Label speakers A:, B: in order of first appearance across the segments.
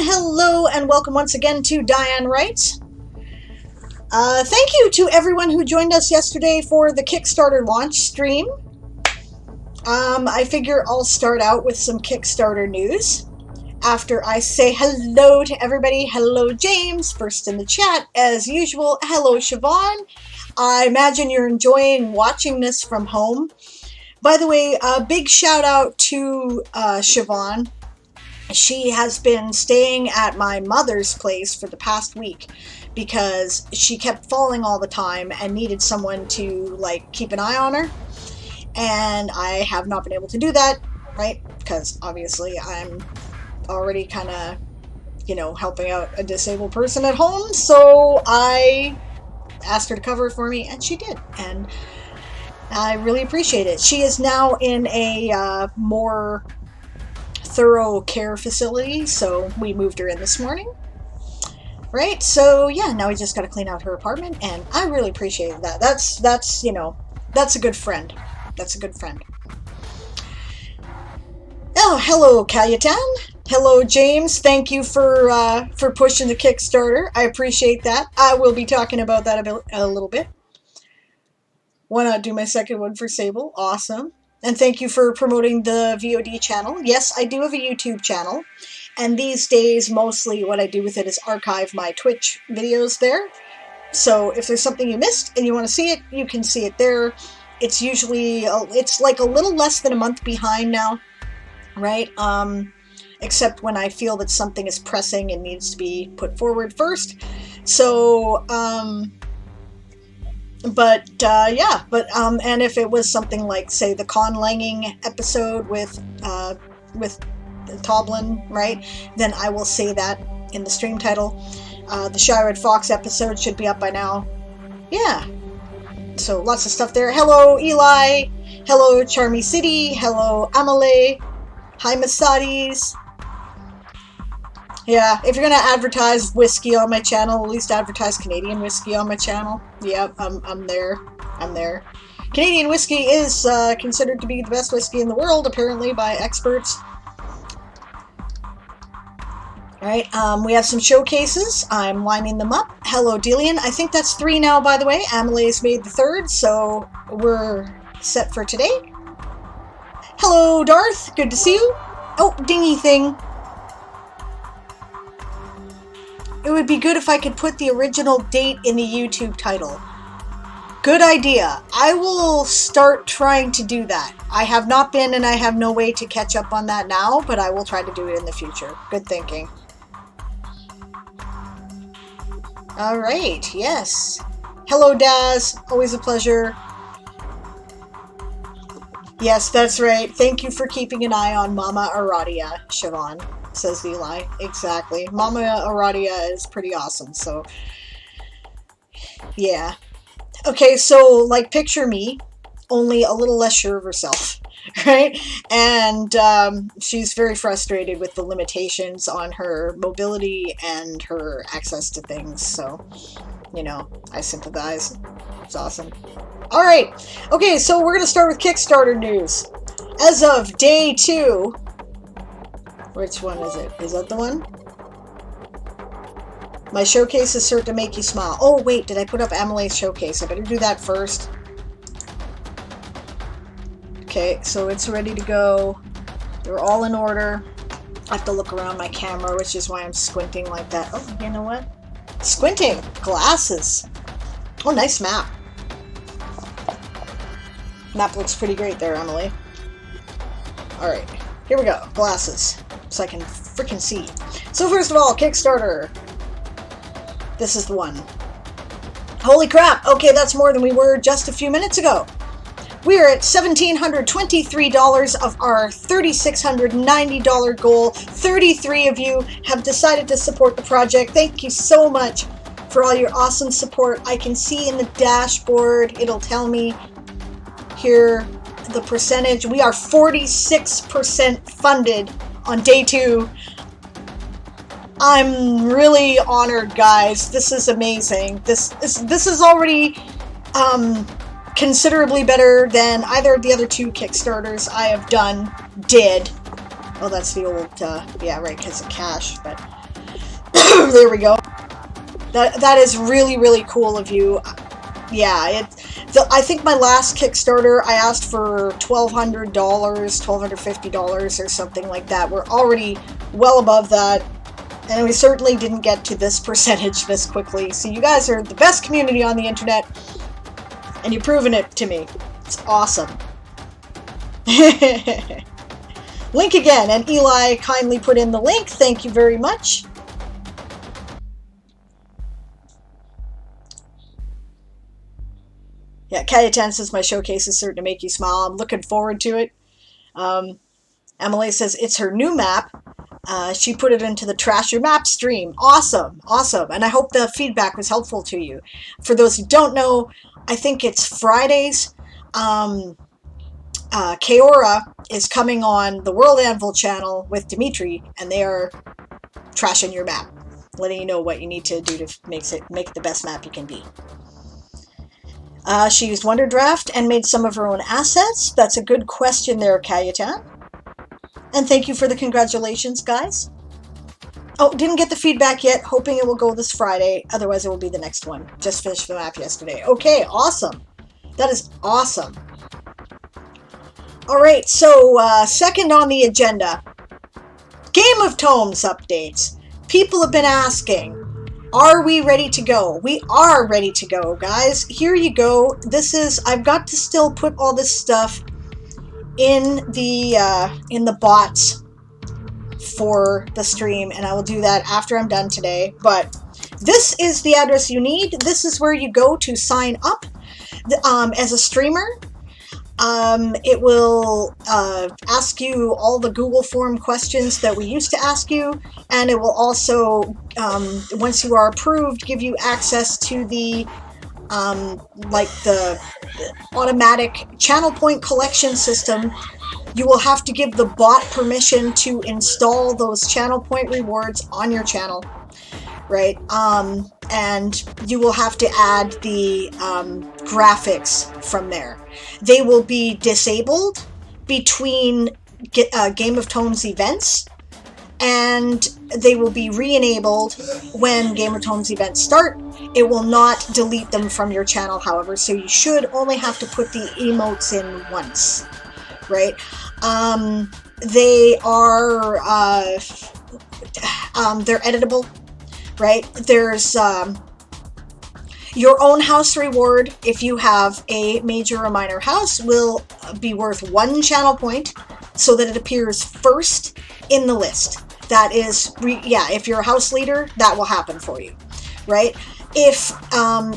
A: Hello and welcome once again to Diane Writes. Thank you to everyone who joined us yesterday for the Kickstarter launch stream. I figure I'll start out with some Kickstarter news after I say hello to everybody. Hello James, first in the chat as usual. Hello Siobhan. I imagine you're enjoying watching this from home. By the way, a big shout out to Siobhan. She has been staying at my mother's place for the past week because she kept falling all the time and needed someone to keep an eye on her. And I have not been able to do that, right? Because obviously I'm already kind of, helping out a disabled person at home. So I asked her to cover it for me and she did. And I really appreciate it. She is now in a more thorough care facility, so we moved her in this morning. Right, so yeah, now we just got to clean out her apartment, and I really appreciate that. That's a good friend. That's a good friend. Oh, hello Cayetan. Hello James. Thank you for pushing the Kickstarter. I appreciate that. I will be talking about that a little bit. Why not do my second one for Sable? Awesome. And thank you for promoting the VOD channel. Yes, I do have a YouTube channel. And these days, mostly what I do with it is archive my Twitch videos there. So if there's something you missed and you want to see it, you can see it there. It's usually, it's like a little less than a month behind now, right? Except when I feel that something is pressing and needs to be put forward first. So, and if it was something like, say, the conlanging episode with Toblin, right, then I will say that in the stream title. The Shyred Fox episode should be up by now. Yeah. So lots of stuff there. Hello, Eli. Hello, Charmy City. Hello, Amale. Hi, Masadi's. Yeah, if you're going to advertise whiskey on my channel, at least advertise Canadian whiskey on my channel. Yep, I'm there. I'm there. Canadian whiskey is considered to be the best whiskey in the world, apparently, by experts. Alright, we have some showcases. I'm lining them up. Hello, Delian. I think that's 3 now, by the way. Amale's made the 3rd, so we're set for today. Hello, Darth. Good to see you. Oh, dingy thing. It would be good if I could put the original date in the YouTube title. Good idea. I will start trying to do that. I have not been and I have no way to catch up on that now, but I will try to do it in the future. Good thinking. All right, yes. Hello, Daz. Always a pleasure. Yes, that's right. Thank you for keeping an eye on Mama Aradia, Siobhan, says Eli. Exactly. Mama Aradia is pretty awesome, so yeah. Okay, so picture me, only a little less sure of herself, right? And she's very frustrated with the limitations on her mobility and her access to things, so, I sympathize. It's awesome. All right, okay, so we're going to start with Kickstarter news. As of day 2, which one is it? Is that the one? My showcase is certain to make you smile. Oh, wait, did I put up Amale's showcase? I better do that first. Okay, so it's ready to go. They're all in order. I have to look around my camera, which is why I'm squinting like that. Oh, you know what? Squinting! Glasses! Oh, nice map. Map looks pretty great there, Emily. Alright, here we go. Glasses. So I can freaking see. So first of all, Kickstarter. This is the one. Holy crap! Okay, that's more than we were just a few minutes ago. We're at $1,723 of our $3,690 goal. 33 of you have decided to support the project. Thank you so much for all your awesome support. I can see in the dashboard, it'll tell me here the percentage. We are 46% funded on day 2. I'm really honored, guys. This is amazing. This is already considerably better than either of the other 2 Kickstarters I have did. Oh, that's the old, yeah, right, because of cash, but There we go. That is really, really cool of you. Yeah, I think my last Kickstarter, I asked for $1,200, $1,250 or something like that. We're already well above that, and we certainly didn't get to this percentage this quickly. So you guys are the best community on the internet, and you've proven it to me. It's awesome. Link again, and Eli kindly put in the link. Thank you very much. Yeah, Kayatan says my showcase is certain to make you smile. I'm looking forward to it. Emily says it's her new map. She put it into the Trash Your Map stream. Awesome, awesome. And I hope the feedback was helpful to you. For those who don't know, I think it's Fridays. Kaora is coming on the World Anvil channel with Dimitri, and they are trashing your map, letting you know what you need to do to make it the best map you can be. She used Wonderdraft and made some of her own assets. That's a good question there, Kayatan. And thank you for the congratulations, guys. Oh, didn't get the feedback yet. Hoping it will go this Friday. Otherwise, it will be the next one. Just finished the map yesterday. Okay, awesome. That is awesome. All right, so second on the agenda, Game of Tomes updates. People have been asking, are we ready to go? We are ready to go, guys. Here you go. I've got to still put all this stuff in the bots for the stream, and I will do that after I'm done today. But this is the address you need. This is where you go to sign up as a streamer. It will ask you all the Google form questions that we used to ask you, and it will also, once you are approved, give you access to the the automatic channel point collection system. You will have to give the bot permission to install those channel point rewards on your channel, right? And you will have to add the graphics from there. They will be disabled between Game of Tomes events, and they will be re-enabled when Game of Tomes events start. It will not delete them from your channel, however, so you should only have to put the emotes in once, right? They are they're editable, right? There's your own house reward, if you have a major or minor house, will be worth 1 channel point so that it appears first in the list. That is, if you're a house leader, that will happen for you, right? If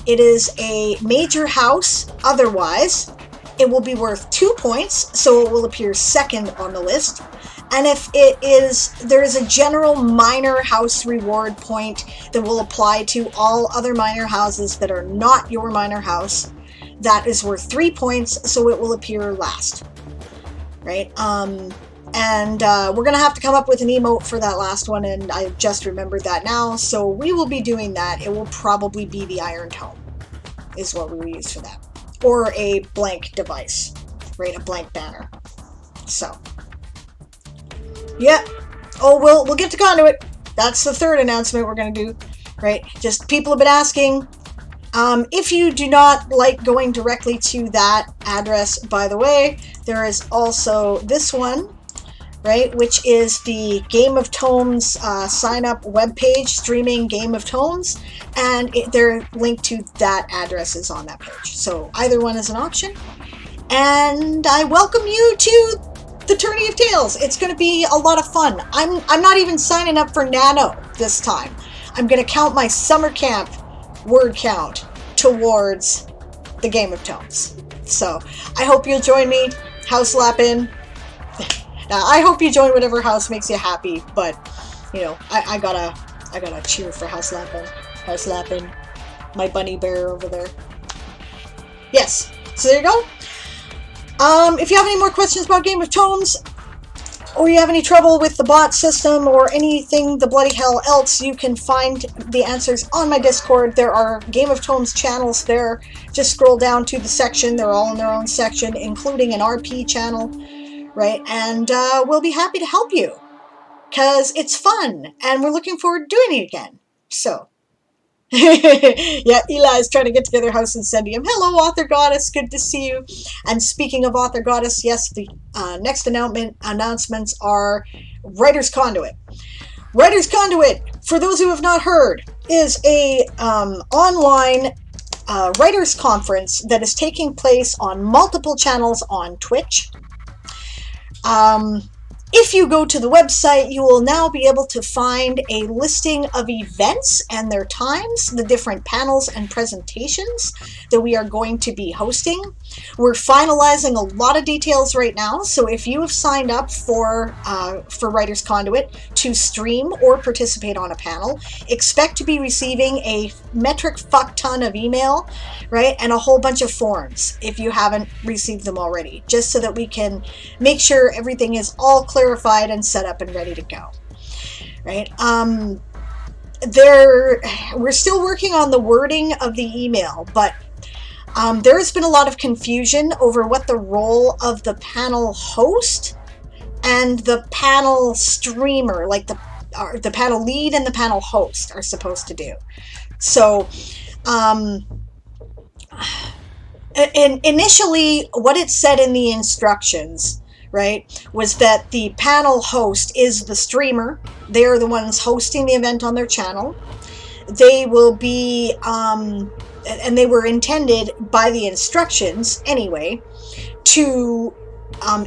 A: it is a major house, otherwise, it will be worth 2 points, so it will appear second on the list. And if there is a general minor house reward point that will apply to all other minor houses that are not your minor house, that is worth 3 points, so it will appear last, right? And we're going to have to come up with an emote for that last one, and I just remembered that now, so we will be doing that. It will probably be the Iron Tome, is what we will use for that. Or a blank device, right? A blank banner. So, yeah. Oh, we'll get to Conduit. That's the third announcement we're going to do, right? Just people have been asking. If you do not like going directly to that address, by the way, there is also this one, right, which is the Game of Tomes sign-up webpage, streaming Game of Tomes, and their link to that address is on that page. So either one is an option. And I welcome you to the Tourney of Tales. It's going to be a lot of fun. I'm not even signing up for Nano this time. I'm going to count my summer camp word count towards the Game of Tomes. So I hope you'll join me. House Lappin'. Now, I hope you join whatever house makes you happy, but, you know, I gotta cheer for House Lappin'. House Lappin'. My bunny bear over there. Yes. So there you go. If you have any more questions about Game of Tomes, or you have any trouble with the bot system, or anything the bloody hell else, you can find the answers on my Discord. There are Game of Tomes channels there. Just scroll down to the section. They're all in their own section, including an RP channel. Right, and we'll be happy to help you. because it's fun and we're looking forward to doing it again. So, yeah, Eli is trying to get together House and sending him. Hello, Author Goddess. Good to see you. And speaking of Author Goddess, yes, the next announcements are Writer's Conduit. Writer's Conduit, for those who have not heard, is a online writers conference that is taking place on multiple channels on Twitch. If you go to the website, you will now be able to find a listing of events and their times, the different panels and presentations that we are going to be hosting. We're finalizing a lot of details right now, so if you have signed up for Writers Conduit to stream or participate on a panel, expect to be receiving a metric fuck ton of email, right, and a whole bunch of forms if you haven't received them already, just so that we can make sure everything is all clarified and set up and ready to go, right? We're still working on the wording of the email, but there has been a lot of confusion over what the role of the panel host and the panel streamer, like the panel lead and the panel host, are supposed to do. So, initially, what it said in the instructions, right, was that the panel host is the streamer. They are the ones hosting the event on their channel. They will be, and they were intended by the instructions anyway, to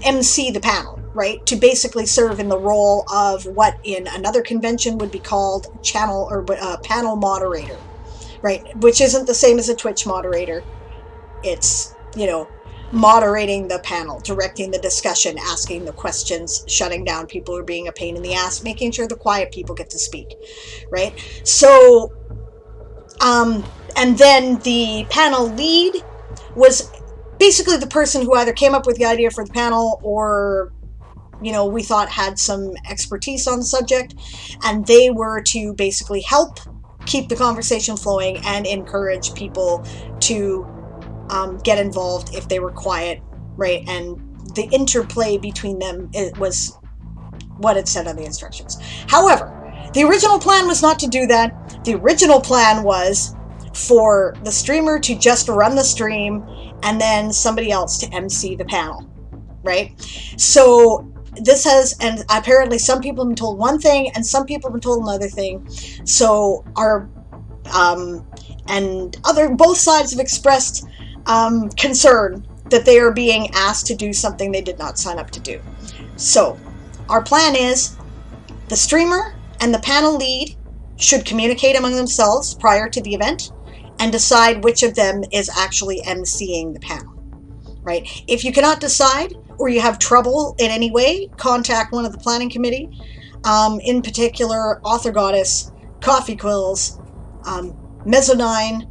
A: MC the panel, right, to basically serve in the role of what in another convention would be called channel or panel moderator, right, which isn't the same as a Twitch moderator. It's, moderating the panel, directing the discussion, asking the questions, shutting down people who are being a pain in the ass, making sure the quiet people get to speak, right? So, and then the panel lead was basically the person who either came up with the idea for the panel or, we thought had some expertise on the subject, and they were to basically help keep the conversation flowing and encourage people to get involved if they were quiet, right? And the interplay between them, it was what it said on the instructions. However, the original plan was not to do that. The original plan was for the streamer to just run the stream and then somebody else to MC the panel, right? So this has, and apparently some people have been told one thing and some people have been told another thing. So both sides have expressed concern that they are being asked to do something they did not sign up to do. So our plan is the streamer and the panel lead should communicate among themselves prior to the event and decide which of them is actually emceeing the panel, right? If you cannot decide or you have trouble in any way, contact one of the planning committee, in particular Author Goddess, Coffee Quills, Mezzonine,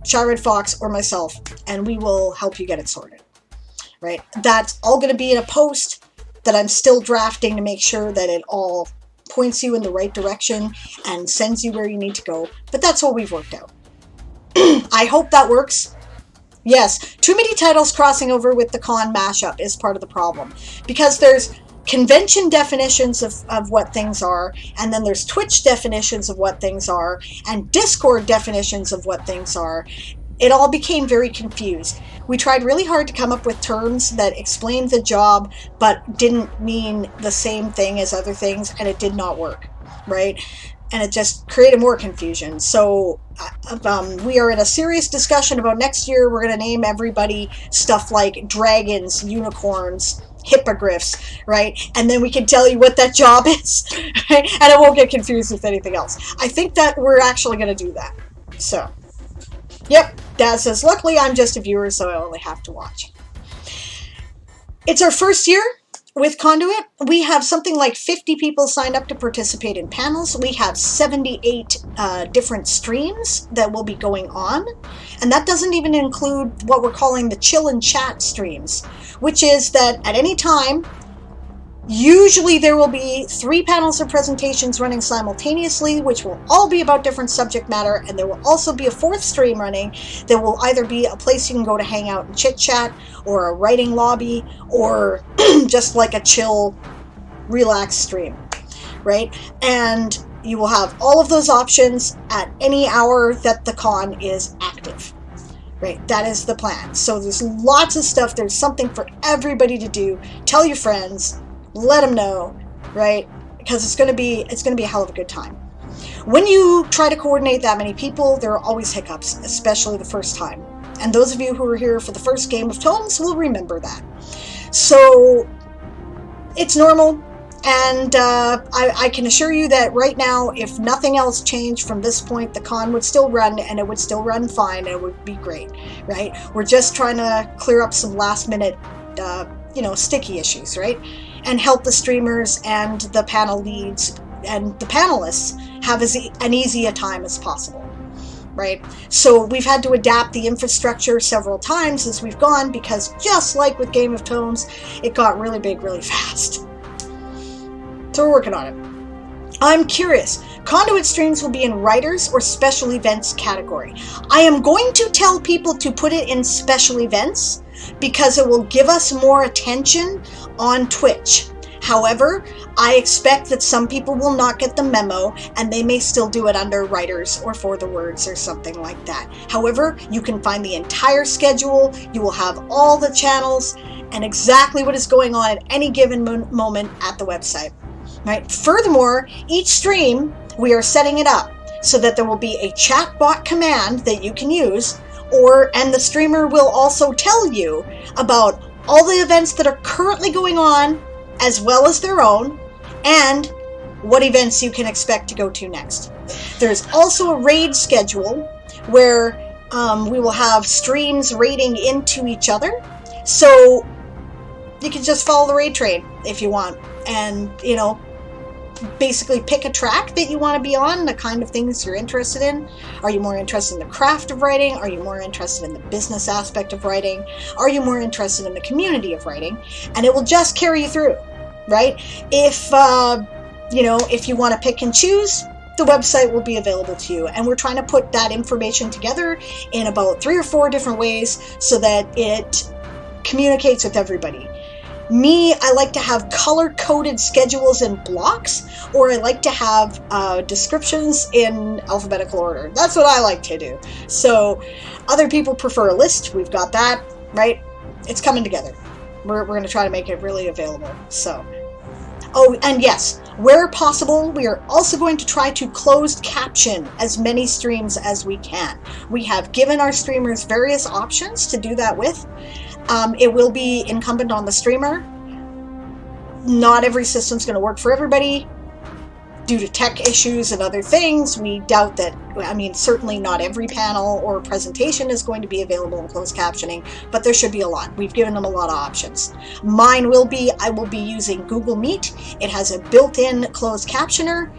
A: Shy-Red Fox, or myself, and we will help you get it sorted, right? That's all going to be in a post that I'm still drafting to make sure that it all points you in the right direction and sends you where you need to go, but that's what we've worked out. I hope that works. Yes, too many titles crossing over with the con mashup is part of the problem, because there's convention definitions of what things are, and then there's Twitch definitions of what things are, and Discord definitions of what things are. It all became very confused. We tried really hard to come up with terms that explained the job but didn't mean the same thing as other things, and it did not work, right? And it just created more confusion. So we are in a serious discussion about next year. We're going to name everybody stuff like dragons, unicorns, hippogriffs, right? And then we can tell you what that job is, right? And it won't get confused with anything else. I think that we're actually going to do that. So, yep, Dad says, luckily I'm just a viewer, so I only have to watch. It's our first year with Conduit. We have something like 50 people signed up to participate in panels. We have 78 different streams that will be going on. And that doesn't even include what we're calling the chill and chat streams, which is that at any time, usually there will be 3 panels or presentations running simultaneously, which will all be about different subject matter, and there will also be a 4th stream running that will either be a place you can go to hang out and chit chat, or a writing lobby, or just like a chill, relaxed stream, right? And you will have all of those options at any hour that the con is active, right? That is the plan. So there's lots of stuff. There's something for everybody to do. Tell your friends, let them know, right? Because it's going to be a hell of a good time. When you try to coordinate that many people, there are always hiccups, especially the first time. And those of you who were here for the first Game of Tomes will remember that. So it's normal. And I can assure you that right now, if nothing else changed from this point, the con would still run, and it would still run fine, and it would be great, right? We're just trying to clear up some last-minute, sticky issues, right? And help the streamers and the panel leads and the panelists have an easy a time as possible, right? So we've had to adapt the infrastructure several times as we've gone, because just like with Game of Tomes, it got really big really fast. So we're working on it. I'm curious. Conduit streams will be in writers or special events category. I am going to tell people to put it in special events because it will give us more attention on Twitch. However, I expect that some people will not get the memo and they may still do it under writers or for the words or something like that. However, you can find the entire schedule. You will have all the channels and exactly what is going on at any given moment at the website. Right. Furthermore, each stream, we are setting it up so that there will be a chat bot command that you can use, and the streamer will also tell you about all the events that are currently going on, as well as their own, and what events you can expect to go to next. There's also a raid schedule where we will have streams raiding into each other, so you can just follow the raid train if you want, and basically pick a track that you want to be on, the kind of things you're interested in. Are you more interested in the craft of writing? Are you more interested in the business aspect of writing? Are you more interested in the community of writing? And it will just carry you through, right? If you want to pick and choose, the website will be available to you. And we're trying to put that information together in about 3 or 4 different ways so that it communicates with everybody. Me, I like to have color-coded schedules in blocks, or I like to have descriptions in alphabetical order. That's what I like to do. So other people prefer a list. We've got that, right? It's coming together. We're going to try to make it really available. So, oh, and yes, where possible, we are also going to try to closed caption as many streams as we can. We have given our streamers various options to do that with. It will be incumbent on the streamer. Not every system's going to work for everybody. Due to tech issues and other things, we doubt that, certainly not every panel or presentation is going to be available in closed captioning, but there should be a lot. We've given them a lot of options. I will be using Google Meet. It has a built-in closed captioner,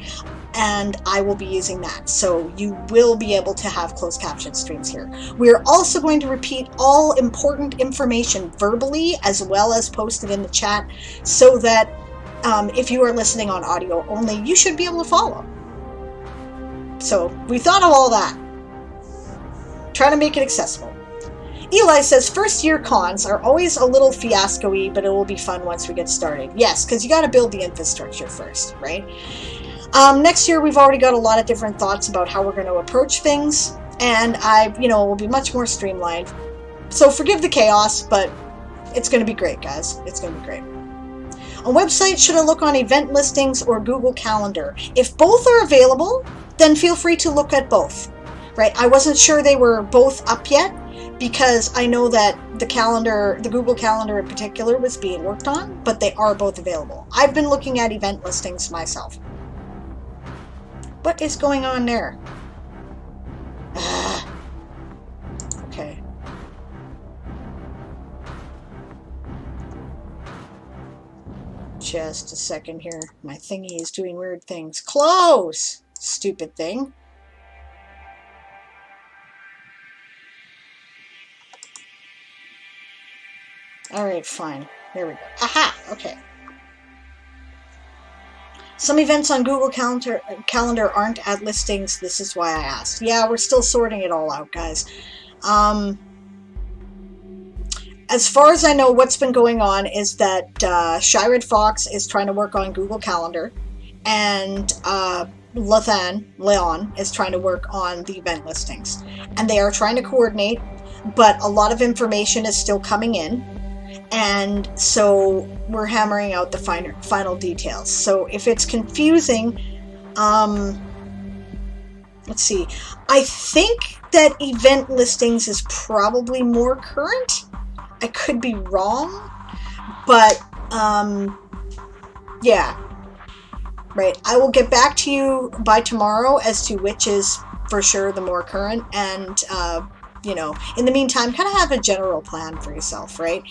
A: and I will be using that. So you will be able to have closed caption streams here. We are also going to repeat all important information verbally as well as posted in the chat so that if you are listening on audio only, you should be able to follow. So we thought of all that. Trying to make it accessible. Eli says, first year cons are always a little fiasco-y, but it will be fun once we get started. Yes, because you got to build the infrastructure first, right? Next year, we've already got a lot of different thoughts about how we're going to approach things, and it will be much more streamlined. So forgive the chaos, but it's going to be great, guys. It's going to be great. On website, should I look on event listings or Google Calendar? If both are available, then feel free to look at both, right? I wasn't sure they were both up yet because I know that the Google Calendar in particular was being worked on, but they are both available. I've been looking at event listings myself. What is going on there? Okay. Just a second here. My thingy is doing weird things. Close! Stupid thing. Alright, fine. There we go. Aha! Okay. Some events on Google Calendar aren't at listings. This is why I asked. Yeah, we're still sorting it all out, guys. As far as I know, what's been going on is that Shy Red Fox is trying to work on Google Calendar, and Leon is trying to work on the event listings, and they are trying to coordinate, but a lot of information is still coming in, and so we're hammering out the final details. So if it's confusing, let's see, I think that event listings is probably more current. I could be wrong, but yeah. Right. I will get back to you by tomorrow as to which is for sure the more current. And, you know, in the meantime, kind of have a general plan for yourself, right?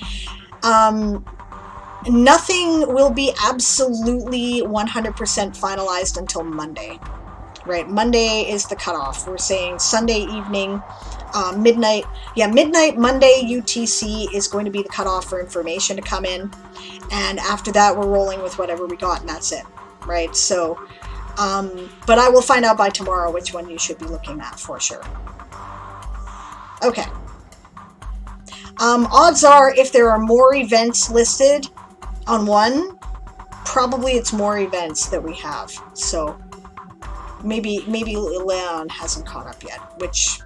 A: Nothing will be absolutely 100% finalized until Monday, right? Monday is the cutoff. We're saying Sunday evening, midnight. Yeah, midnight Monday UTC is going to be the cutoff for information to come in. And after that, we're rolling with whatever we got, and that's it. Right, so, but I will find out by tomorrow which one you should be looking at for sure. Okay. Odds are, if there are more events listed on one, probably it's more events that we have. So maybe Leon hasn't caught up yet, which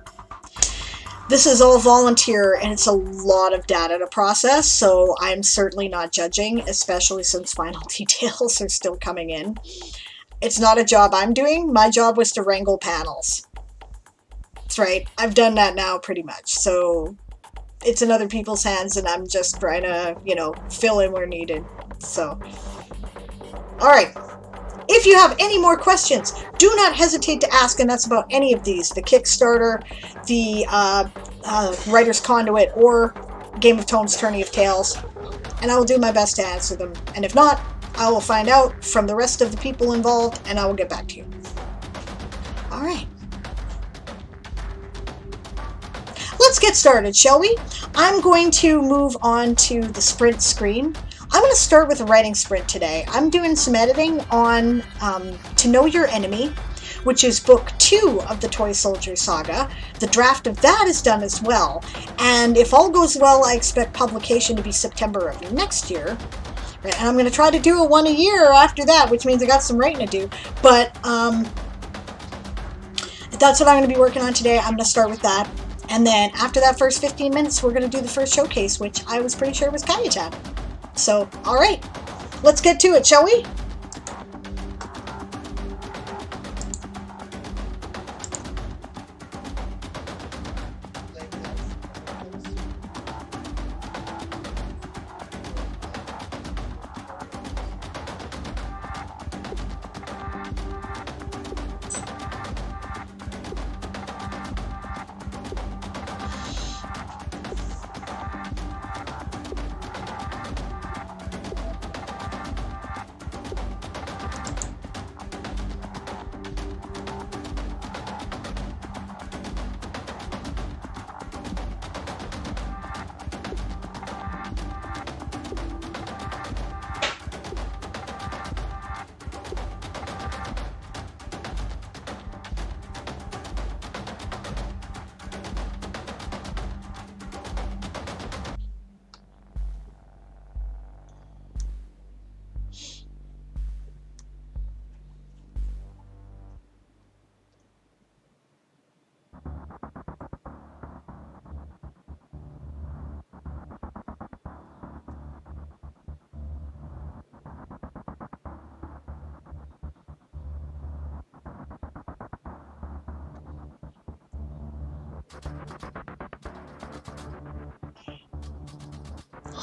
A: this is all volunteer and it's a lot of data to process, so I'm certainly not judging, especially since final details are still coming in. It's not a job I'm doing. My job was to wrangle panels. That's right. I've done that now pretty much. So it's in other people's hands and I'm just trying to, you know, fill in where needed. So, all right. If you have any more questions, do not hesitate to ask, and that's about any of these, the Kickstarter, the Writer's Conduit, or Game of Tones, Tourney of Tales, and I will do my best to answer them. And if not, I will find out from the rest of the people involved, and I will get back to you. All right. Let's get started, shall we? I'm going to move on to the sprint screen. I'm going to start with a writing sprint today. I'm doing some editing on To Know Your Enemy, which is book 2 of the Toy Soldier Saga. The draft of that is done as well. And if all goes well, I expect publication to be September of next year. Right? And I'm going to try to do a one a year after that, which means I got some writing to do. But that's what I'm going to be working on today. I'm going to start with that. And then after that first 15 minutes, we're going to do the first showcase, which I was pretty sure was Caveat. So, all right, let's get to it, shall we?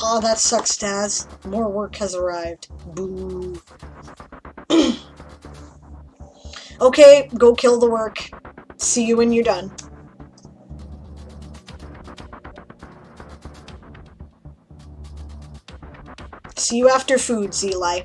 A: Oh, that sucks, Daz. More work has arrived. Boo. Okay, go kill the work. See you when you're done. See you after food, Eli.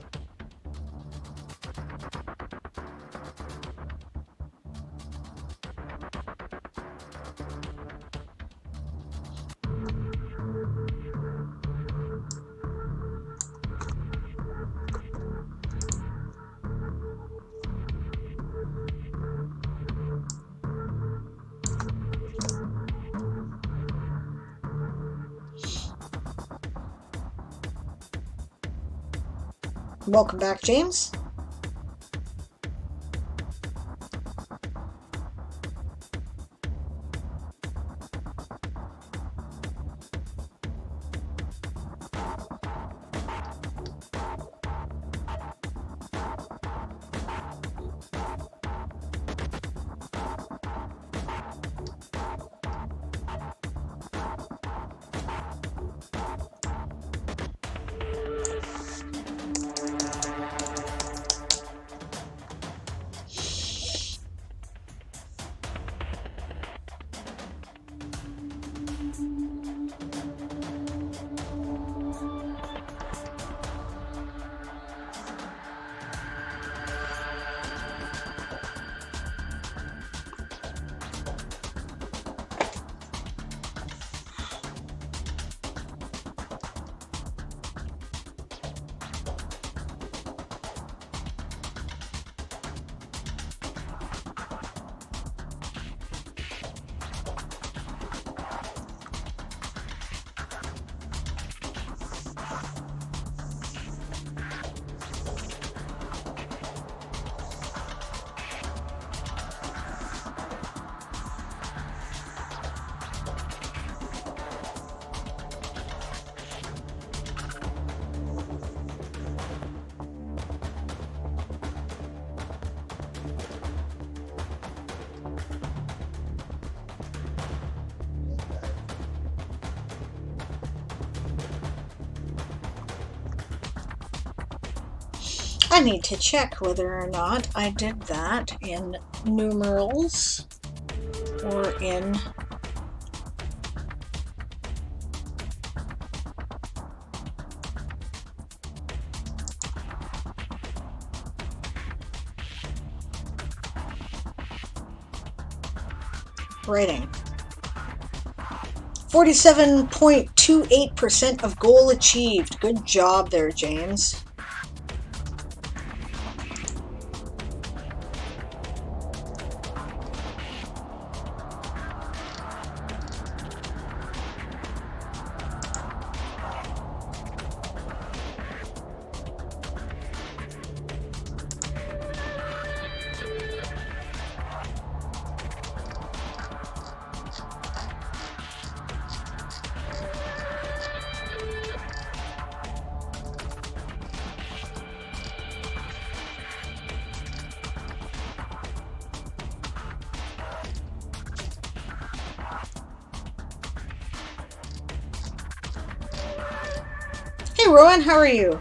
A: Welcome back, James. I need to check whether or not I did that in numerals or in writing. 47.28% of goal achieved. Good job there, James. Hey Rowan, how are you?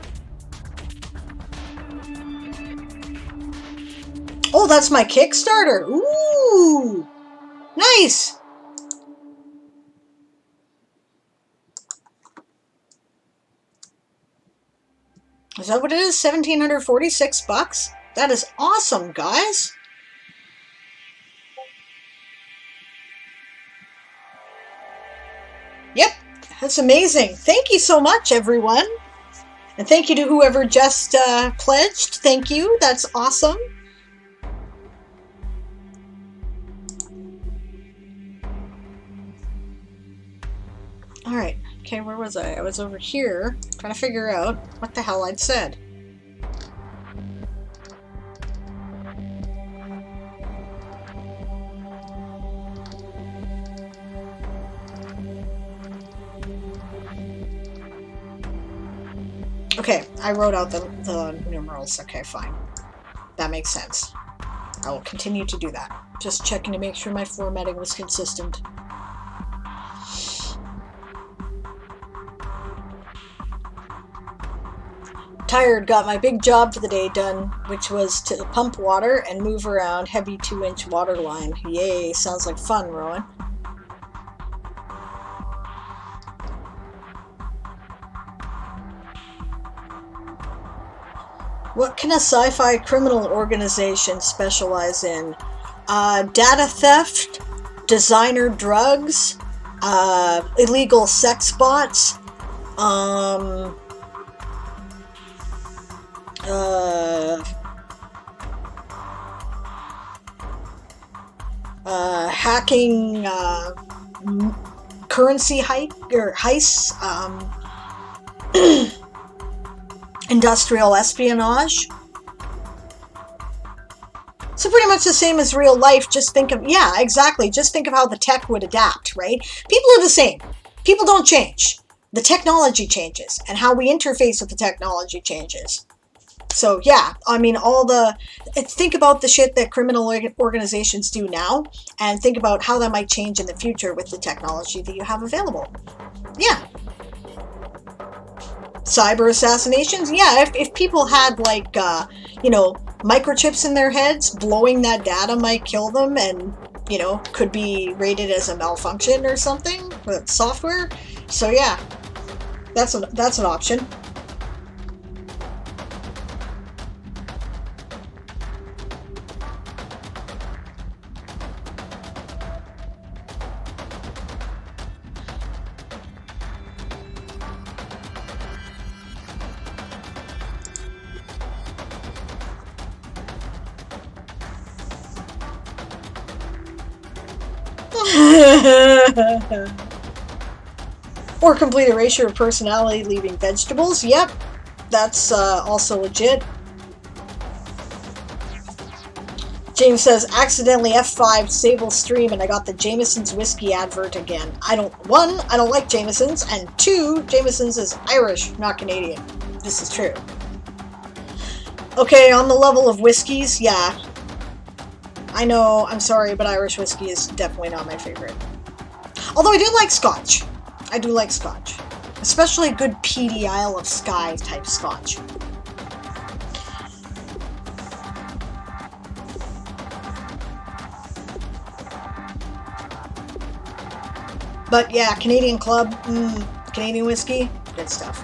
A: Oh, that's my Kickstarter. Ooh, nice. Is that what it is? $1,746? That is awesome, guys. Yep, that's amazing. Thank you so much, everyone. And thank you to whoever just pledged. Thank you. That's awesome. All right. Okay, where was I? I was over here trying to figure out what the hell I'd said. Okay, I wrote out the numerals. Okay, fine. That makes sense. I will continue to do that. Just checking to make sure my formatting was consistent. Tired, got my big job for the day done, which was to pump water and move around heavy 2-inch water line. Yay, sounds like fun, Rowan. What can a sci-fi criminal organization specialize in? Data theft, designer drugs, illegal sex bots, hacking, currency heists, industrial espionage. So pretty much the same as real life. Just think of, yeah, exactly. Just think of how the tech would adapt, right? People are the same. People don't change. The technology changes, and how we interface with the technology changes. So yeah, I mean, think about the shit that criminal organizations do now, and think about how that might change in the future with the technology that you have available. Yeah. Cyber assassinations? Yeah, if people had, like, microchips in their heads, blowing that data might kill them and, could be rated as a malfunction or something with software. So yeah, that's an option. Or complete erasure of personality, leaving vegetables. Yep, that's also legit. James says, accidentally F5 Sable stream and I got the Jameson's whiskey advert again. One, I don't like Jameson's, and two, Jameson's is Irish, not Canadian. This is true. Okay, on the level of whiskeys, yeah. I know, I'm sorry, but Irish whiskey is definitely not my favorite. Although I do like Scotch. I do like Scotch. Especially good peaty Isle of Skye type Scotch. But yeah, Canadian Club, Canadian whiskey, good stuff.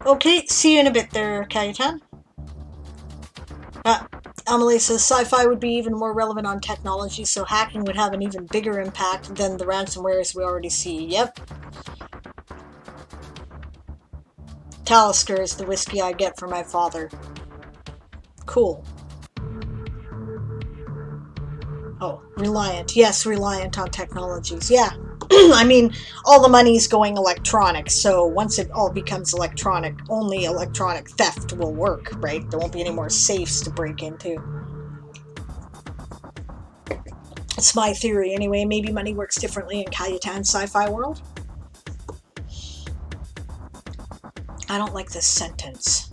A: Okay, see you in a bit there, Kayetan. Emily says sci-fi would be even more relevant on technology, so hacking would have an even bigger impact than the ransomwares we already see. Yep. Talisker is the whiskey I get from my father. Cool. Oh, reliant. Yes, reliant on technologies. Yeah. I mean, all the money's going electronic, so once it all becomes electronic, only electronic theft will work, right? There won't be any more safes to break into. It's my theory, anyway. Maybe money works differently in Kayetan's sci-fi world. I don't like this sentence.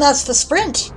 A: And that's the sprint.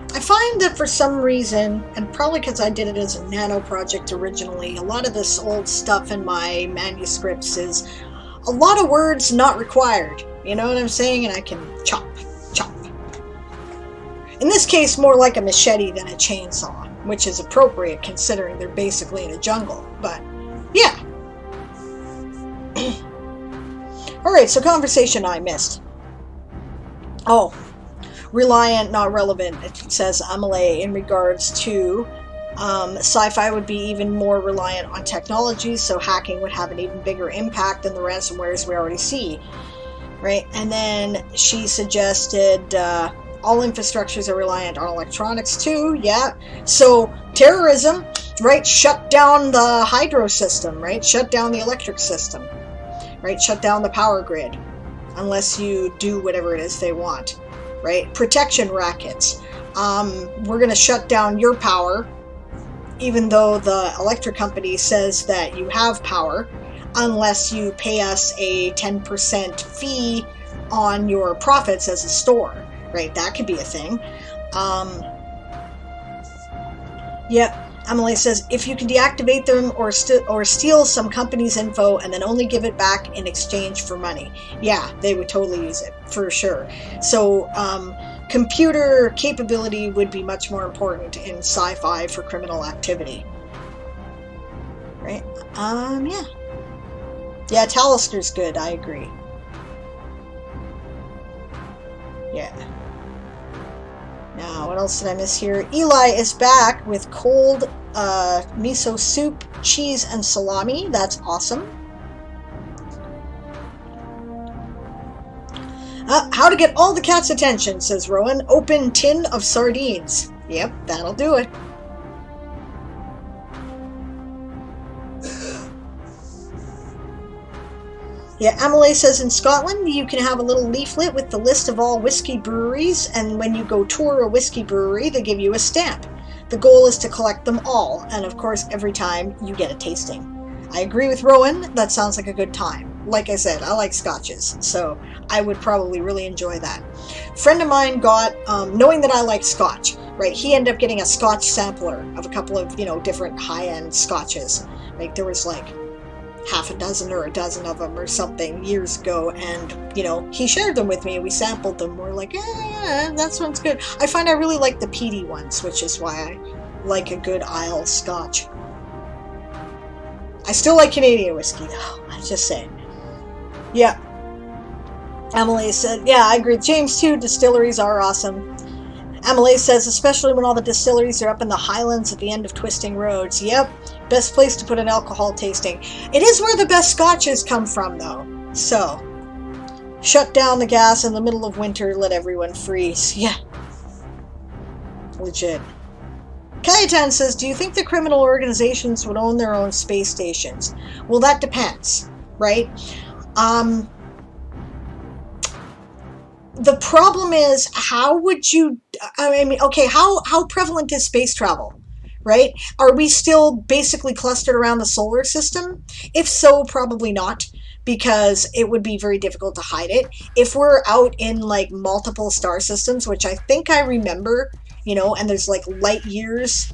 A: I find that for some reason, and probably because I did it as a nano project originally, a lot of this old stuff in my manuscripts is a lot of words not required. You know what I'm saying? And I can chop, chop. In this case, more like a machete than a chainsaw, which is appropriate considering they're basically in a jungle. But, yeah. Alright, so conversation I missed. Oh. Reliant, not relevant, it says Amelie, in regards to sci-fi would be even more reliant on technology, so hacking would have an even bigger impact than the ransomwares we already see, right? And then she suggested all infrastructures are reliant on electronics too, yeah. So terrorism, right? Shut down the hydro system, right? Shut down the electric system, right? Shut down the power grid, unless you do whatever it is they want. Right? Protection rackets. We're going to shut down your power, even though the electric company says that you have power, unless you pay us a 10% fee on your profits as a store. Right? That could be a thing. Yep. Emily says, if you can deactivate them or steal some company's info and then only give it back in exchange for money. Yeah, they would totally use it, for sure. So, computer capability would be much more important in sci-fi for criminal activity. Right? Yeah. Yeah, Talister's good, I agree. Yeah. Now, what else did I miss here? Eli is back with cold miso soup, cheese, and salami. That's awesome. How to get all the cat's attention, says Rowan. Open tin of sardines. Yep, that'll do it. Yeah, Amelie says in Scotland you can have a little leaflet with the list of all whiskey breweries, and when you go tour a whiskey brewery, they give you a stamp. The goal is to collect them all, and of course every time you get a tasting. I agree with Rowan, that sounds like a good time. Like I said, I like scotches, so I would probably really enjoy that. A friend of mine got, knowing that I like scotch, right, he ended up getting a scotch sampler of a couple of, different high-end scotches. Like, there was like half a dozen or a dozen of them or something years ago, and he shared them with me and we sampled them. We're like, yeah, that sounds good. I find I really like the peaty ones, which is why I like a good Isle scotch. I still like Canadian whiskey though, I just say. Yeah. Emily said, yeah, I agree. James too, distilleries are awesome. Emily says, especially when all the distilleries are up in the highlands at the end of twisting roads. Yep, best place to put an alcohol tasting. It is where the best scotches come from, though. So, shut down the gas in the middle of winter, let everyone freeze. Yeah. Legit. Kayetan says, do you think the criminal organizations would own their own space stations? Well, that depends, right? The problem is, how would you, okay, how prevalent is space travel, right? Are we still basically clustered around the solar system? If so, probably not, because it would be very difficult to hide it. If we're out in like multiple star systems, which I think I remember, and there's like light years,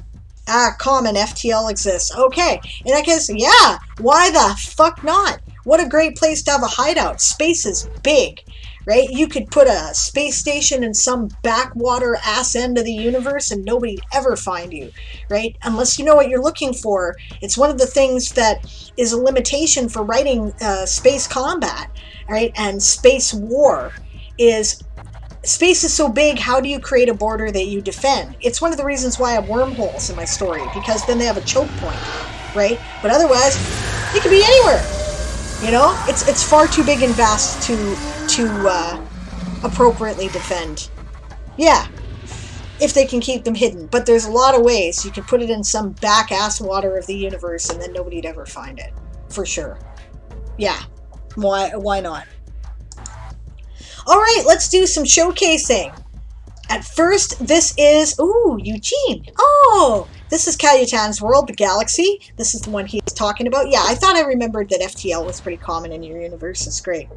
A: common FTL exists. Okay, in that case, yeah, why the fuck not? What a great place to have a hideout. Space is big. Right? You could put a space station in some backwater ass end of the universe and nobody'd ever find you, right? Unless you know what you're looking for. It's one of the things that is a limitation for writing space combat, right? And space war is, space is so big, how do you create a border that you defend? It's one of the reasons why I have wormholes in my story, because then they have a choke point, right? But otherwise, it could be anywhere. It's far too big and vast to appropriately defend. Yeah. if they can keep them hidden. But there's a lot of ways. You could put it in some back-ass water of the universe and then nobody'd ever find it. For sure. Yeah. Why not? All right, let's do some showcasing. At first, this is... Ooh, Eugene. Oh, this is Cayetan's world, the galaxy. This is the one he's talking about. Yeah, I thought I remembered that FTL was pretty common in your universe. It's great.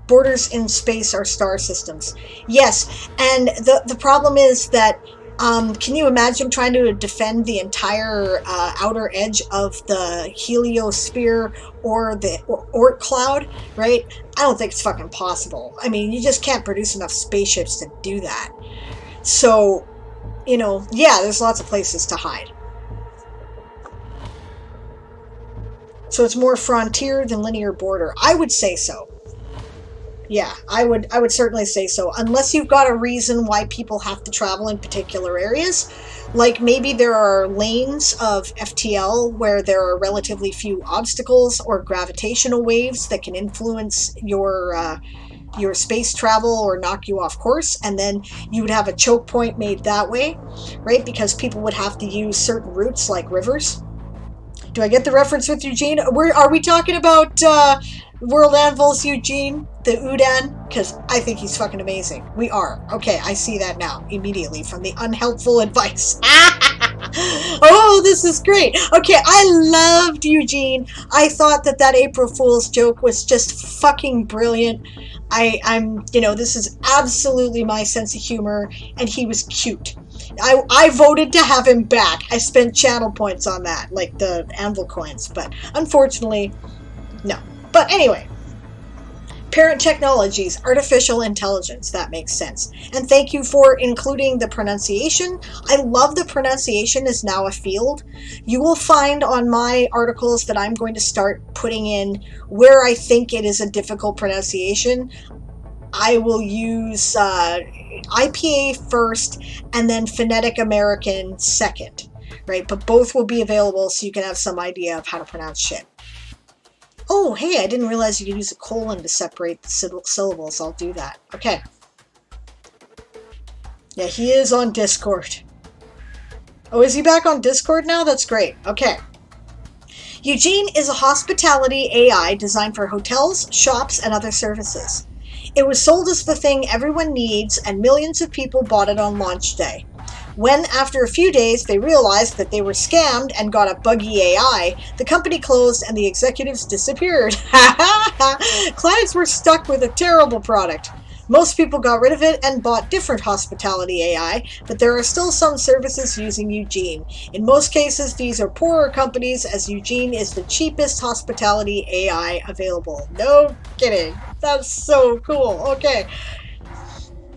A: Borders in space are star systems. Yes, and the problem is that, can you imagine trying to defend the entire outer edge of the heliosphere or the Oort cloud, right? I don't think it's fucking possible. I mean, you just can't produce enough spaceships to do that. So, you know, yeah, there's lots of places to hide. So it's more frontier than linear border. I would say so. Yeah, I would certainly say so. Unless you've got a reason why people have to travel in particular areas. Like maybe there are lanes of FTL where there are relatively few obstacles or gravitational waves that can influence your space travel or knock you off course, and then you would have a choke point made that way, right? Because people would have to use certain routes like rivers. Do I get the reference with Eugene? Are we talking about World Anvil's Eugene, the Udan? Because I think he's fucking amazing. We are. Okay, I see that now immediately from the unhelpful advice. Oh, this is great. Okay, I loved Eugene. I thought that April Fool's joke was just fucking brilliant. I'm, you know, this is absolutely my sense of humor, and he was cute. I voted to have him back. I spent channel points on that, like the Anvil coins, but unfortunately, no. But anyway, Parent Technologies, Artificial Intelligence, that makes sense. And thank you for including the pronunciation. I love the pronunciation is now a field. You will find on my articles that I'm going to start putting in where I think it is a difficult pronunciation. I will use IPA first and then Phonetic American second, right? But both will be available so you can have some idea of how to pronounce shit. Oh, hey, I didn't realize you could use a colon to separate the syllables. I'll do that. Okay. Yeah, he is on Discord. Oh, is he back on Discord now? That's great. Okay. Eugene is a hospitality AI designed for hotels, shops, and other services. It was sold as the thing everyone needs, and millions of people bought it on launch day. When, after a few days, they realized that they were scammed and got a buggy AI, the company closed and the executives disappeared. Clients were stuck with a terrible product. Most people got rid of it and bought different hospitality AI, but there are still some services using Eugene. In most cases, these are poorer companies, as Eugene is the cheapest hospitality AI available. No kidding. That's so cool. Okay.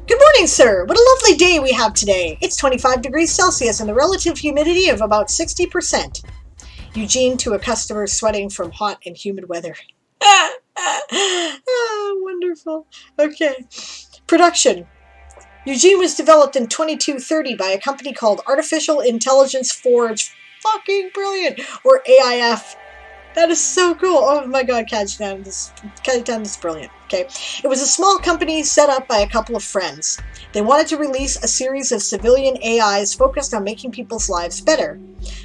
A: Good morning, sir. What a lovely day we have today. It's 25 degrees Celsius and the relative humidity of about 60%. Eugene to a customer sweating from hot and humid weather. Wonderful. Okay. Production. Eugene was developed in 2230 by a company called Artificial Intelligence Forge. Fucking brilliant. Or AIF. That is so cool. Oh my god, Kajetan, this is brilliant. Okay. It was a small company set up by a couple of friends. They wanted to release a series of civilian AIs focused on making people's lives better.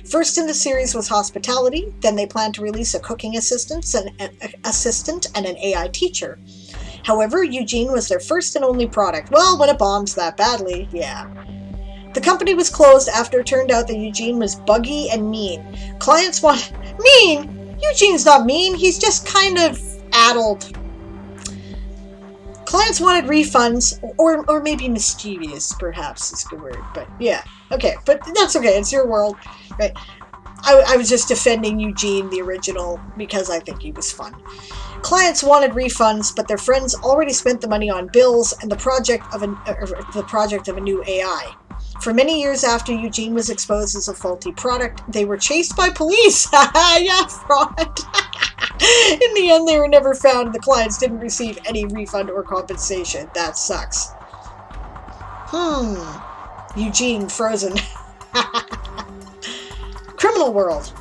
A: First in the series was hospitality, then they planned to release a cooking assistant and an AI teacher. However, Eugene was their first and only product. Well, when it bombs that badly, yeah. The company was closed after it turned out that Eugene was buggy and mean. Clients wanted... Mean? Eugene's not mean, he's just kind of addled. Clients wanted refunds, or maybe mischievous, perhaps is a good word, but yeah. Okay, but that's okay, it's your world, right? I was just defending Eugene, the original, because I think he was fun. Clients wanted refunds, but their friends already spent the money on bills and the project of a new AI. For many years after Eugene was exposed as a faulty product, they were chased by police. Yeah, fraud. In the end, they were never found, and the clients didn't receive any refund or compensation. That sucks. Eugene frozen. Criminal world.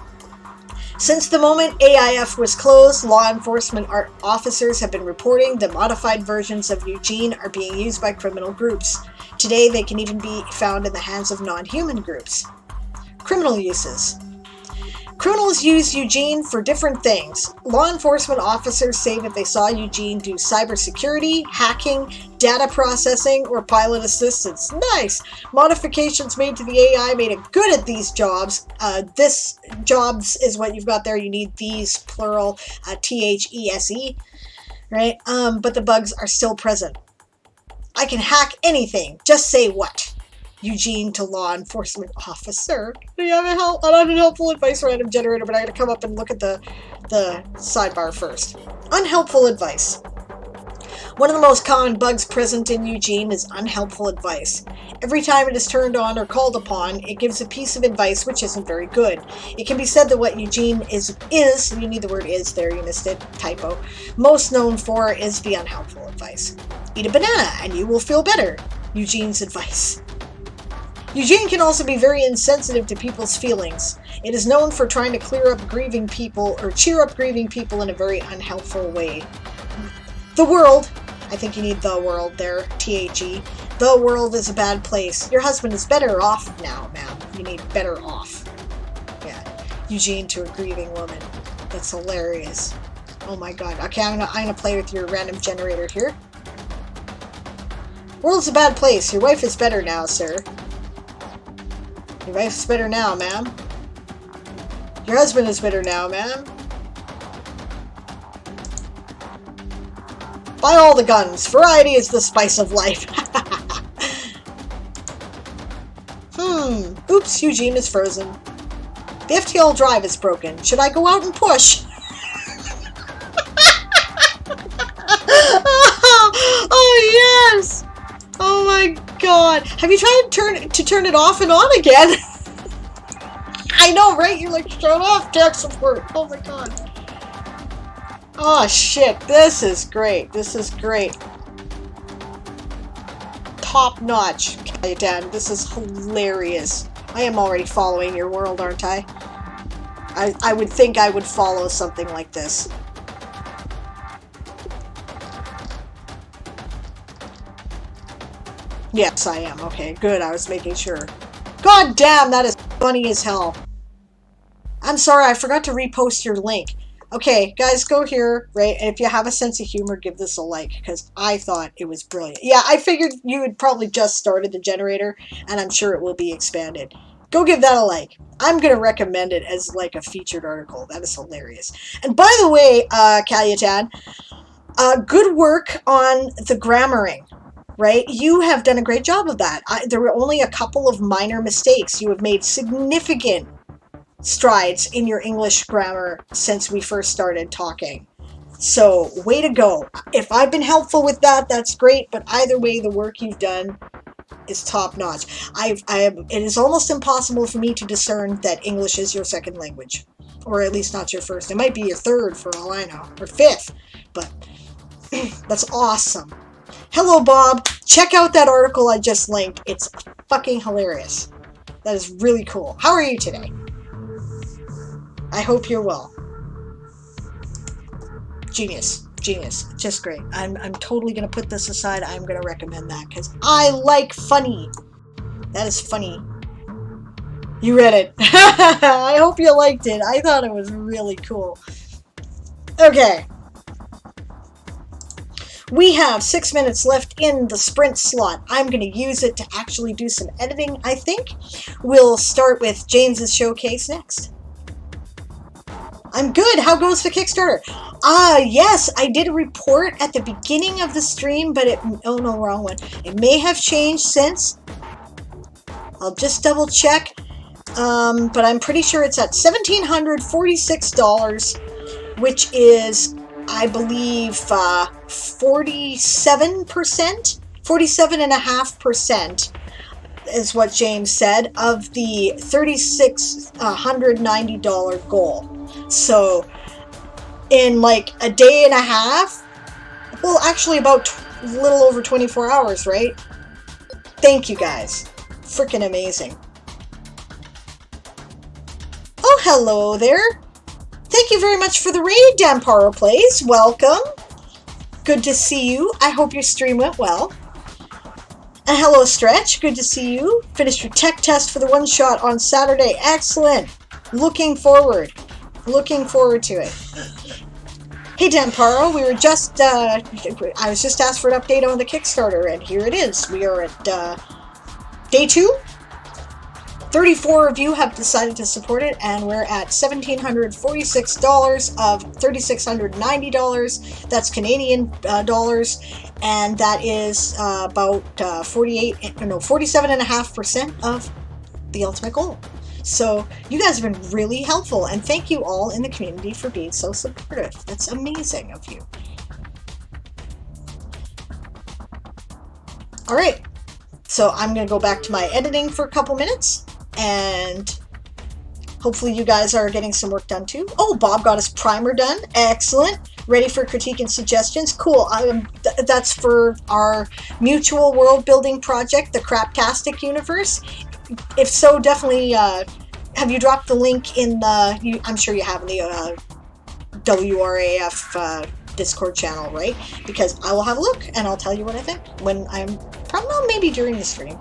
A: Since the moment AIF was closed, law enforcement officers have been reporting that modified versions of Eugene are being used by criminal groups. Today, they can even be found in the hands of non-human groups. Criminal uses. Criminals use Eugene for different things. Law enforcement officers say that they saw Eugene do cybersecurity, hacking, data processing, or pilot assistance. Nice! Modifications made to the AI made it good at these jobs. This jobs is what you've got there. You need these, plural, THESE, right? But the bugs are still present. I can hack anything. Just say what? Eugene to law enforcement officer. Do you have unhelpful advice random generator, but I gotta come up and look at the sidebar first. Unhelpful advice. One of the most common bugs present in Eugene is unhelpful advice. Every time it is turned on or called upon, it gives a piece of advice which isn't very good. It can be said that what Eugene is, you need the word is there, you missed it, typo, most known for is the unhelpful advice. Eat a banana and you will feel better. Eugene's advice. Eugene can also be very insensitive to people's feelings. It is known for trying to cheer up grieving people in a very unhelpful way. The world, I think you need the world there, THE. The world is a bad place. Your husband is better off now, ma'am. You need better off. Yeah, Eugene to a grieving woman. That's hilarious. Oh my god. Okay, I'm gonna play with your random generator here. World's a bad place. Your wife is better now, sir. Your wife's better now, ma'am. Your husband is better now, ma'am. Buy all the guns. Variety is the spice of life. Oops, Eugene is frozen. The FTL drive is broken. Should I go out and push? Oh, yes! Oh my god. Have you tried to turn it off and on again? I know, right? You're like, shut off tech support. Oh my god. Oh shit. This is great. This is great. Top notch. Dan, this is hilarious. I am already following your world, aren't I? I would think I would follow something like this. Yes, I am. Okay, good. I was making sure. God damn, that is funny as hell. I'm sorry, I forgot to repost your link. Okay, guys, go here, right? And if you have a sense of humor, give this a like, because I thought it was brilliant. Yeah, I figured you had probably just started the generator, and I'm sure it will be expanded. Go give that a like. I'm going to recommend it as, like, a featured article. That is hilarious. And by the way, Calyatan, good work on the grammaring. Right? You have done a great job of that. There were only a couple of minor mistakes. You have made significant strides in your English grammar since we first started talking. So, way to go. If I've been helpful with that, that's great. But either way, the work you've done is top notch. It is almost impossible for me to discern that English is your second language. Or at least not your first. It might be your third for all I know. Or fifth. But that's awesome. Hello, Bob. Check out that article I just linked. It's fucking hilarious. That is really cool. How are you today? I hope you're well. Genius. Genius. Just great. I'm totally going to put this aside. I'm going to recommend that because I like funny. That is funny. You read it. I hope you liked it. I thought it was really cool. Okay. We have 6 minutes left in the sprint slot. I'm going to use it to actually do some editing, I think. We'll start with James's showcase next. I'm good. How goes the Kickstarter? Yes, I did a report at the beginning of the stream, but oh no, wrong one. It may have changed since. I'll just double check. But I'm pretty sure it's at $1,746, which is, I believe, 47%, 47.5% is what James said of the $3,690 goal. So in like a day and a half, well, actually about a little over 24 hours, right? Thank you guys. Freaking amazing. Oh, hello there. Thank you very much for the raid, Damparo Plays. Welcome. Good to see you. I hope your stream went well. And hello, Stretch. Good to see you. Finished your tech test for the one-shot on Saturday. Excellent. Looking forward. Looking forward to it. Hey, Damparo. We were just, I was just asked for an update on the Kickstarter, and here it is. We are at day 2. 34 of you have decided to support it, and we're at $1,746 of $3,690. That's Canadian dollars, and that is about 47.5% of the ultimate goal. So you guys have been really helpful, and thank you all in the community for being so supportive. That's amazing of you. All right, so I'm going to go back to my editing for a couple minutes. And hopefully you guys are getting some work done too. Oh, Bob got his primer done. Excellent. Ready for critique and suggestions. Cool. That's for our mutual world building project, the Craptastic universe. If so, definitely have you dropped the link in the, I'm sure you have in the WRAF Discord channel, right? Because I will have a look and I'll tell you what I think when I'm, probably maybe during the stream.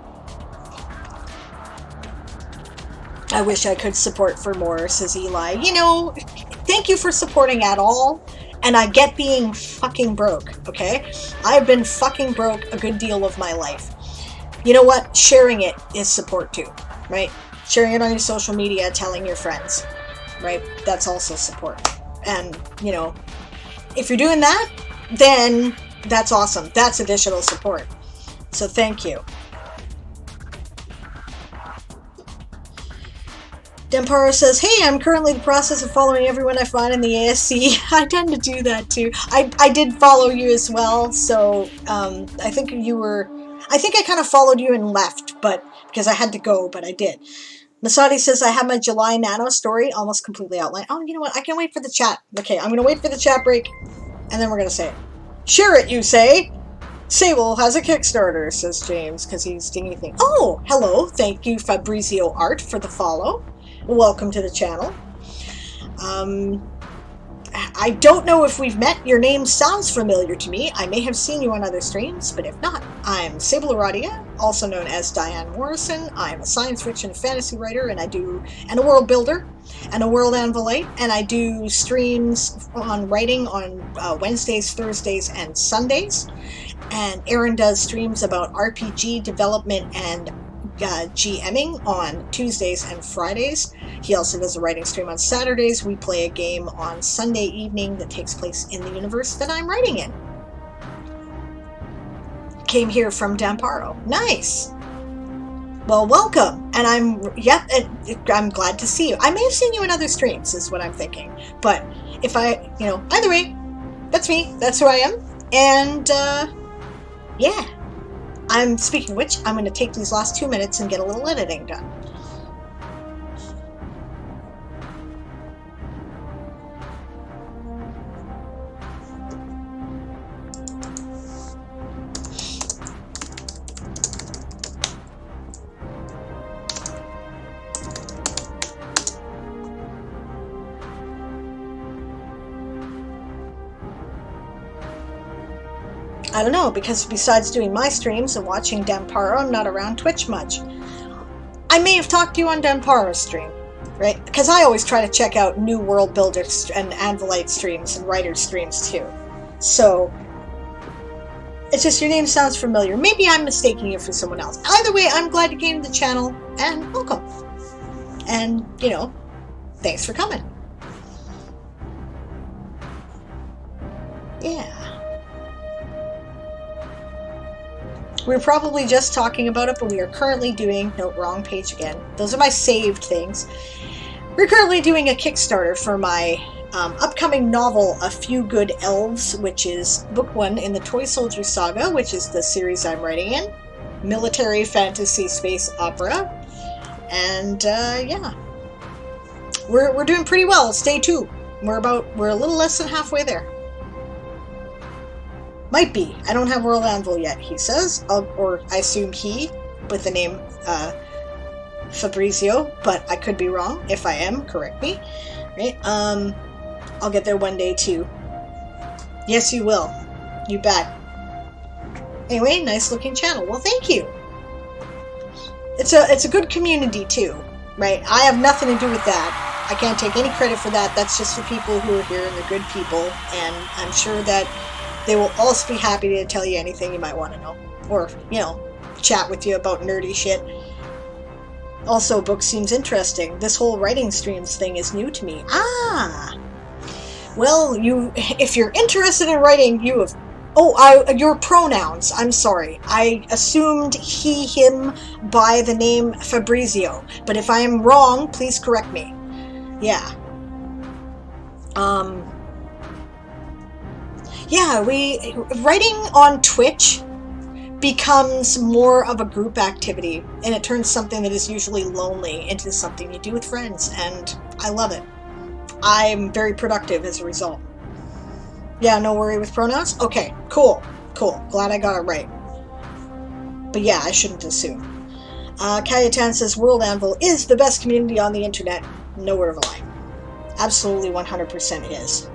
A: I wish I could support for more, says Eli. You know, thank you for supporting at all. And I get being fucking broke, okay? I've been fucking broke a good deal of my life. You know what? Sharing it is support too, right? Sharing it on your social media, telling your friends, right? That's also support. And, you know, if you're doing that, then that's awesome. That's additional support. So thank you. Damparo says, hey, I'm currently in the process of following everyone I find in the ASC. I tend to do that too. I did follow you as well, so I think you were, I think I kind of followed you and left, but because I had to go, but I did. Masadi says, I have my July Nano story almost completely outlined. Oh, you know what? I can wait for the chat. Okay, I'm going to wait for the chat break, and then we're going to say it. Share it, you say? Sable has a Kickstarter, says James, because he's dingy thing. Oh, hello. Thank you, Fabrizio Art, for the follow. Welcome to the channel. I don't know if we've met. Your name sounds familiar to me. I may have seen you on other streams, but if not, I'm Sable Aradia, also known as Diane Morrison. I'm a science fiction fantasy writer, and a world builder, and a world anvilite, and I do streams on writing on Wednesdays, Thursdays, and Sundays. And Aaron does streams about RPG development and GMing on Tuesdays and Fridays. He also does a writing stream on Saturdays. We play a game on Sunday evening that takes place in the universe that I'm writing in. Came here from Damparo. Nice. Well, welcome. And I'm glad to see you. I may have seen you in other streams, is what I'm thinking. But if either way, that's me. That's who I am. And yeah. Speaking of which, I'm going to take these last 2 minutes and get a little editing done. I don't know, because besides doing my streams and watching Damparo, I'm not around Twitch much. I may have talked to you on Damparo's stream, right? Because I always try to check out new world builders and anvilite streams and writer streams too. So, it's just your name sounds familiar. Maybe I'm mistaking you for someone else. Either way, I'm glad you came to the channel, and welcome. And, thanks for coming. Yeah. We're probably just talking about it, but we are currently doing, no, wrong page again. Those are my saved things. We're currently doing a Kickstarter for my upcoming novel, A Few Good Elves, which is book 1 in the Toy Soldier Saga, which is the series I'm writing in. Military fantasy space opera. And, yeah. We're doing pretty well. It's day 2. We're a little less than halfway there. Might be. I don't have World Anvil yet, he says. Or I assume he, with the name Fabrizio, but I could be wrong. If I am, correct me. Right? I'll get there one day too. Yes, you will. You bet. Anyway, nice looking channel. Well, thank you. It's a good community too, right? I have nothing to do with that. I can't take any credit for that. That's just the people who are here, and they're good people, and I'm sure that they will also be happy to tell you anything you might want to know, or, you know, chat with you about nerdy shit. Also, book seems interesting. This whole writing streams thing is new to me. Ah! Well, if you're interested in writing, you have... Oh, your pronouns. I'm sorry. I assumed he, him by the name Fabrizio. But if I am wrong, please correct me. Yeah. Yeah, writing on Twitch becomes more of a group activity, and it turns something that is usually lonely into something you do with friends, and I love it. I'm very productive as a result. Yeah, no worry with pronouns? Okay, cool. Glad I got it right. But yeah, I shouldn't assume. Kayatan says, World Anvil is the best community on the internet. No word of a lie. Absolutely 100% is.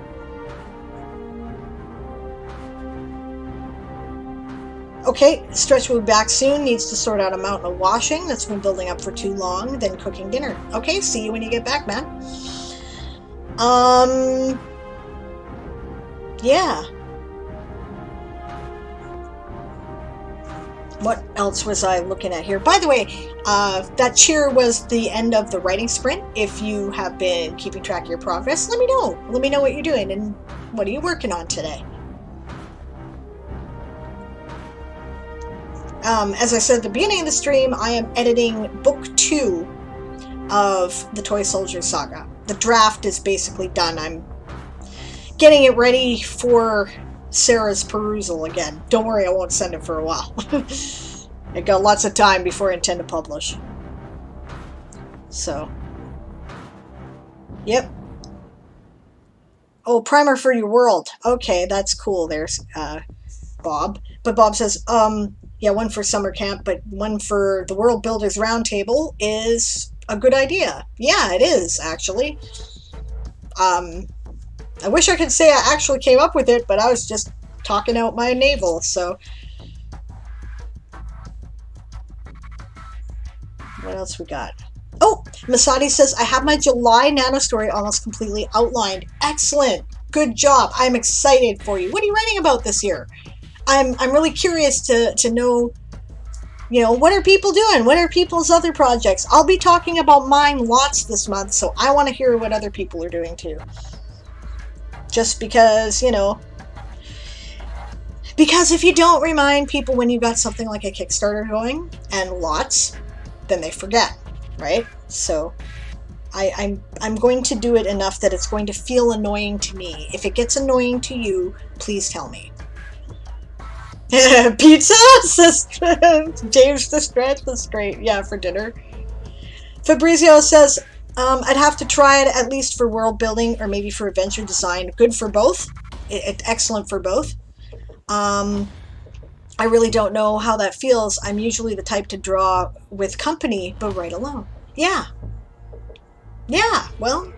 A: Okay, Stretch will be back soon. Needs to sort out a mountain of washing that's been building up for too long. Then cooking dinner. Okay, see you when you get back, man. Yeah. What else was I looking at here? By the way, that cheer was the end of the writing sprint. If you have been keeping track of your progress, let me know. Let me know what you're doing and what are you working on today. As I said at the beginning of the stream, I am editing book 2 of the Toy Soldier Saga. The draft is basically done. I'm getting it ready for Sarah's perusal again. Don't worry, I won't send it for a while. I got lots of time before I intend to publish. So, yep. Oh, primer for your world. Okay, that's cool. There's Bob. But Bob says, yeah, one for summer camp, but one for the World Builders Roundtable is a good idea. Yeah, it is, actually. I wish I could say I actually came up with it, but I was just talking out my navel, so. What else we got? Oh, Masadi says, I have my July nano story almost completely outlined. Excellent. Good job. I'm excited for you. What are you writing about this year? I'm really curious to know, you know, what are people doing? What are people's other projects? I'll be talking about mine lots this month, so I want to hear what other people are doing too. Just because, you know, because if you don't remind people when you've got something like a Kickstarter going, and lots, then they forget, right? So I'm going to do it enough that it's going to feel annoying to me. If it gets annoying to you, please tell me. Pizza? Says James the Stretch. That's great. Yeah, for dinner. Fabrizio says, I'd have to try it at least for world building or maybe for adventure design. Good for both. Excellent for both. I really don't know how that feels. I'm usually the type to draw with company, but write alone. Yeah. Yeah, well,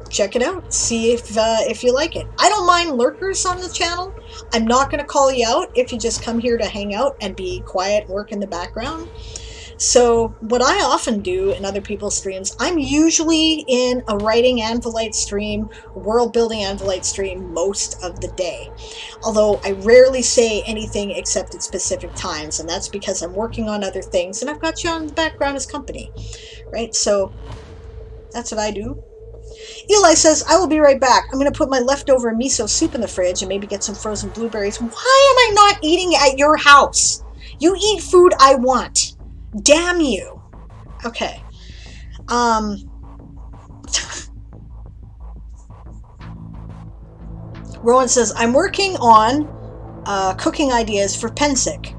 A: check it out. See if you like it. I don't mind lurkers on the channel. I'm not going to call you out if you just come here to hang out and be quiet and work in the background. So what I often do in other people's streams, I'm usually in a writing Anvilite stream, world building Anvilite stream most of the day. Although I rarely say anything except at specific times, and that's because I'm working on other things and I've got you on the background as company, right? So that's what I do. Eli says, I will be right back. I'm going to put my leftover miso soup in the fridge and maybe get some frozen blueberries. Why am I not eating at your house? You eat food I want. Damn you. Okay. Rowan says, I'm working on cooking ideas for Pensick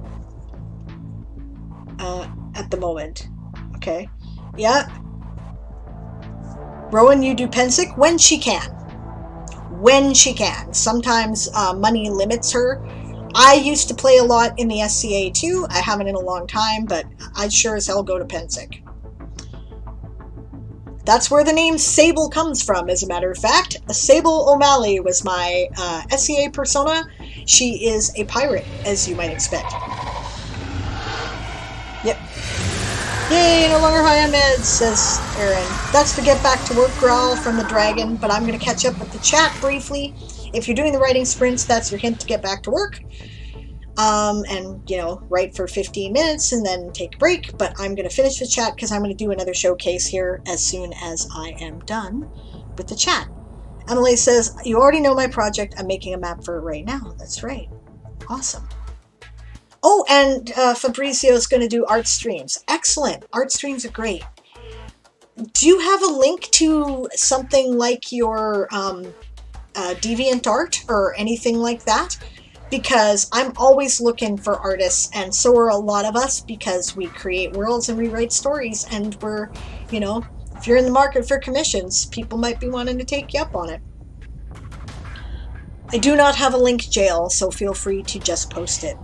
A: at the moment. Okay. Yeah. Rowan, you do Pensick when she can. When she can. Sometimes money limits her. I used to play a lot in the SCA too. I haven't in a long time, but I'd sure as hell go to Pensick. That's where the name Sable comes from, as a matter of fact. Sable O'Malley was my SEA persona. She is a pirate, as you might expect. Yep. Yay, no longer high on meds, says Aaron. That's the get back to work growl from the dragon, but I'm going to catch up with the chat briefly. If you're doing the writing sprints, that's your hint to get back to work. And, you know, write for 15 minutes and then take a break. But I'm going to finish the chat because I'm going to do another showcase here as soon as I am done with the chat. Emily says, you already know my project. I'm making a map for it right now. That's right. Awesome. Oh, and Fabrizio is going to do art streams. Excellent. Art streams are great. Do you have a link to something like your DeviantArt or anything like that? Because I'm always looking for artists, and so are a lot of us, because we create worlds and we write stories, and we're, you know, if you're in the market for commissions, people might be wanting to take you up on it. I do not have a link, Jail, so feel free to just post it.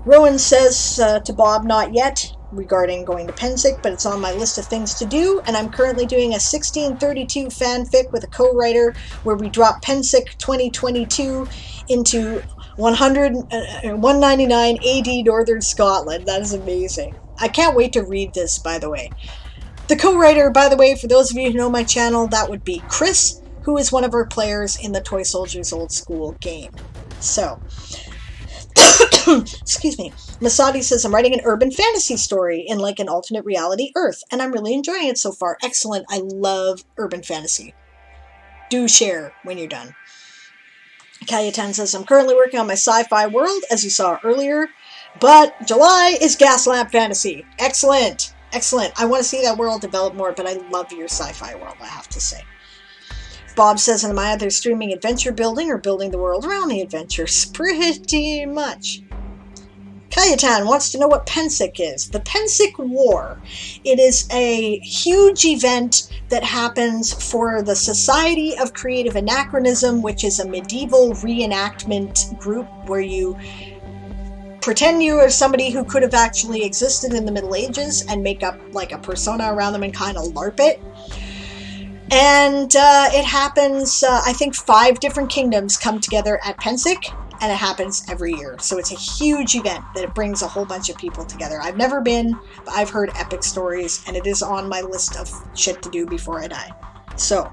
A: Rowan says to Bob, not yet, regarding going to Pensick, but it's on my list of things to do, and I'm currently doing a 1632 fanfic with a co-writer where we drop Pensick 2022 into 199 AD Northern Scotland. That is amazing. I can't wait to read this, by the way. The co-writer, by the way, for those of you who know my channel, that would be Chris, who is one of our players in the Toy Soldiers Old School game. So, excuse me. Masadi says, I'm writing an urban fantasy story in like an alternate reality Earth, and I'm really enjoying it so far. Excellent. I love urban fantasy. Do share when you're done. Kayatan says, I'm currently working on my sci-fi world, as you saw earlier, but July is Gaslamp Fantasy. Excellent. Excellent. I want to see that world develop more, but I love your sci-fi world, I have to say. Bob says, am I either streaming adventure building or building the world around the adventures? Pretty much. Kayatan wants to know what Pensick is. The Pensick War. It is a huge event that happens for the Society of Creative Anachronism, which is a medieval reenactment group where you pretend you are somebody who could have actually existed in the Middle Ages and make up like a persona around them and kind of LARP it. And it happens, I think 5 different kingdoms come together at Pensick, and it happens every year. So it's a huge event that it brings a whole bunch of people together. I've never been, but I've heard epic stories, and it is on my list of shit to do before I die. So.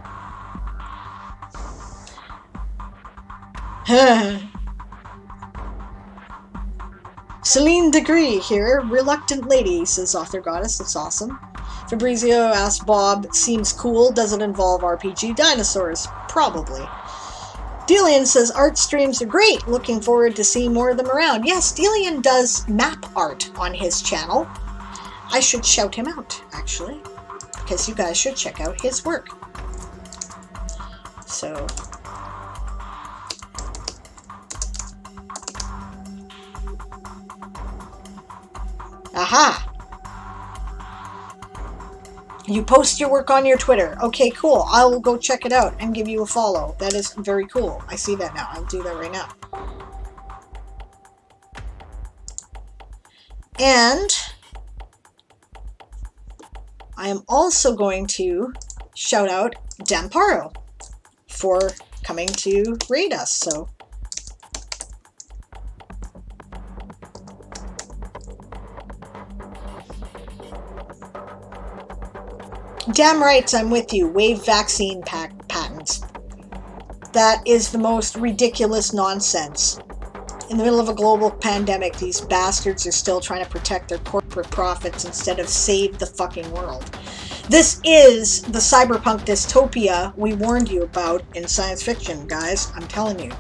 A: Celine Degree here. Reluctant lady, says Author Goddess. That's awesome. Fabrizio asks Bob, seems cool. Does it involve RPG dinosaurs? Probably. Delian says, art streams are great. Looking forward to seeing more of them around. Yes, Delian does map art on his channel. I should shout him out, actually, because you guys should check out his work. So. Aha! You post your work on your Twitter. Okay, cool. I'll go check it out and give you a follow. That is very cool. I see that now. I'll do that right now. And I am also going to shout out Damparo for coming to raid us. So damn rights, I'm with you. Wave vaccine patents. That is the most ridiculous nonsense. In the middle of a global pandemic, these bastards are still trying to protect their corporate profits instead of save the fucking world. This is the cyberpunk dystopia we warned you about in science fiction, guys. I'm telling you.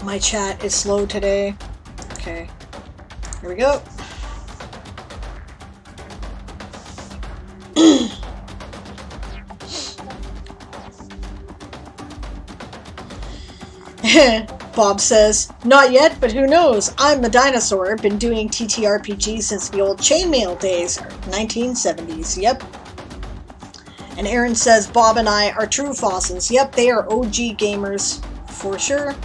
A: My chat is slow today. Okay, here we go. Bob says, not yet, but who knows? I'm a dinosaur. Been doing TTRPG since the old chainmail days, 1970s. Yep. And Aaron says, Bob and I are true fossils. Yep, they are OG gamers, for sure.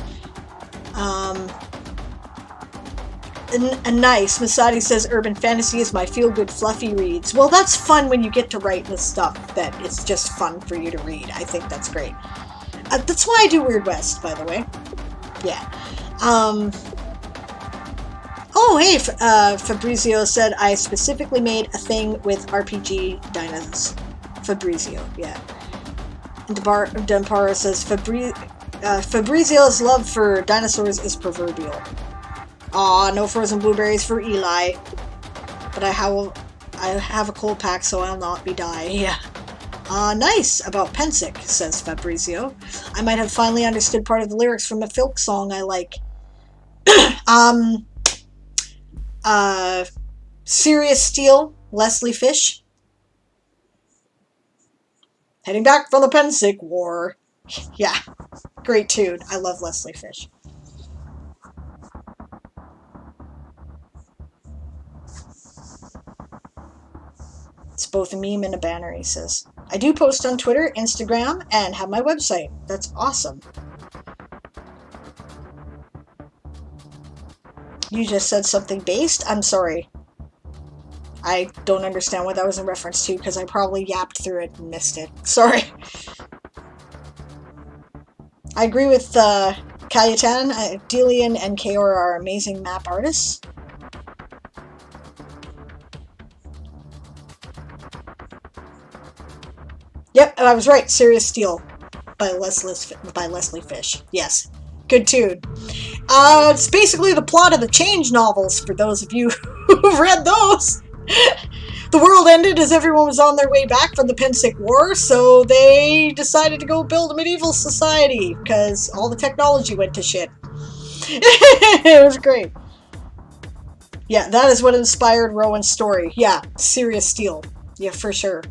A: And nice. Masadi says, urban fantasy is my feel-good fluffy reads. Well, that's fun when you get to write the stuff that it's just fun for you to read. I think that's great. That's why I do Weird West, by the way. Yeah. Oh, hey, Fabrizio said, I specifically made a thing with RPG dinos. Fabrizio, yeah. And Dempara says, Fabrizio's love for dinosaurs is proverbial. Aw, no frozen blueberries for Eli. But I have a cold pack, so I'll not be dying. Yeah. Nice about Pensick, says Fabrizio. I might have finally understood part of the lyrics from a folk song I like. Serious Steel, Leslie Fish. Heading back from the Pensick War. Yeah, great tune. I love Leslie Fish. It's both a meme and a banner, he says. I do post on Twitter, Instagram, and have my website. That's awesome. You just said something based? I'm sorry. I don't understand what that was in reference to, because I probably yapped through it and missed it. Sorry. I agree with Kayetan. Delian and Kaor are amazing map artists. Yep, I was right. Serious Steel by Leslie Fish. Yes, good tune. It's basically the plot of the Change novels, for those of you who've read those. The world ended as everyone was on their way back from the Pensick War, so they decided to go build a medieval society, because all the technology went to shit. It was great. Yeah, that is what inspired Rowan's story. Yeah, Serious Steel. Yeah, for sure.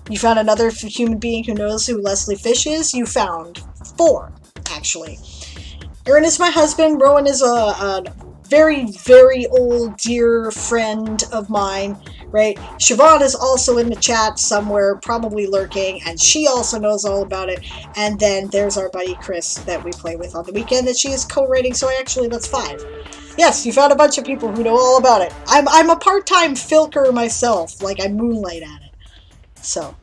A: You found another human being who knows who Leslie Fish is? You found 4, actually. Aaron is my husband. Rowan is a very, very old, dear friend of mine, right? Siobhan is also in the chat somewhere, probably lurking, and she also knows all about it. And then there's our buddy Chris that we play with on the weekend that she is co-writing, so actually that's 5. Yes, you found a bunch of people who know all about it. I'm a part-time filker myself, like I moonlight at it. So,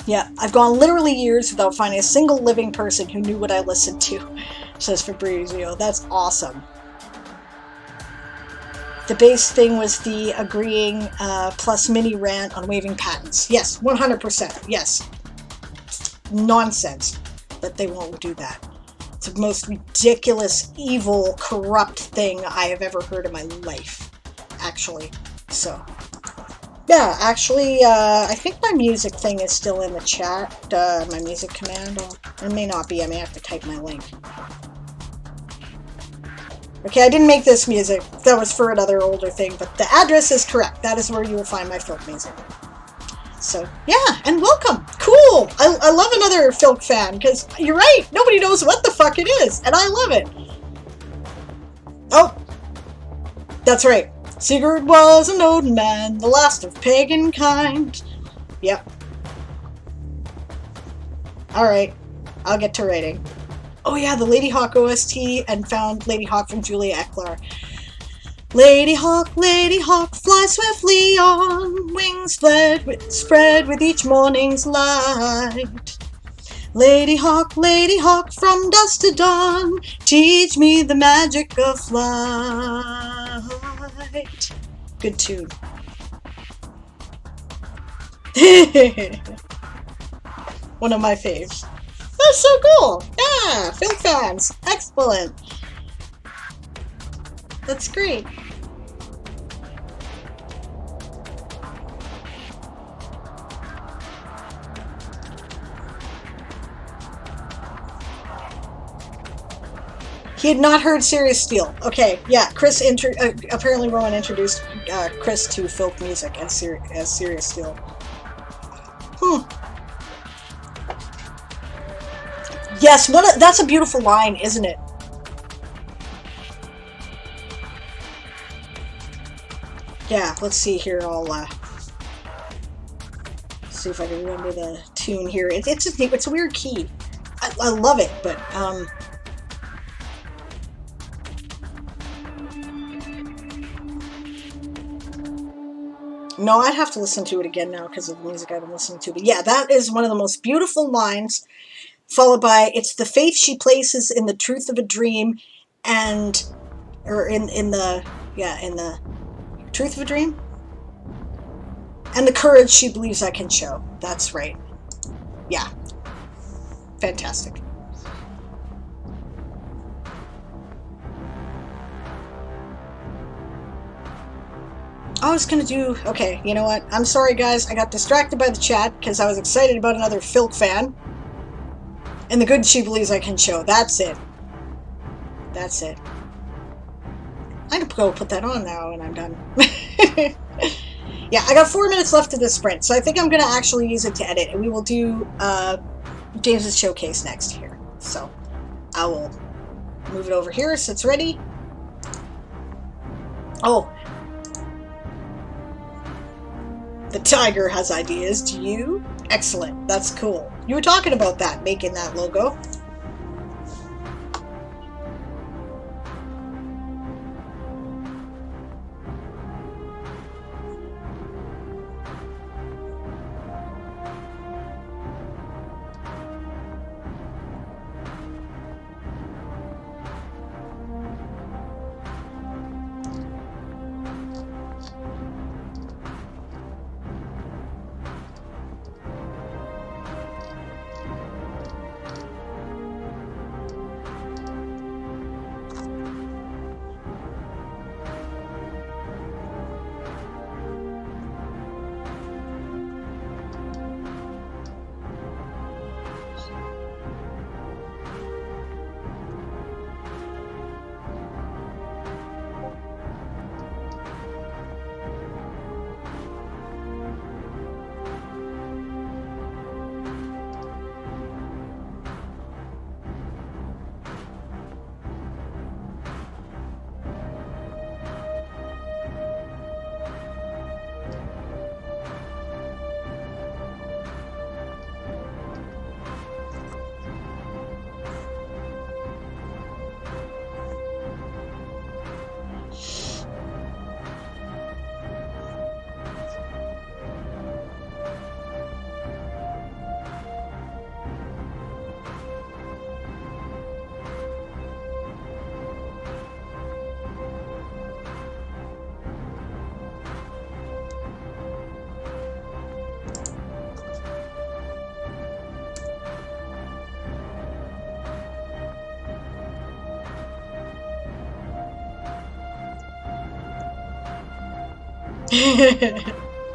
A: yeah, I've gone literally years without finding a single living person who knew what I listened to, says Fabrizio. That's awesome. The base thing was the agreeing plus mini rant on waiving patents. Yes, 100%. Yes. Nonsense that they won't do that. It's the most ridiculous, evil, corrupt thing I have ever heard in my life, actually. So, yeah, actually, I think my music thing is still in the chat, my music command. It may not be, I may have to type my link. Okay, I didn't make this music. That was for another older thing, but the address is correct. That is where you will find my folk music. So, yeah, and welcome. Cool. I love another folk fan, because you're right. Nobody knows what the fuck it is, and I love it. Oh, that's right. Sigurd was an old man, the last of pagan kind. Yep. Alright, I'll get to writing. Oh yeah, the Lady Hawk OST, and found Lady Hawk from Julia Ecklar. Lady Hawk, fly swiftly on, wings spread with each morning's light. Lady Hawk, from dusk to dawn, teach me the magic of flight. Good tune. One of my faves. That's so cool. Yeah, film fans. Excellent. That's great. He had not heard Serious Steel. Okay, yeah, Chris apparently Rowan introduced Chris to folk music as Serious Steel. Yes, that's a beautiful line, isn't it? Yeah, let's see here. I'll see if I can remember the tune here. It's a weird key. I love it, but no, I'd have to listen to it again now because of the music I've been listening to. But yeah, that is one of the most beautiful lines, followed by, it's the faith she places in the truth of a dream, and, or in the, yeah, in the truth of a dream? And the courage she believes I can show. That's right. Yeah. Fantastic. I was gonna do... Okay, you know what? I'm sorry, guys. I got distracted by the chat because I was excited about another Filk fan. And the good she believes I can show. That's it. That's it. I'm gonna go put that on now and I'm done. Yeah, I got 4 minutes left of this sprint, so I think I'm gonna actually use it to edit, and we will do James's showcase next here. So I will move it over here so it's ready. Oh, the tiger has ideas. Do you? Excellent. That's cool. You were talking about that, making that logo.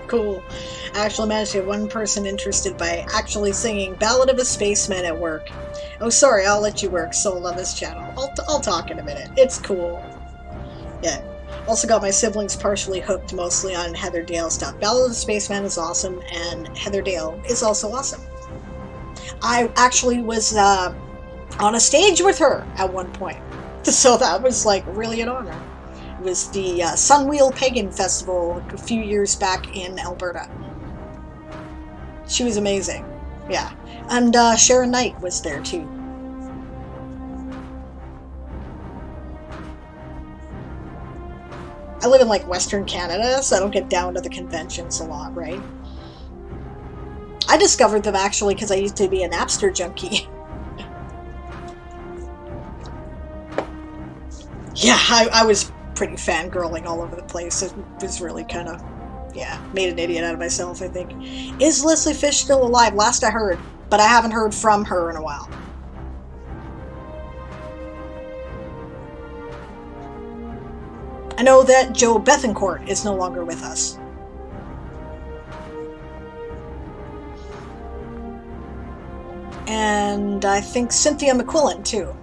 A: Cool. I actually managed to get one person interested by actually singing Ballad of a Spaceman at work. Oh, sorry, I'll let you work, Soul, on this channel. I'll talk in a minute. It's cool. Yeah. Also got my siblings partially hooked mostly on Heather Dale stuff. Ballad of the Spaceman is awesome, and Heather Dale is also awesome. I actually was on a stage with her at one point, so that was like really an honor. It was the Sunwheel Pagan Festival a few years back in Alberta. She was amazing. Yeah. And Sharon Knight was there too. I live in like Western Canada, so I don't get down to the conventions a lot, right? I discovered them actually because I used to be a Napster junkie. Yeah, I was pretty fangirling all over the place. It was really kind of, yeah, made an idiot out of myself, I think. Is Leslie Fish still alive? Last I heard, but I haven't heard from her in a while. I know that Joe Bethencourt is no longer with us. And I think Cynthia McQuillan, too.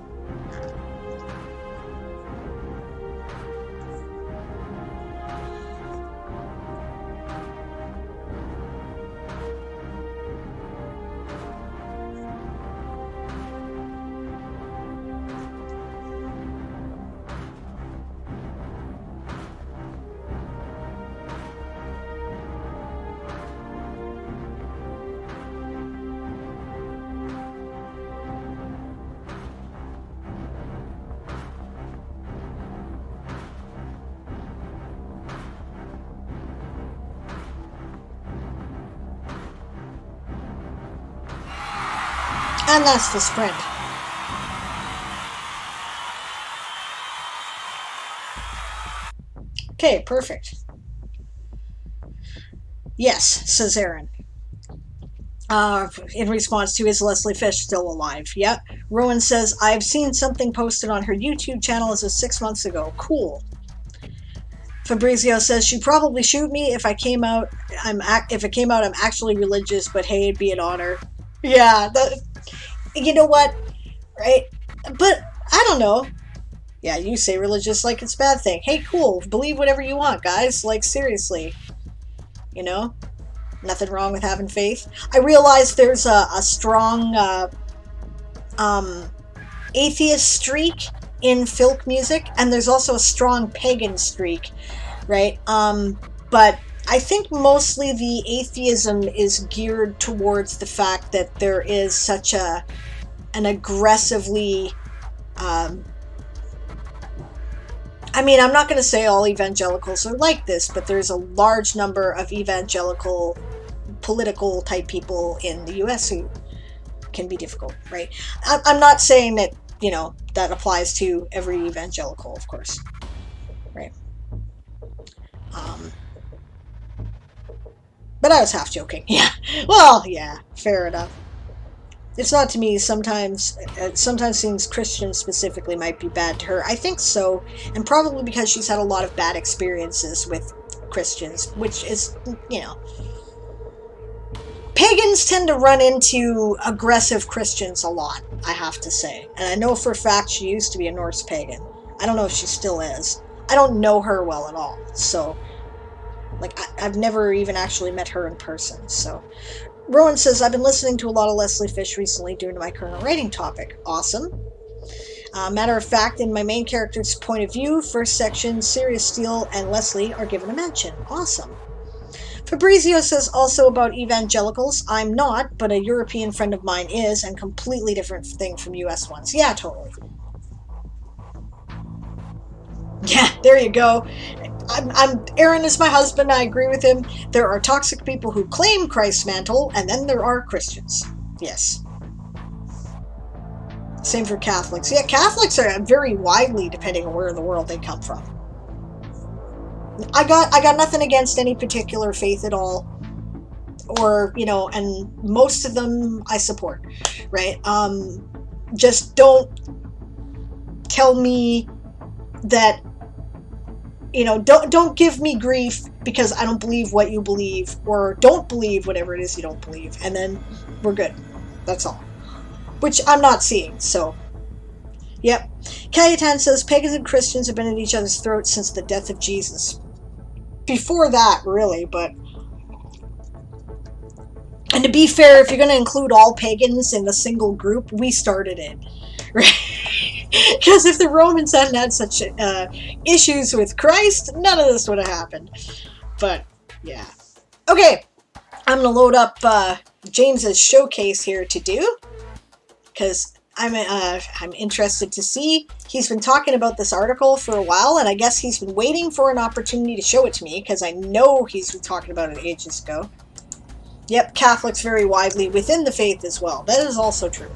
A: And that's the sprint. Okay, perfect. Yes, says Aaron. In response to, is Leslie Fish still alive? Yep. Rowan says, I've seen something posted on her YouTube channel as of 6 months ago. Cool. Fabrizio says, she'd probably shoot me if I came out. I'm actually religious, but hey, it'd be an honor. Yeah, you know what? Right? But I don't know. Yeah, you say religious like it's a bad thing. Hey, cool. Believe whatever you want, guys. Like, seriously. You know? Nothing wrong with having faith. I realize there's a strong atheist streak in folk music, and there's also a strong pagan streak, right? But I think mostly the atheism is geared towards the fact that there is such an aggressively I mean, I'm not going to say all evangelicals are like this, but there's a large number of evangelical political type people in the US who can be difficult, right? I'm not saying that, you know, that applies to every evangelical, of course, right? But I was half joking. Yeah. Well, yeah, fair enough. It's not to me. Sometimes things Christians specifically might be bad to her. I think so, and probably because she's had a lot of bad experiences with Christians, which is, you know, pagans tend to run into aggressive Christians a lot, I have to say. And I know for a fact she used to be a Norse pagan. I don't know if she still is. I don't know her well at all, so, like, I've never even actually met her in person, so. Rowan says, I've been listening to a lot of Leslie Fish recently due to my current writing topic. Awesome. Matter of fact, in my main character's point of view, first section, Sirius Steele and Leslie are given a mention. Awesome. Fabrizio says also about evangelicals, I'm not, but a European friend of mine is, and completely different thing from US ones. Yeah, totally. Yeah, there you go. Aaron is my husband. I agree with him. There are toxic people who claim Christ's mantle, and then there are Christians. Yes. Same for Catholics. Yeah, Catholics are very widely depending on where in the world they come from. I got nothing against any particular faith at all, or, you know, and most of them I support, right? Just don't tell me that, you know, don't give me grief because I don't believe what you believe, or don't believe whatever it is you don't believe, and then we're good. That's all. Which I'm not seeing, so. Yep. Cayetane says, pagans and Christians have been at each other's throats since the death of Jesus. Before that, really, but. And to be fair, if you're going to include all pagans in a single group, we started it. Right? Because if the Romans hadn't had such issues with Christ, none of this would have happened. But, yeah. Okay, I'm going to load up James's showcase here to do, because I'm interested to see. He's been talking about this article for a while, and I guess he's been waiting for an opportunity to show it to me, because I know he's been talking about it ages ago. Yep, Catholics very widely within the faith as well. That is also true.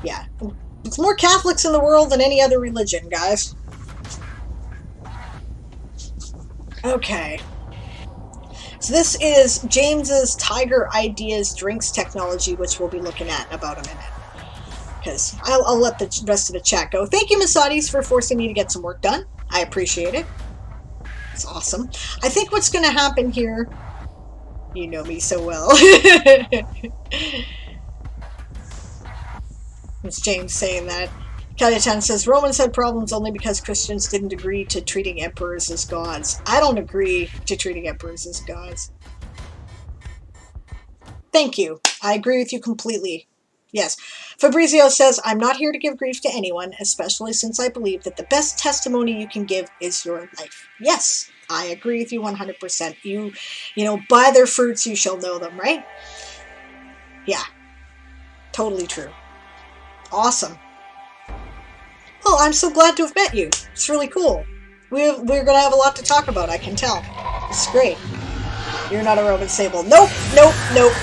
A: Yeah. There's more Catholics in the world than any other religion, guys. Okay. So this is James's Tiger Ideas Drinks technology, which we'll be looking at in about a minute. Because I'll let the rest of the chat go. Thank you, Massadis, for forcing me to get some work done. I appreciate it. It's awesome. I think what's going to happen here... You know me so well. It's James saying that. Cayetane says, Romans had problems only because Christians didn't agree to treating emperors as gods. I don't agree to treating emperors as gods. Thank you. I agree with you completely. Yes. Fabrizio says, I'm not here to give grief to anyone, especially since I believe that the best testimony you can give is your life. Yes, I agree with you 100%. You know, by their fruits you shall know them, right? Yeah. Totally true. Awesome. Well, I'm so glad to have met you. It's really cool. We're going to have a lot to talk about, I can tell. It's great. You're not a Roman Sable. Nope, nope, nope.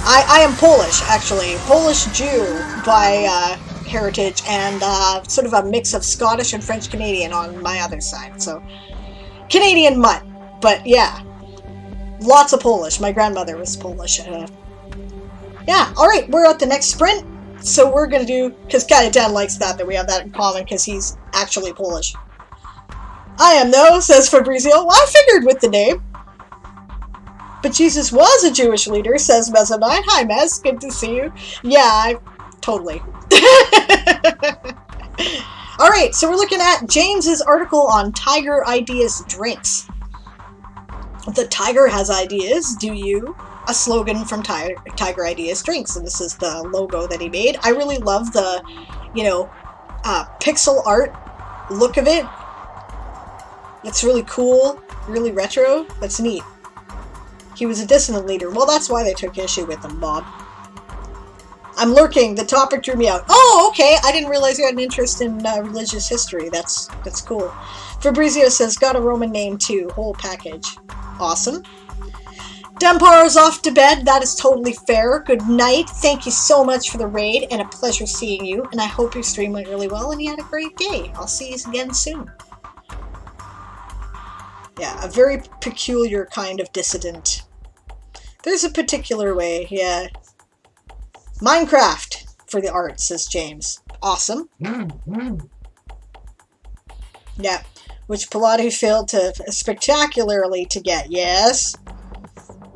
A: I am Polish, actually. Polish Jew by heritage, and sort of a mix of Scottish and French Canadian on my other side. So, Canadian mutt. But yeah, lots of Polish. My grandmother was Polish. Yeah, alright, we're at the next sprint. So we're going to do, because Kajetan likes that we have that in common, because he's actually Polish. I am, though, says Fabrizio. Well, I figured with the name. But Jesus was a Jewish leader, says Mezzanine. Hi, Mez. Good to see you. Yeah, totally. Alright, so we're looking at James's article on Tiger Ideas Drinks. The Tiger has ideas, do you? A slogan from Tiger Ideas Drinks, and this is the logo that he made. I really love the, pixel art look of it. It's really cool, really retro. That's neat. He was a dissident leader. Well, that's why they took issue with him, Bob. I'm lurking. The topic drew me out. Oh, okay. I didn't realize you had an interest in religious history. That's cool. Fabrizio says, got a Roman name too. Whole package. Awesome. Demparo's off to bed. That is totally fair. Good night. Thank you so much for the raid, and a pleasure seeing you. And I hope your stream went really well and you had a great day. I'll see you again soon. Yeah, a very peculiar kind of dissident. There's a particular way, yeah. Minecraft for the art, says James. Awesome. Yeah, which Pilati failed to spectacularly to get. Yes.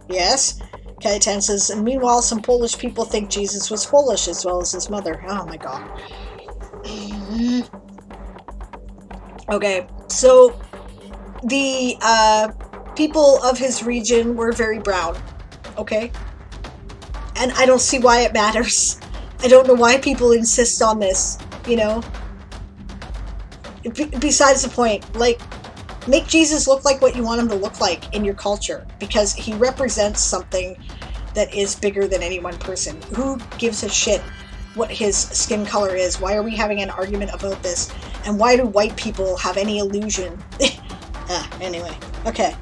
A: Yes. Kajetan says, and meanwhile, some Polish people think Jesus was Polish as well as his mother. Oh my god. Okay, so the people of his region were very brown. Okay? And I don't see why it matters. I don't know why people insist on this, Besides the point, like, make Jesus look like what you want him to look like in your culture, because he represents something that is bigger than any one person. Who gives a shit what his skin color is? Why are we having an argument about this? And why do white people have any illusion? Anyway, okay.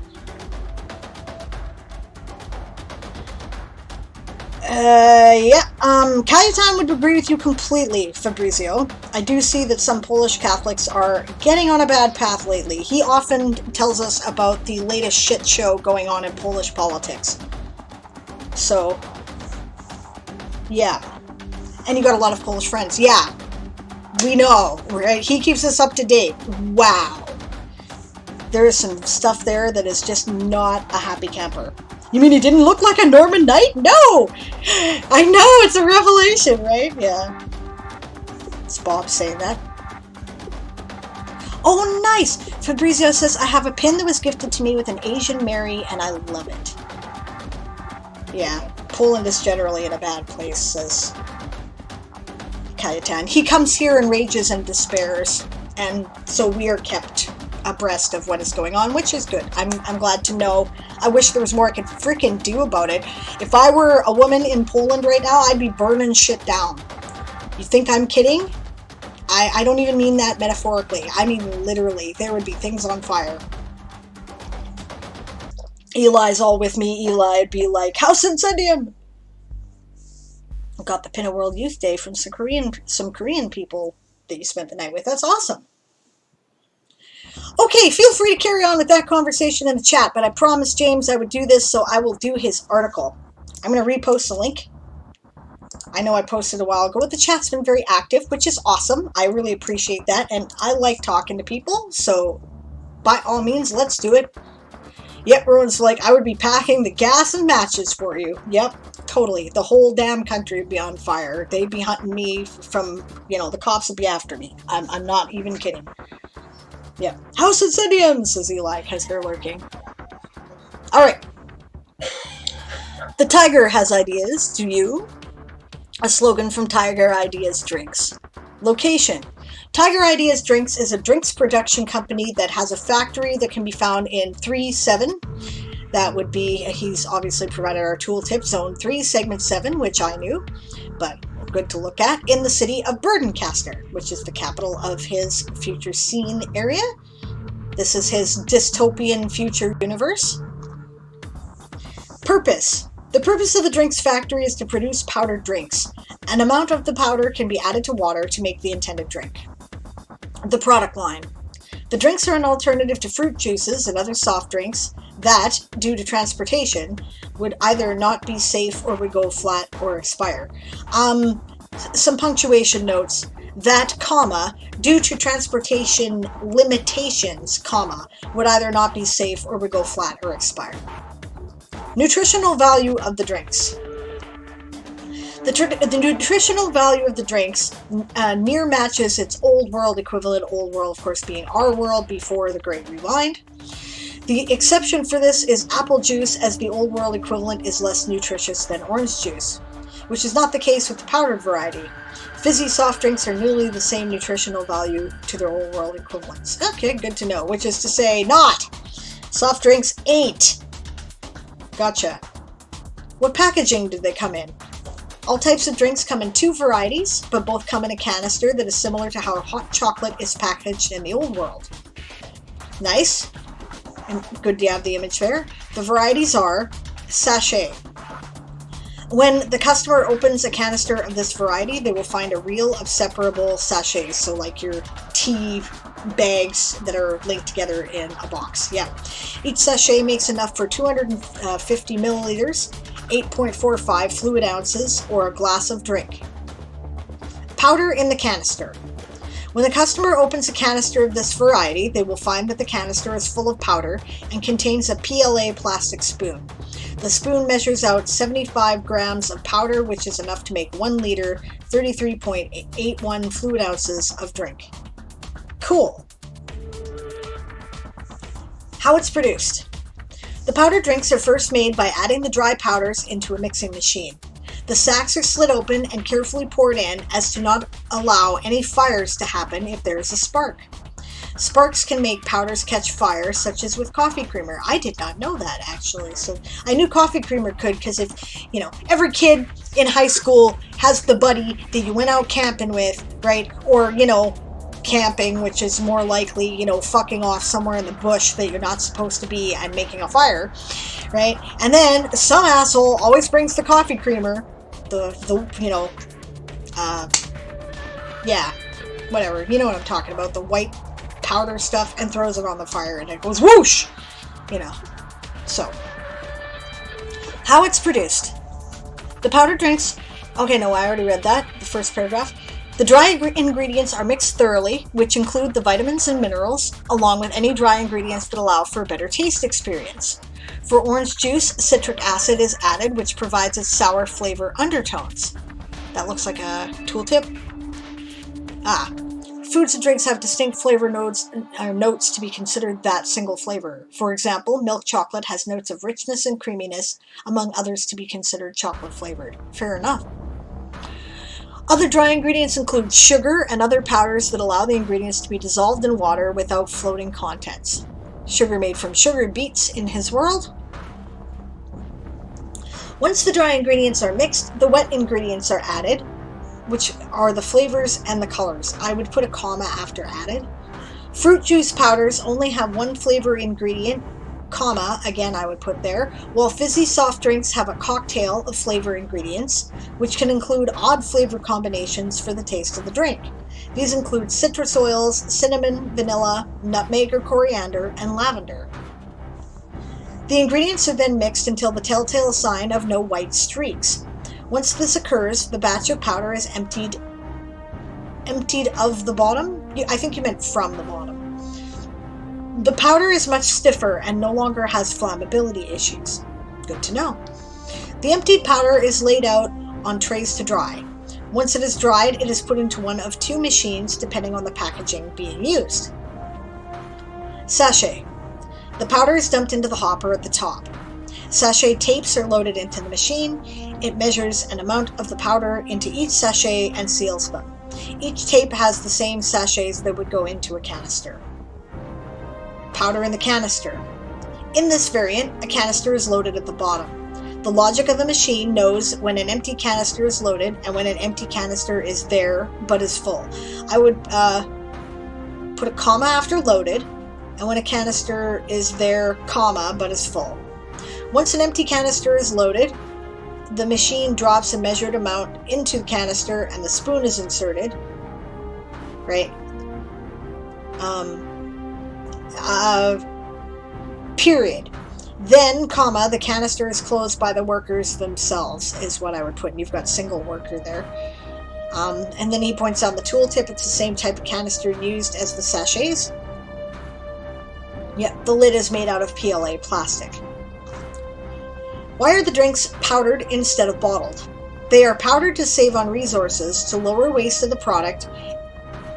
A: Kajetan would agree with you completely, Fabrizio. I do see that some Polish Catholics are getting on a bad path lately. He often tells us about the latest shit show going on in Polish politics. So, yeah. And you got a lot of Polish friends. Yeah. We know, right? He keeps us up to date. Wow. There is some stuff there that is just not a happy camper. You mean he didn't look like a Norman knight? No! I know, it's a revelation, right? Yeah. It's Bob saying that. Oh, nice! Fabrizio says, I have a pin that was gifted to me with an Asian Mary, and I love it. Yeah, Poland is generally in a bad place, says Kajetan. He comes here and rages and despairs, and so we are kept abreast of what is going on, which is good. I'm glad to know. I wish there was more I could freaking do about it. If I were a woman in Poland right now, I'd be burning shit down. You think I'm kidding? I don't even mean that metaphorically. I mean literally. There would be things on fire. Eli's all with me. Eli'd be like, House Incendium! Got the Pin of World Youth Day from some Korean people that you spent the night with. That's awesome. Okay, feel free to carry on with that conversation in the chat, but I promised James I would do this, so I will do his article. I'm going to repost the link. I know I posted a while ago, but the chat's been very active, which is awesome. I really appreciate that, and I like talking to people, so by all means, let's do it. Yep, Rowan's like, I would be packing the gas and matches for you. Yep, totally. The whole damn country would be on fire. They'd be hunting me from, the cops would be after me. I'm not even kidding. Yeah. House Incendium, says Eli, because they're lurking. Alright. The Tiger has ideas, do you? A slogan from Tiger Ideas Drinks. Location. Tiger Ideas Drinks is a drinks production company that has a factory that can be found in 3-7. That would be, he's obviously provided our tooltip, Zone 3, Segment 7, which I knew, but good to look at, in the city of Berdencaster, which is the capital of his future scene area. This is his dystopian future universe. Purpose. The purpose of the drinks factory is to produce powdered drinks. An amount of the powder can be added to water to make the intended drink. The product line. The drinks are an alternative to fruit juices and other soft drinks that, due to transportation, would either not be safe or would go flat or expire. Some punctuation notes. That, comma, due to transportation limitations, comma, would either not be safe or would go flat or expire. Nutritional value of the drinks. The nutritional value of the drinks near matches its old world equivalent, old world of course being our world before the Great Rewind. The exception for this is apple juice, as the old world equivalent is less nutritious than orange juice, which is not the case with the powdered variety. Fizzy soft drinks are nearly the same nutritional value to their old world equivalents. Okay, good to know, which is to say not. Soft drinks ain't. Gotcha. What packaging did they come in? All types of drinks come in two varieties, but both come in a canister that is similar to how hot chocolate is packaged in the old world. Nice. And good to have the image there. The varieties are sachet. When the customer opens a canister of this variety, they will find a reel of separable sachets, so like your tea bags that are linked together in a box. Yeah. Each sachet makes enough for 250 milliliters, 8.45 fluid ounces, or a glass of drink. Powder in the canister. When the customer opens a canister of this variety, they will find that the canister is full of powder and contains a PLA plastic spoon. The spoon measures out 75 grams of powder, which is enough to make 1 liter, 33.81 fluid ounces of drink. Cool. How it's produced. The powdered drinks are first made by adding the dry powders into a mixing machine. The sacks are slit open and carefully poured in as to not allow any fires to happen if there is a spark. Sparks can make powders catch fire, such as with coffee creamer. I did not know that, actually. So I knew coffee creamer could, because if, every kid in high school has the buddy that you went out camping with, right? Or, camping, which is more likely, fucking off somewhere in the bush that you're not supposed to be and making a fire, right? And then some asshole always brings the coffee creamer, whatever, you know what I'm talking about, the white powder stuff, and throws it on the fire and it goes whoosh, So, how it's produced. The powdered drinks, okay, no, I already read that, the first paragraph. The dry ingredients are mixed thoroughly, which include the vitamins and minerals, along with any dry ingredients that allow for a better taste experience. For orange juice, citric acid is added, which provides its sour flavor undertones. That looks like a tooltip. Foods and drinks have distinct flavor notes to be considered that single flavor. For example, milk chocolate has notes of richness and creaminess, among others to be considered chocolate flavored. Fair enough. Other dry ingredients include sugar and other powders that allow the ingredients to be dissolved in water without floating contents. Sugar made from sugar beets in his world. Once the dry ingredients are mixed, the wet ingredients are added, which are the flavors and the colors. I would put a comma after added. Fruit juice powders only have one flavor ingredient, comma, again I would put there, while fizzy soft drinks have a cocktail of flavor ingredients, which can include odd flavor combinations for the taste of the drink. These include citrus oils, cinnamon, vanilla, nutmeg or coriander, and lavender. The ingredients are then mixed until the telltale sign of no white streaks. Once this occurs, the batch of powder is emptied of the bottom? I think you meant from the bottom. The powder is much stiffer and no longer has flammability issues. Good to know. The emptied powder is laid out on trays to dry. Once it is dried, it is put into one of two machines depending on the packaging being used. Sachet. The powder is dumped into the hopper at the top. Sachet tapes are loaded into the machine. It measures an amount of the powder into each sachet and seals them. Each tape has the same sachets that would go into a canister. Powder in the canister. In this variant, a canister is loaded at the bottom. The logic of the machine knows when an empty canister is loaded and when an empty canister is there but is full. I would put a comma after loaded, and when a canister is there, comma, but is full. Once an empty canister is loaded, the machine drops a measured amount into the canister and the spoon is inserted, right? Period. Then, comma, the canister is closed by the workers themselves, is what I would put. And you've got single worker there. And then he points out the tooltip. It's the same type of canister used as the sachets. Yep, the lid is made out of PLA plastic. Why are the drinks powdered instead of bottled? They are powdered to save on resources, to lower waste of the product,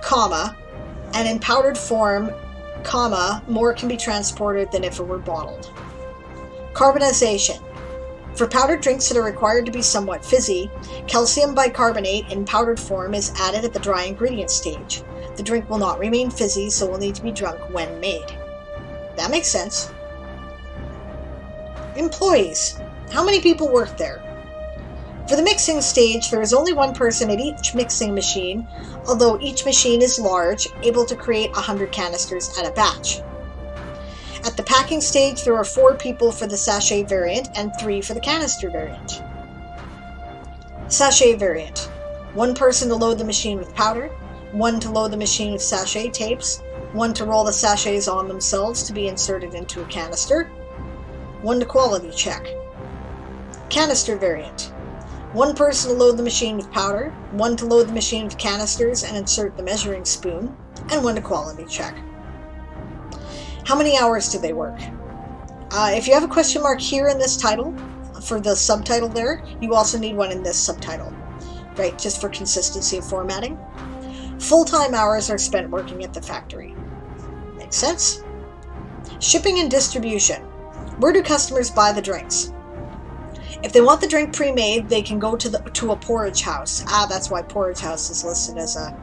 A: comma, and in powdered form, comma, more can be transported than if it were bottled. Carbonization. For powdered drinks that are required to be somewhat fizzy, calcium bicarbonate in powdered form is added at the dry ingredient stage. The drink will not remain fizzy, so will need to be drunk when made. That makes sense. Employees. How many people work there? For the mixing stage, there is only one person at each mixing machine, although each machine is large, able to create 100 canisters at a batch. At the packing stage, there are 4 people for the sachet variant and 3 for the canister variant. Sachet variant. 1 person to load the machine with powder, 1 to load the machine with sachet tapes, 1 to roll the sachets on themselves to be inserted into a canister, 1 to quality check. Canister variant. 1 person to load the machine with powder, 1 to load the machine with canisters and insert the measuring spoon, and 1 to quality check. How many hours do they work? If you have a question mark here in this title, for the subtitle there, you also need one in this subtitle, right? Just for consistency of formatting. Full-time hours are spent working at the factory. Makes sense? Shipping and distribution. Where do customers buy the drinks? If they want the drink pre-made, they can go to a porridge house. That's why porridge house is listed as a...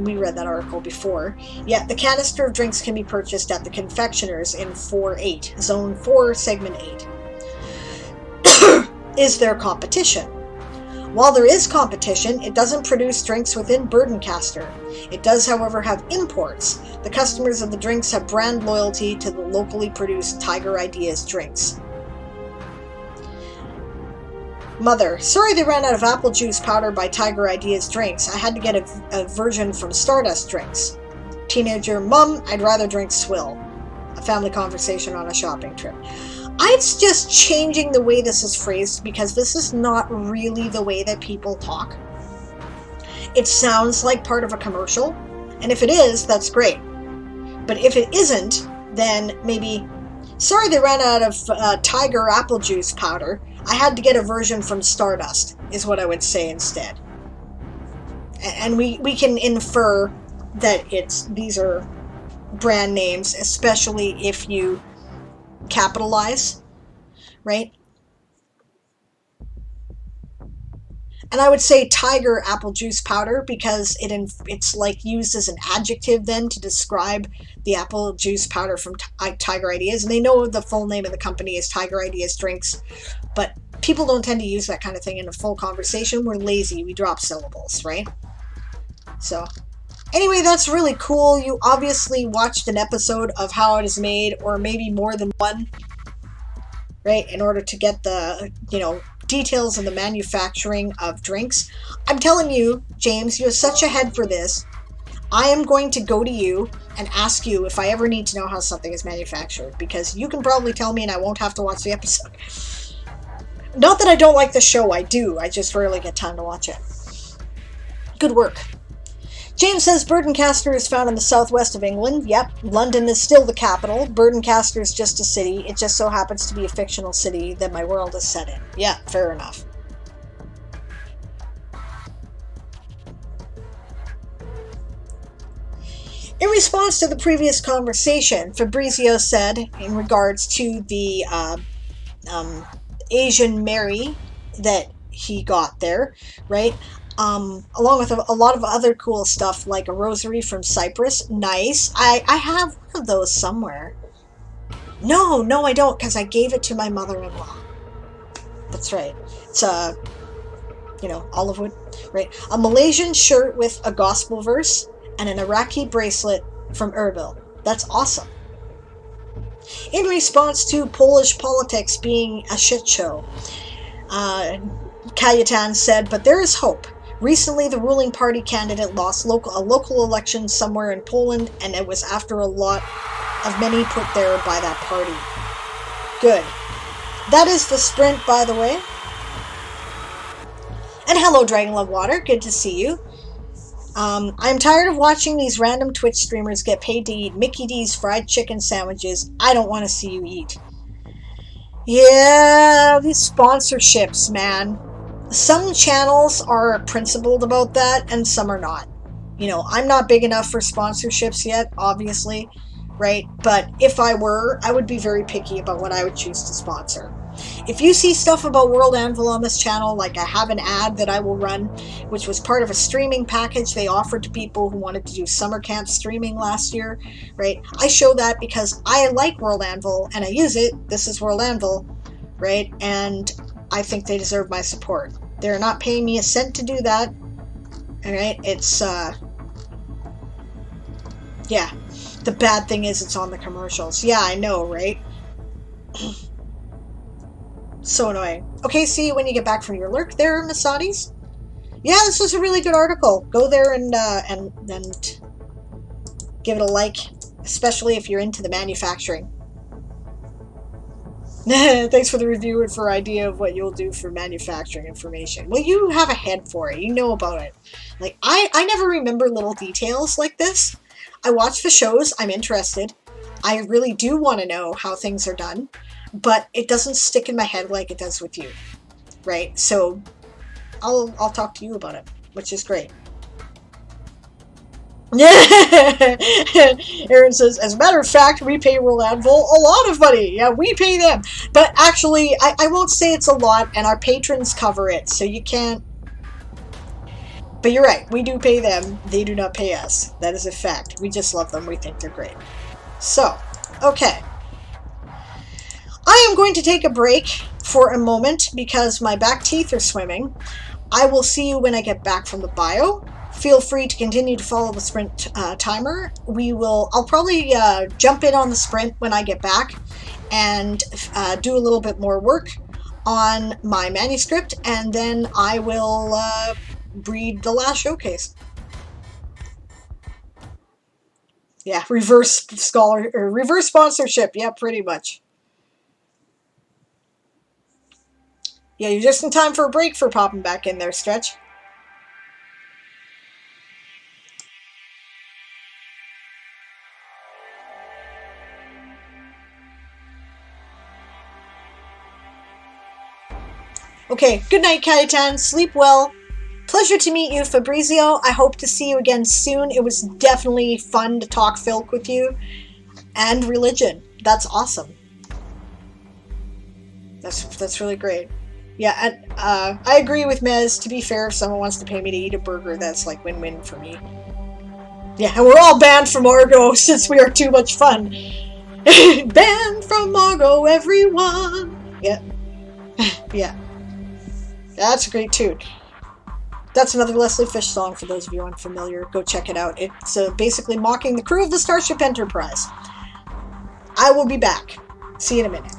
A: we read that article before. Yet the canister of drinks can be purchased at the confectioners in 4.8, Zone 4, Segment 8. Is there competition? While there is competition, it doesn't produce drinks within Burdencaster. It does, however, have imports. The customers of the drinks have brand loyalty to the locally produced Tiger Ideas drinks. Mother, sorry they ran out of apple juice powder by Tiger Ideas drinks. I had to get a version from Stardust drinks. Teenager, Mum, I'd rather drink Swill. A family conversation on a shopping trip. I'm just changing the way this is phrased because this is not really the way that people talk. It sounds like part of a commercial, and if it is, that's great. But if it isn't, then maybe, sorry they ran out of Tiger apple juice powder. I had to get a version from Stardust, is what I would say instead. And we can infer that these are brand names, especially if you capitalize, right? And I would say Tiger apple juice powder because it's like used as an adjective then to describe the apple juice powder from Tiger Ideas. And they know the full name of the company is Tiger Ideas Drinks, but people don't tend to use that kind of thing in a full conversation. We're lazy. We drop syllables, right? So anyway, that's really cool. You obviously watched an episode of how it is made, or maybe more than one, right? In order to get the, details of the manufacturing of drinks. I'm telling you, James, you have such a head for this. I am going to go to you and ask you if I ever need to know how something is manufactured, because you can probably tell me and I won't have to watch the episode. Not that I don't like the show, I do. I just rarely get time to watch it. Good work. James says Burdencaster is found in the southwest of England. Yep, London is still the capital. Burdencaster is just a city. It just so happens to be a fictional city that my world is set in. Yeah, fair enough. In response to the previous conversation, Fabrizio said, in regards to the Asian Mary that he got there, right? Along with a lot of other cool stuff like a rosary from Cyprus. Nice. I have one of those somewhere. No, I don't, because I gave it to my mother-in-law. That's right. It's olive wood, right? A Malaysian shirt with a gospel verse and an Iraqi bracelet from Erbil. That's awesome. in response to Polish politics being a shit show. Kajetan said, but there is hope. Recently, the ruling party candidate lost a local election somewhere in Poland, and it was after a lot of many put there by that party. Good. That is the sprint, by the way. And hello, Dragon Love Water. Good to see you. I'm tired of watching these random Twitch streamers get paid to eat Mickey D's fried chicken sandwiches. I don't want to see you eat. Yeah, these sponsorships, man. Some channels are principled about that, and some are not. You know, I'm not big enough for sponsorships yet, obviously, right? But if I were, I would be very picky about what I would choose to sponsor. If you see stuff about World Anvil on this channel, like I have an ad that I will run, which was part of a streaming package they offered to people who wanted to do summer camp streaming last year, right? I show that because I like World Anvil and I use it. This is World Anvil, right? And I think they deserve my support. They're not paying me a cent to do that. All right, it's yeah. The bad thing is it's on the commercials. Yeah, I know, right? So annoying. Okay, see you when you get back from your lurk there, Masadi's. Yeah, this was a really good article. Go there and give it a like, especially if you're into the manufacturing. Thanks for the review and for idea of what you'll do for manufacturing information. Well, you have a head for it. You know about it. Like, I never remember little details like this. I watch the shows. I'm interested. I really do want to know how things are done. But it doesn't stick in my head like it does with you. Right? So, I'll talk to you about it, which is great. Aaron says, as a matter of fact, we pay World Anvil a lot of money. Yeah, we pay them. But actually, I won't say it's a lot, and our patrons cover it, so you can't. But you're right, we do pay them. They do not pay us. That is a fact. We just love them. We think they're great. So, okay. I am going to take a break for a moment because my back teeth are swimming. I will see you when I get back from the bio. Feel free to continue to follow the sprint timer. I'll probably jump in on the sprint when I get back and do a little bit more work on my manuscript, and then I will read the last showcase. Yeah, reverse sponsorship. Yeah, pretty much. Yeah, you're just in time for a break for popping back in there, Stretch. Okay, good night, Kajetan. Sleep well. Pleasure to meet you, Fabrizio. I hope to see you again soon. It was definitely fun to talk filk with you. And religion. That's awesome. That's really great. Yeah, and, I agree with Mez. To be fair, if someone wants to pay me to eat a burger, that's like win-win for me. Yeah, and we're all banned from Argo since we are too much fun. Banned from Argo, everyone! Yeah. Yeah. That's a great tune. That's another Leslie Fish song for those of you unfamiliar. Go check it out. It's basically mocking the crew of the Starship Enterprise. I will be back. See you in a minute.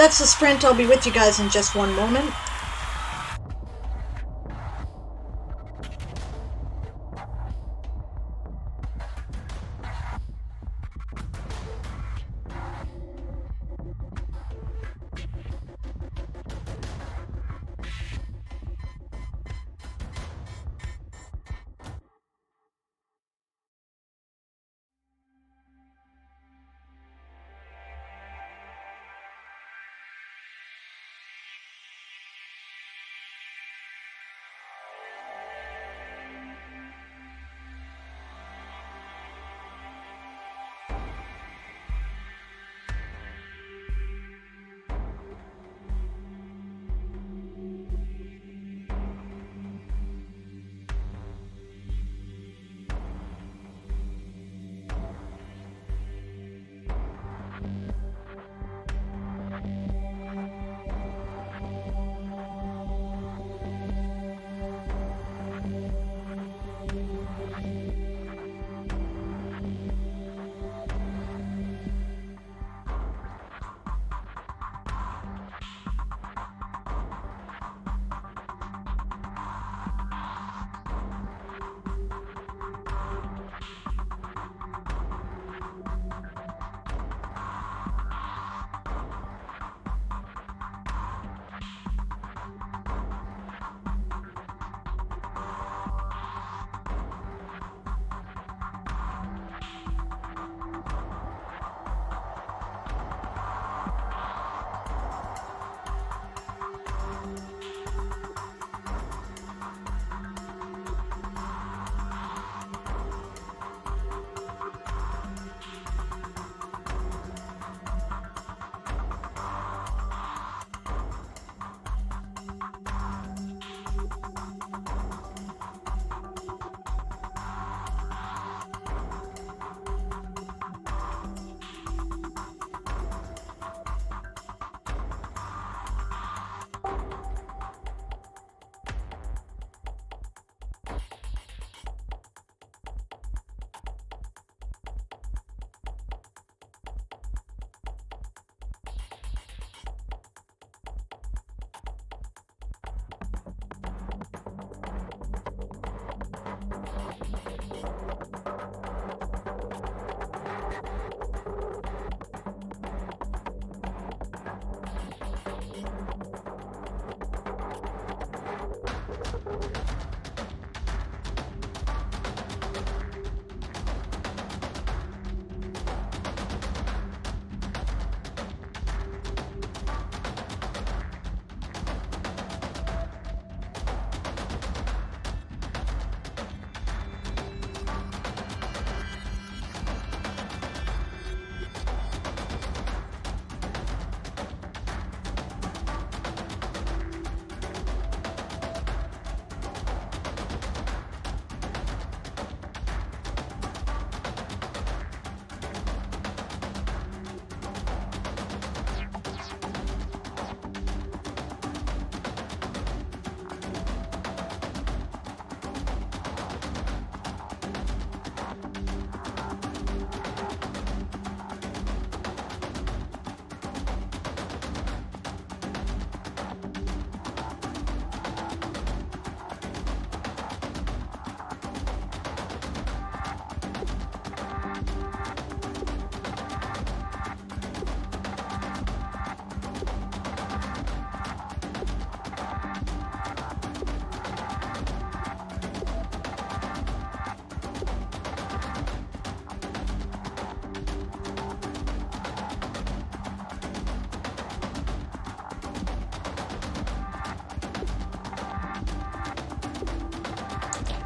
A: that's the sprint. I'll be with you guys in just one moment.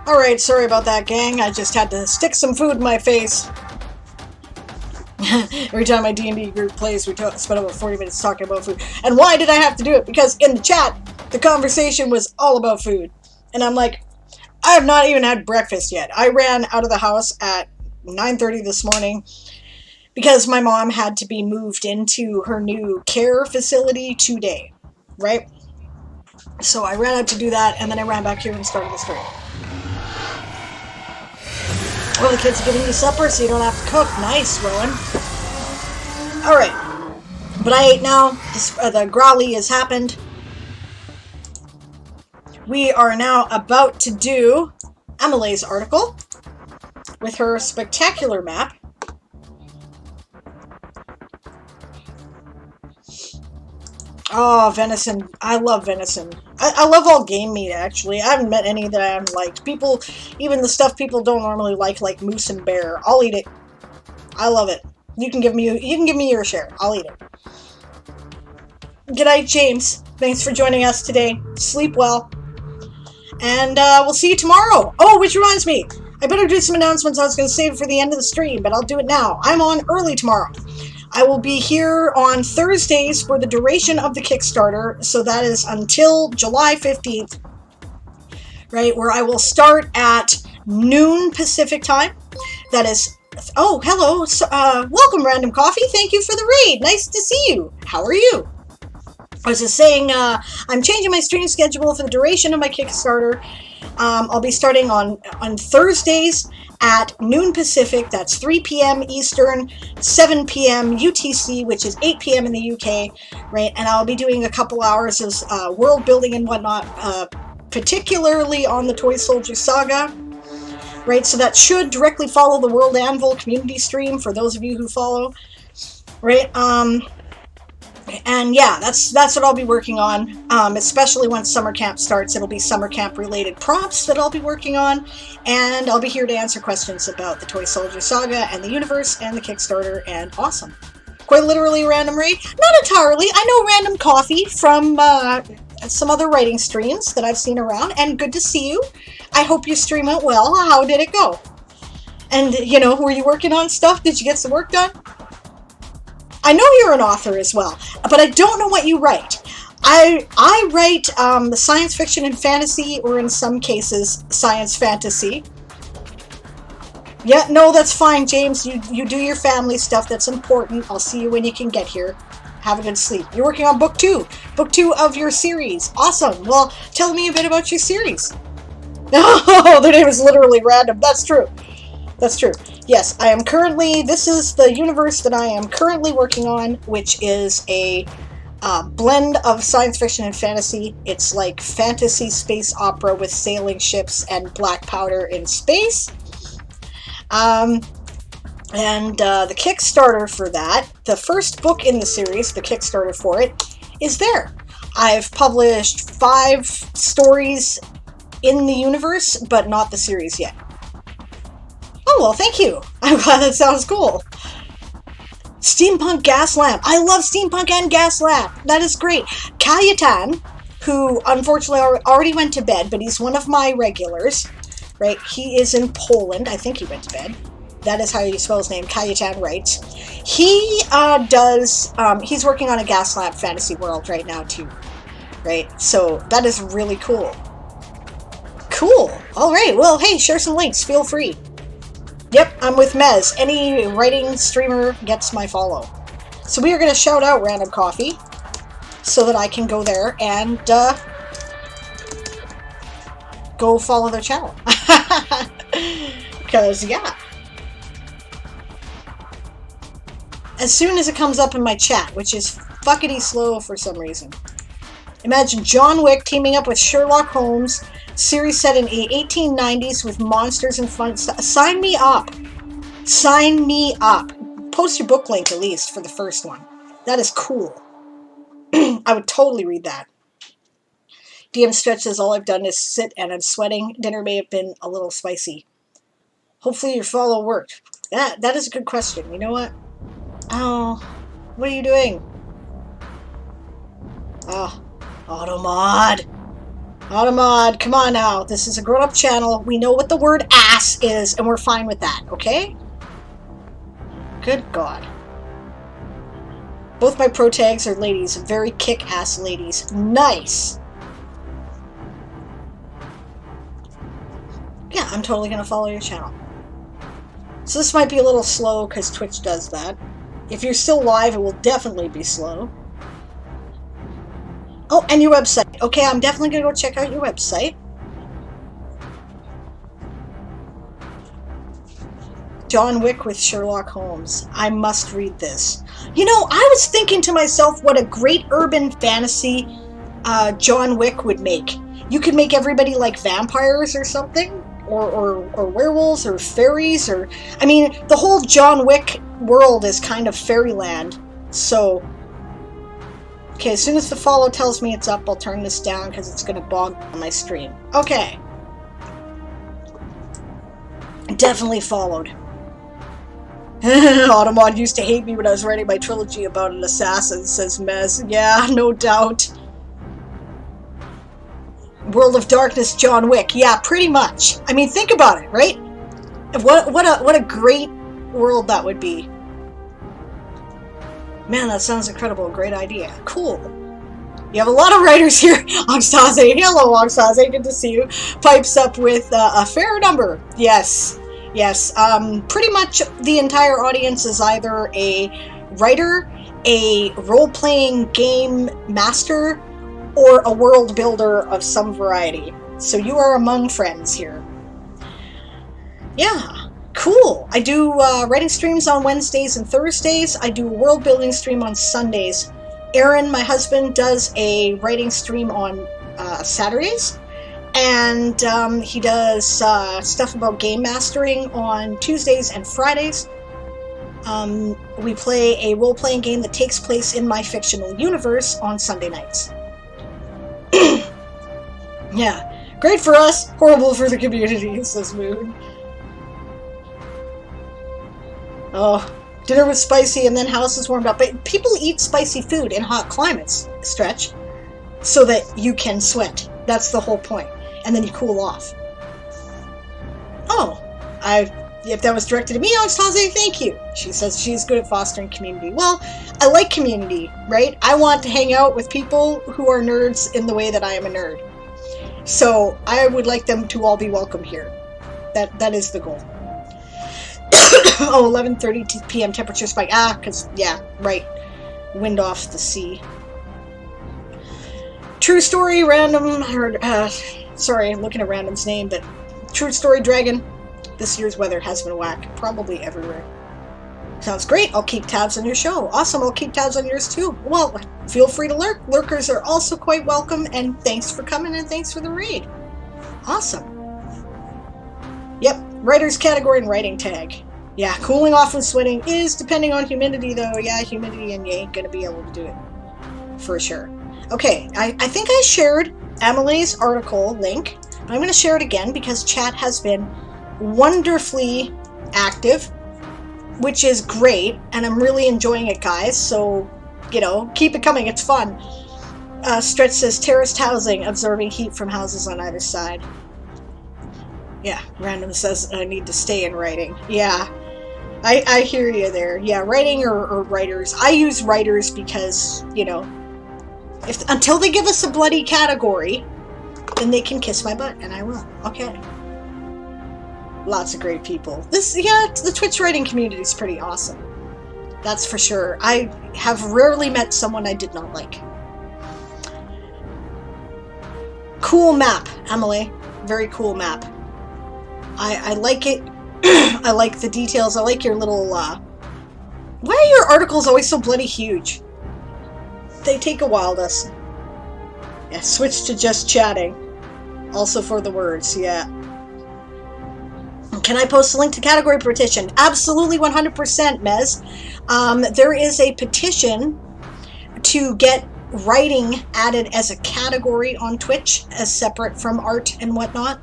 A: Alright, sorry about that, gang. I just had to stick some food in my face. Every time my D&D group plays, we spend about 40 minutes talking about food. And why did I have to do it? Because in the chat, the conversation was all about food. And I'm like, I have not even had breakfast yet. I ran out of the house at 9:30 this morning because my mom had to be moved into her new care facility today, right? So I ran out to do that, and then I ran back here and started the stream. Well, the kids are giving you supper, so you don't have to cook. Nice, Rowan. Alright. But I ate now. The growly has happened. We are now about to do Emily's article with her spectacular map. Oh, venison. I love venison. I love all game meat, actually. I haven't met any that I haven't liked. People, even the stuff people don't normally like moose and bear. I'll eat it. I love it. You can give me your share. I'll eat it. G'day, James. Thanks for joining us today. Sleep well. And we'll see you tomorrow. Oh, which reminds me. I better do some announcements. I was going to save it for the end of the stream, but I'll do it now. I'm on early tomorrow. I will be here on Thursdays for the duration of the Kickstarter, so that is until July 15th, right, where I will start at noon Pacific time. That is, oh, hello, welcome Random Coffee, thank you for the raid, nice to see you, how are you? I was just saying, I'm changing my stream schedule for the duration of my Kickstarter. I'll be starting on Thursdays at noon Pacific, that's 3 p.m. Eastern, 7 p.m. UTC, which is 8 p.m. in the UK, right? And I'll be doing a couple hours of world building and whatnot, particularly on the Toy Soldier Saga, right? So that should directly follow the World Anvil community stream for those of you who follow, right? And yeah, that's what I'll be working on, especially when summer camp starts. It'll be summer camp related prompts that I'll be working on, and I'll be here to answer questions about the Toy Soldier Saga and the universe and the Kickstarter, and awesome. Quite literally random raid? Not entirely. I know Random Coffee from some other writing streams that I've seen around, and good to see you. I hope your stream went well. How did it go? And, you know, were you working on stuff? Did you get some work done? I know you're an author as well, but I don't know what you write. I write the science fiction and fantasy, or in some cases, science fantasy. Yeah, no, that's fine, James. You do your family stuff. That's important. I'll see you when you can get here. Have a good sleep. You're working on book 2. Book 2 of your series. Awesome. Well, tell me a bit about your series. Oh, the name is literally random. That's true. That's true. Yes, I am currently, this is the universe that I am currently working on, which is a blend of science fiction and fantasy. It's like fantasy space opera with sailing ships and black powder in space. And the Kickstarter for that, the first book in the series, the Kickstarter for it, is there. I've published 5 stories in the universe, but not the series yet. Oh, well, thank you. I'm glad that sounds cool. Steampunk Gas Lamp. I love Steampunk and Gas Lamp. That is great. Kajetan, who unfortunately already went to bed, but he's one of my regulars, right? He is in Poland. I think he went to bed. That is how you spell his name. Diane Writes. He he's working on a Gas Lamp fantasy world right now, too, right? So that is really cool. Cool. All right. Well, hey, share some links. Feel free. Yep, I'm with Mez. Any writing streamer gets my follow. So we are going to shout out Random Coffee so that I can go there and go follow their channel. Because, yeah. As soon as it comes up in my chat, which is fuckity slow for some reason. Imagine John Wick teaming up with Sherlock Holmes, series set in the 1890s with monsters and fun stuff. Sign me up. Sign me up. Post your book link at least for the first one. That is cool. I would totally read that. DM Stretch says, all I've done is sit and I'm sweating. Dinner may have been a little spicy. Hopefully your follow worked. That is a good question. You know what? Oh, what are you doing? Oh, Automod. Automod, come on now. This is a grown-up channel. We know what the word ass is, and we're fine with that, okay? Good God. Both my pro tags are ladies. Very kick-ass ladies. Nice. Yeah, I'm totally going to follow your channel. So this might be a little slow because Twitch does that. If you're still live, it will definitely be slow. Oh, and your website. Okay, I'm definitely going to go check out your website. John Wick with Sherlock Holmes. I must read this. You know, I was thinking to myself what a great urban fantasy John Wick would make. You could make everybody like vampires or something, or werewolves or fairies, or I mean, the whole John Wick world is kind of fairyland. So, okay, as soon as the follow tells me it's up, I'll turn this down because it's going to bog on my stream. Okay. Definitely followed. Automod used to hate me when I was writing my trilogy about an assassin, says Mez. Yeah, no doubt. World of Darkness, John Wick. Yeah, pretty much. I mean, think about it, right? What a great world that would be. Man, that sounds incredible. Great idea. Cool. You have a lot of writers here. Oxtaze. Hello, Oxtaze. Good to see you. Pipes up with a fair number. Yes. Yes. Pretty much the entire audience is either a writer, a role-playing game master, or a world builder of some variety. So you are among friends here. Yeah. Cool. I do writing streams on Wednesdays and Thursdays. I do a world building stream on Sundays. Aaron, my husband, does a writing stream on Saturdays. And he does stuff about game mastering on Tuesdays and Fridays. We play a role-playing game that takes place in my fictional universe on Sunday nights. Yeah. Great for us, horrible for the community, says Moon. Oh, dinner was spicy and then house is warmed up. But people eat spicy food in hot climates, Stretch, so that you can sweat. That's the whole point. And then you cool off. Oh, if that was directed to me, Oxtaze, thank you. She says she's good at fostering community. Well, I like community, right? I want to hang out with people who are nerds in the way that I am a nerd. So I would like them to all be welcome here. That is the goal. Oh, 11:30 p.m. temperature spike. Ah, because, yeah, right. Wind off the sea. True story, random. Sorry, I'm looking at random's name, but true story, Dragon. This year's weather has been whack. Probably everywhere. Sounds great. I'll keep tabs on your show. Awesome. I'll keep tabs on yours too. Well, feel free to lurk. Lurkers are also quite welcome, and thanks for coming and thanks for the raid. Awesome. Yep. Writer's category and writing tag. Yeah, cooling off and sweating is depending on humidity, though. Yeah, humidity, and you ain't going to be able to do it. For sure. Okay, I think I shared Emily's article link. But I'm going to share it again because chat has been wonderfully active, which is great, and I'm really enjoying it, guys. So, you know, keep it coming. It's fun. Stretch says, terraced housing, absorbing heat from houses on either side. Yeah, Random says, I need to stay in writing. Yeah, I hear you there. Yeah, writing or writers. I use writers because, you know, until they give us a bloody category, then they can kiss my butt, and I will. Okay. Lots of great people. The Twitch writing community is pretty awesome. That's for sure. I have rarely met someone I did not like. Cool map, Emily. Very cool map. I like it. I like the details. I like your little, why are your articles always so bloody huge? They take a while to... Yeah, switch to just chatting. Also for the words, yeah. Can I post a link to category petition? Absolutely, 100%, Mez. There is a petition to get writing added as a category on Twitch, as separate from art and whatnot.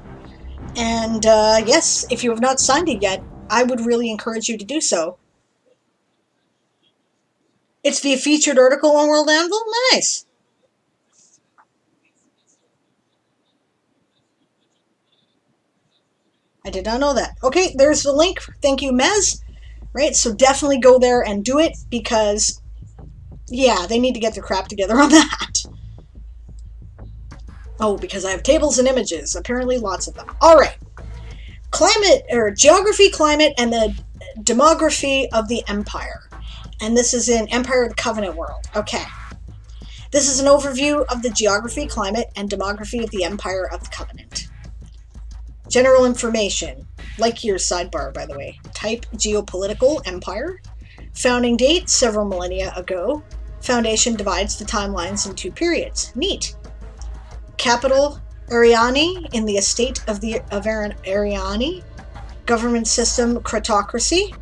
A: And yes, if you have not signed it yet, I would really encourage you to do so. It's the featured article on World Anvil? Nice. I did not know that. Okay, there's the link. Thank you, Mez. Right, so definitely go there and do it because, yeah, they need to get their crap together on that. Oh, because I have tables and images. Apparently lots of them. All right. Climate, or geography, climate, and the demography of the Empire. And this is in Empire of the Covenant world. Okay. This is an overview of the geography, climate, and demography of the Empire of the Covenant. General information. Like your sidebar, by the way. Type geopolitical empire. Founding date, several millennia ago. Foundation divides the timelines in 2 periods. Neat. Capital, Ariani, in the estate of Ariani. Government system, Cratocracy,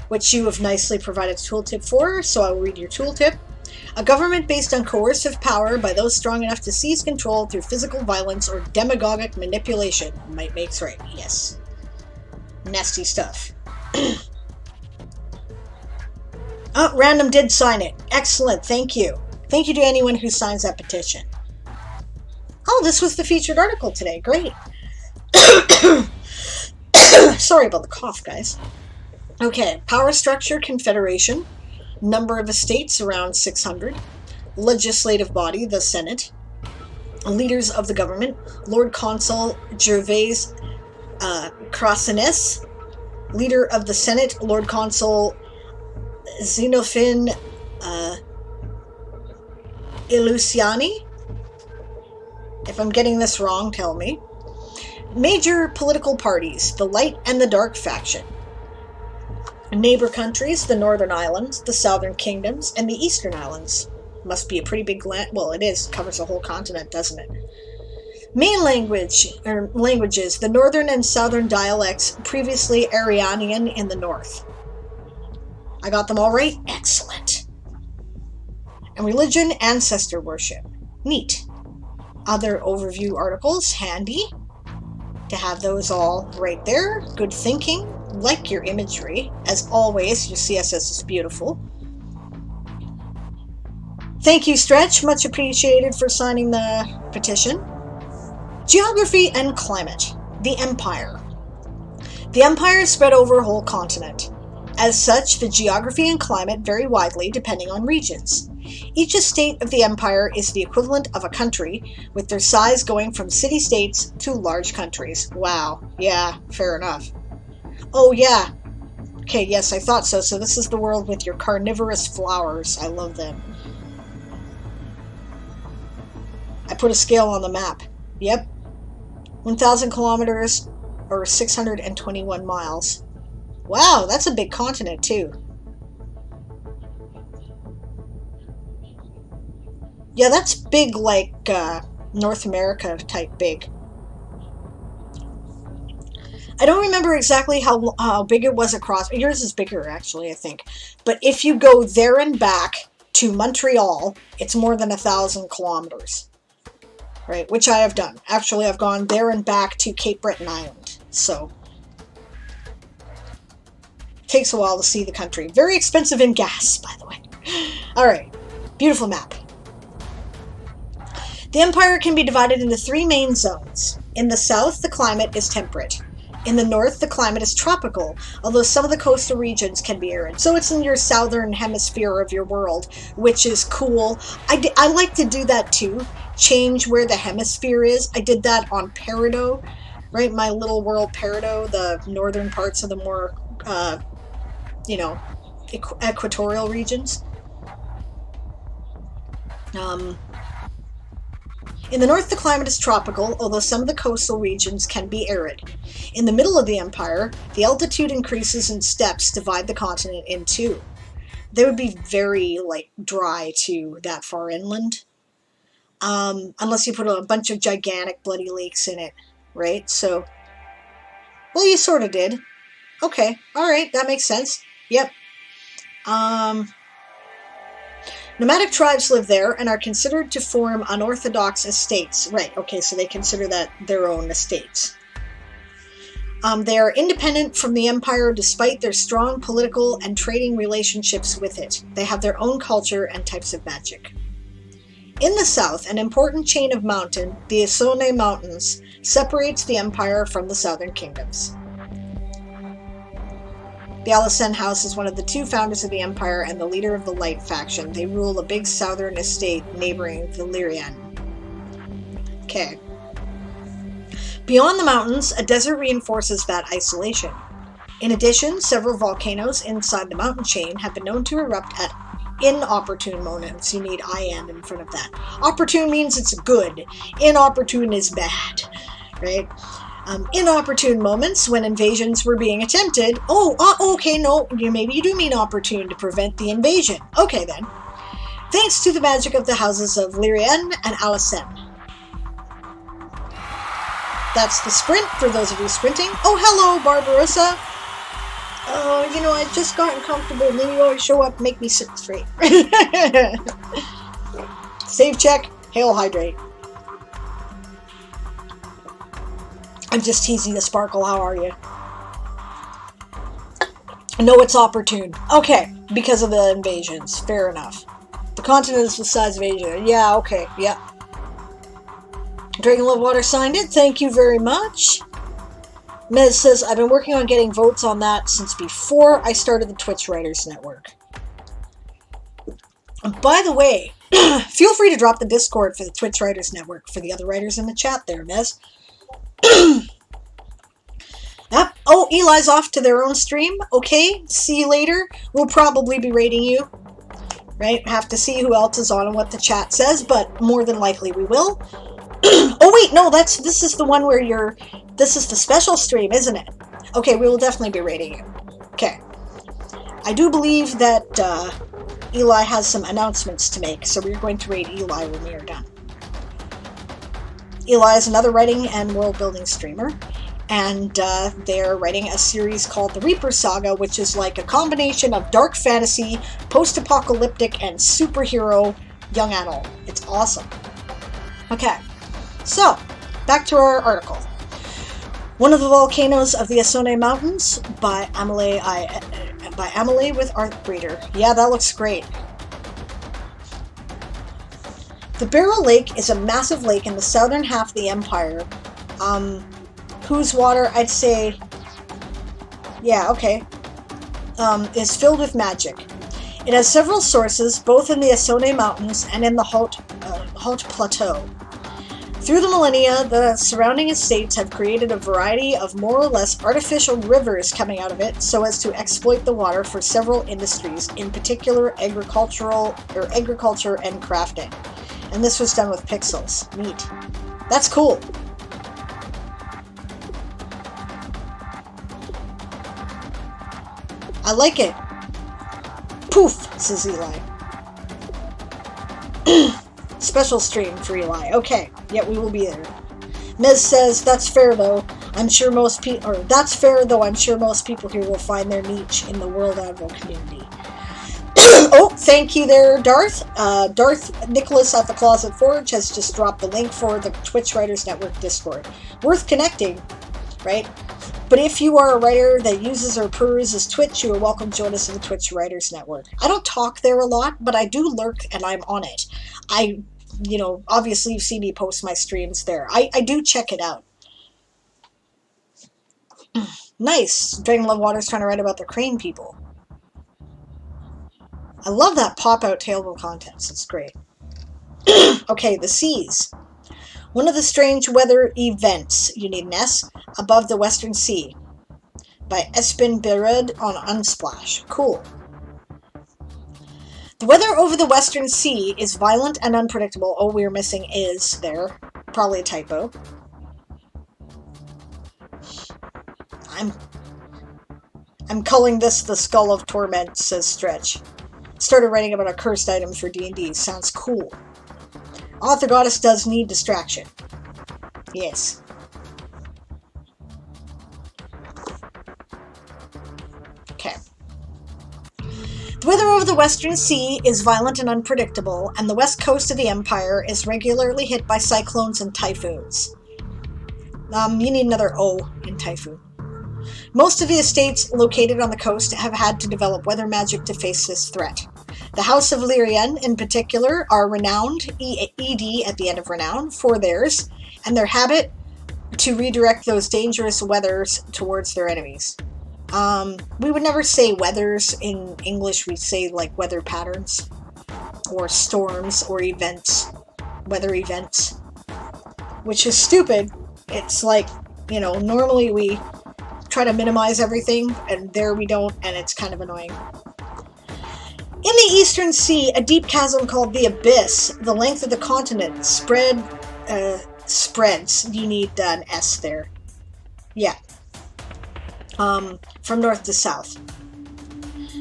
A: which you have nicely provided a tooltip for, so I will read your tooltip. A government based on coercive power by those strong enough to seize control through physical violence or demagogic manipulation. Might makes right, yes. Nasty stuff. Oh, random did sign it. Excellent, thank you. Thank you to anyone who signs that petition. Oh, this was the featured article today. Great. Sorry about the cough, guys. Okay, power structure, confederation. Number of estates, around 600. Legislative body, the Senate. Leaders of the government, Lord Consul Gervais Crasines. Leader of the Senate, Lord Consul Xenophon Ilusiani. If I'm getting this wrong, tell me. Major political parties, the Light and the Dark faction. Neighbor countries, the Northern Islands, the Southern Kingdoms, and the Eastern Islands. Must be a pretty big land. Well, it is. Covers the whole continent, doesn't it? Main languages, the Northern and Southern dialects, previously Arianian in the North. I got them all right? Excellent. And religion, ancestor worship. Neat. Other overview articles, handy to have those all right there. Good thinking. Like your imagery. As always, your CSS is beautiful. Thank you, Stretch. Much appreciated for signing the petition. Geography and climate. The Empire. The Empire is spread over a whole continent. As such, the geography and climate vary widely depending on regions. Each estate of the Empire is the equivalent of a country, with their size going from city-states to large countries. Wow. Yeah, fair enough. Oh, yeah. Okay, yes, I thought so. So this is the world with your carnivorous flowers. I love them. I put a scale on the map. Yep. 1,000 kilometers, or 621 miles. Wow, that's a big continent, too. Yeah, that's big, like North America type big. I don't remember exactly how big it was across. Yours is bigger, actually, I think. But if you go there and back to Montreal, it's more than 1,000 kilometers. Right, which I have done. Actually, I've gone there and back to Cape Breton Island. So, takes a while to see the country. Very expensive in gas, by the way. Alright, beautiful map. The Empire can be divided into 3 main zones. In the south, the climate is temperate. In the north, the climate is tropical, although some of the coastal regions can be arid. So it's in your southern hemisphere of your world, which is cool. I like to do that too. Change where the hemisphere is. I did that on Peridot, right? My little world Peridot, the northern parts of the more, equatorial regions. In the north, the climate is tropical, although some of the coastal regions can be arid. In the middle of the Empire, the altitude increases and steppes divide the continent in 2. They would be very, dry, too, that far inland. Unless you put a bunch of gigantic bloody lakes in it, right? So, well, you sort of did. Okay, alright, that makes sense. Yep. Nomadic tribes live there and are considered to form unorthodox estates. Right, okay, so they consider that their own estates. They are independent from the Empire despite their strong political and trading relationships with it. They have their own culture and types of magic. In the south, an important chain of mountain, the Essonne Mountains, separates the Empire from the southern kingdoms. The Alicent House is one of the 2 founders of the Empire and the leader of the Light faction. They rule a big southern estate neighboring Valyrian. Okay. Beyond the mountains, a desert reinforces that isolation. In addition, several volcanoes inside the mountain chain have been known to erupt at inopportune moments. You need IN in front of that. Opportune means it's good. Inopportune is bad, right? Inopportune moments when invasions were being attempted. Okay, no, maybe you do mean opportune to prevent the invasion. Okay, then. Thanks to the magic of the houses of Lyrian and Alison. That's the sprint for those of you sprinting. Oh, hello, Barbarossa. I just gotten comfortable, and then you always show up and make me sit straight. Save check, hail hydrate. I'm just teasing the Sparkle, how are you? No, it's opportune. Okay, because of the invasions. Fair enough. The continent is the size of Asia. Yeah, okay, yeah. Dragon Love Water signed it. Thank you very much. Mez says, I've been working on getting votes on that since before I started the Twitch Writers Network. And by the way, feel free to drop the Discord for the Twitch Writers Network for the other writers in the chat there, Mez. Yep. Oh, Eli's off to their own stream. Okay, see you later. We'll probably be rating you. Right? Have to see who else is on and what the chat says, but more than likely we will. Oh wait, no, this is the one where this is the special stream, isn't it? Okay, we will definitely be rating you. Okay. I do believe that Eli has some announcements to make, so we're going to rate Eli when we are done. Eli is another writing and world-building streamer, and they're writing a series called The Reaper Saga, which is like a combination of dark fantasy, post-apocalyptic, and superhero young adult. It's awesome. Okay, so back to our article. One of the Volcanoes of the Asone Mountains by Amelie with Art Breeder. Yeah, that looks great. The Barrel Lake is a massive lake in the southern half of the Empire, whose water, I'd say, yeah, okay, is filled with magic. It has several sources, both in the Asone Mountains and in the Haute Plateau. Through the millennia, the surrounding estates have created a variety of more or less artificial rivers coming out of it so as to exploit the water for several industries, in particular agriculture and crafting. And this was done with pixels. Neat. That's cool. I like it. Poof, says Eli. Special stream for Eli. Okay, yeah, we will be there. Mez says, that's fair though. I'm sure most people here will find their niche in the World Advil community. Oh, thank you there, Darth. Darth Nicholas at the Closet Forge has just dropped the link for the Twitch Writers Network Discord. Worth connecting, right? But if you are a writer that uses or peruses Twitch, you are welcome to join us in the Twitch Writers Network. I don't talk there a lot, but I do lurk and I'm on it. Obviously you've seen me post my streams there. I do check it out. Nice. Dragon Love Water's trying to write about the crane people. I love that pop-out table contents. It's great. Okay, the seas. One of the strange weather events, you need an S, above the Western Sea. By Espen Bered on Unsplash. Cool. The weather over the Western Sea is violent and unpredictable. Oh, we're missing is there. Probably a typo. I'm calling this the Skull of Torment, says Stretch. Started writing about a cursed item for D&D. Sounds cool. Author Goddess does need distraction. Yes. Okay. The weather over the Western Sea is violent and unpredictable, and the west coast of the Empire is regularly hit by cyclones and typhoons. You need another O in typhoon. Most of the estates located on the coast have had to develop weather magic to face this threat. The House of Lyrian, in particular, are renowned, ED at the end of renown, for theirs, and their habit to redirect those dangerous weathers towards their enemies. We would never say weathers in English, we'd say like weather patterns, or storms, or events, weather events, which is stupid. It's like, normally we try to minimize everything, and there we don't, and it's kind of annoying. In the Eastern Sea, a deep chasm called the Abyss, the length of the continent spreads. You need an S there. Yeah. From north to south.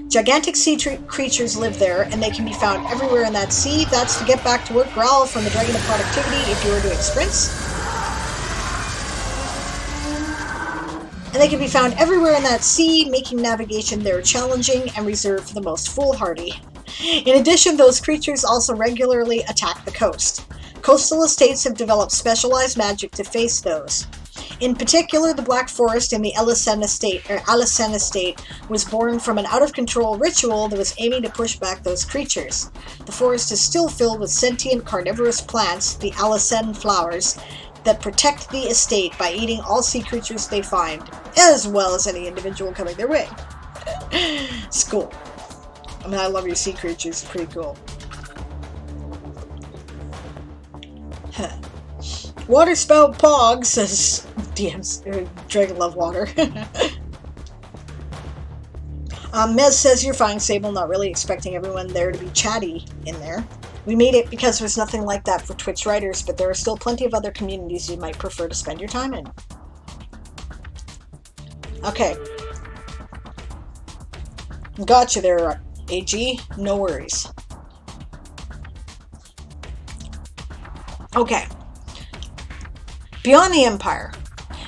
A: Gigantic sea creatures live there, and they can be found everywhere in that sea. That's the get back to work growl from the Dragon of Productivity if you were doing sprints. And they can be found everywhere in that sea, making navigation there challenging and reserved for the most foolhardy. In addition, those creatures also regularly attack the coast. Coastal estates have developed specialized magic to face those. In particular, the Black Forest in the Alicen estate was born from an out-of-control ritual that was aiming to push back those creatures. The forest is still filled with sentient carnivorous plants, the Alicen flowers, that protect the estate by eating all sea creatures they find, as well as any individual coming their way. It's cool. I mean, I love your sea creatures. It's pretty cool. Huh. Waterspout Pog says DM's Dragon Love Water. Mez says you're fine, Sable. Not really expecting everyone there to be chatty in there. We made it because there's nothing like that for Twitch writers, but there are still plenty of other communities you might prefer to spend your time in. Okay. Gotcha there, AG. No worries. Okay. Beyond the Empire.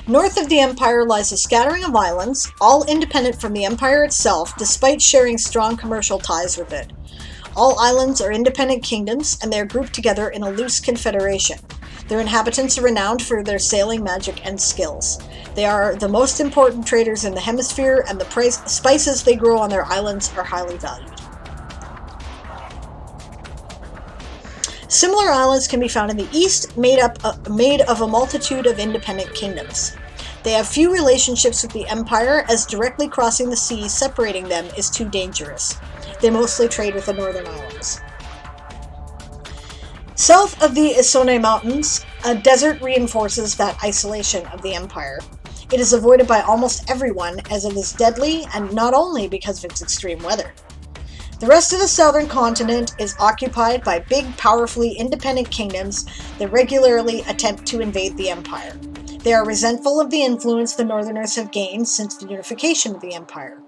A: North of the Empire lies a scattering of islands, all independent from the Empire itself, despite sharing strong commercial ties with it. All islands are independent kingdoms, and they are grouped together in a loose confederation. Their inhabitants are renowned for their sailing magic and skills. They are the most important traders in the hemisphere, and the spices they grow on their islands are highly valued. Similar islands can be found in the east, made of a multitude of independent kingdoms. They have few relationships with the Empire, as directly crossing the sea separating them is too dangerous. They mostly trade with the northern islands. South of the Isone Mountains, a desert reinforces that isolation of the Empire. It is avoided by almost everyone, as it is deadly, and not only because of its extreme weather. The rest of the southern continent is occupied by big, powerfully independent kingdoms that regularly attempt to invade the Empire. They are resentful of the influence the Northerners have gained since the unification of the Empire.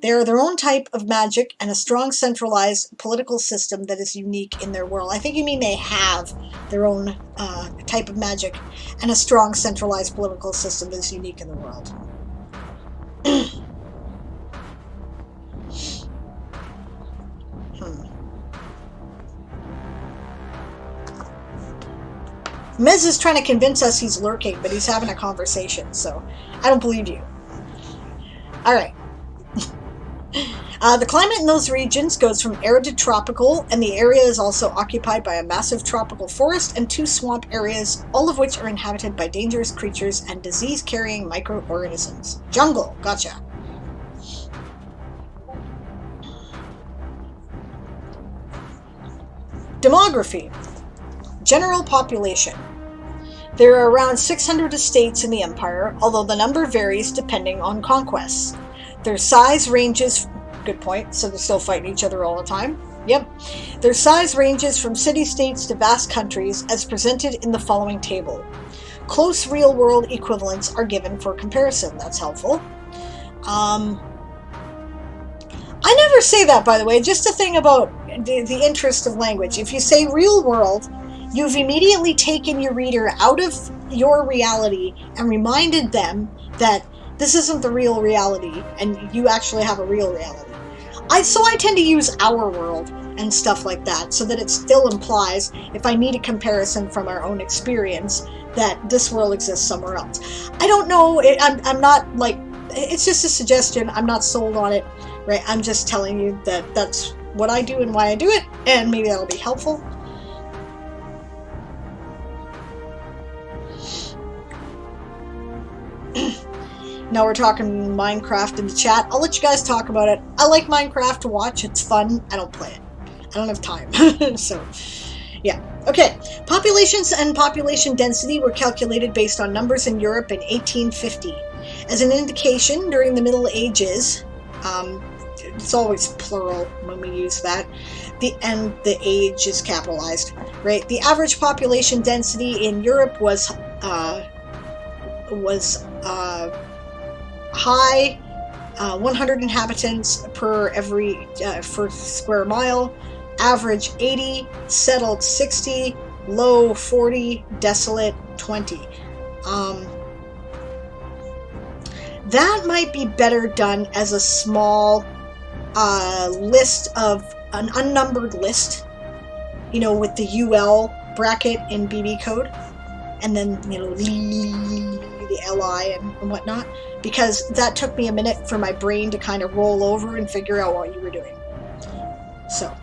A: They are their own type of magic and a strong centralized political system that is unique in their world. I think you mean they have their own type of magic and a strong centralized political system that is unique in the world. Mez is trying to convince us he's lurking, but he's having a conversation, so I don't believe you. Alright. The climate in those regions goes from arid to tropical, and the area is also occupied by a massive tropical forest and 2 swamp areas, all of which are inhabited by dangerous creatures and disease-carrying microorganisms. Jungle, gotcha. Demography. General population. There are around 600 estates in the Empire, although the number varies depending on conquests. Their size ranges... Good point, so they're still fighting each other all the time. Yep. Their size ranges from city-states to vast countries, as presented in the following table. Close real-world equivalents are given for comparison. That's helpful. I never say that, by the way. Just a thing about the interest of language. If you say real-world, you've immediately taken your reader out of your reality and reminded them that this isn't the real reality, and you actually have a real reality. So I tend to use our world and stuff like that, so that it still implies, if I need a comparison from our own experience, that this world exists somewhere else. I don't know, I'm not, like, it's just a suggestion, I'm not sold on it, right? I'm just telling you that that's what I do and why I do it, and maybe that'll be helpful. Now we're talking Minecraft in the chat. I'll let you guys talk about it. I like Minecraft to watch. It's fun. I don't play it. I don't have time. So, yeah. Okay. Populations and population density were calculated based on numbers in Europe in 1850. As an indication, during the Middle Ages, it's always plural when we use that, and the age is capitalized, right? The average population density in Europe was was high, 100 inhabitants per every first square mile, average 80, settled 60, low 40, desolate 20. That might be better done as a small list of an unnumbered list, you know, with the UL bracket in BB code, and then, you know, the LI and whatnot, because that took me a minute for my brain to kind of roll over and figure out what you were doing. So,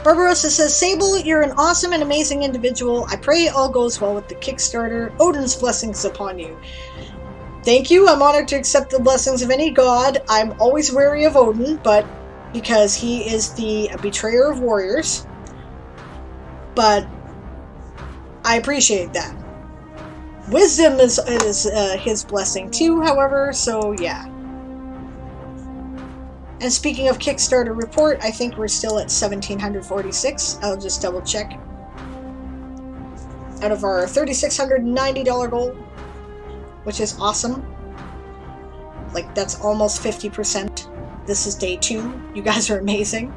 A: Barbarossa says, Sable, you're an awesome and amazing individual. I pray all goes well with the Kickstarter. Odin's blessings upon you. Thank you. I'm honored to accept the blessings of any god. I'm always wary of Odin, but because he is the betrayer of warriors. But I appreciate that. Wisdom is his blessing too, however, so yeah. And speaking of Kickstarter report, I think we're still at 1,746. I'll just double check. Out of our $3,690 goal, which is awesome. Like, that's almost 50%. This is day 2. You guys are amazing.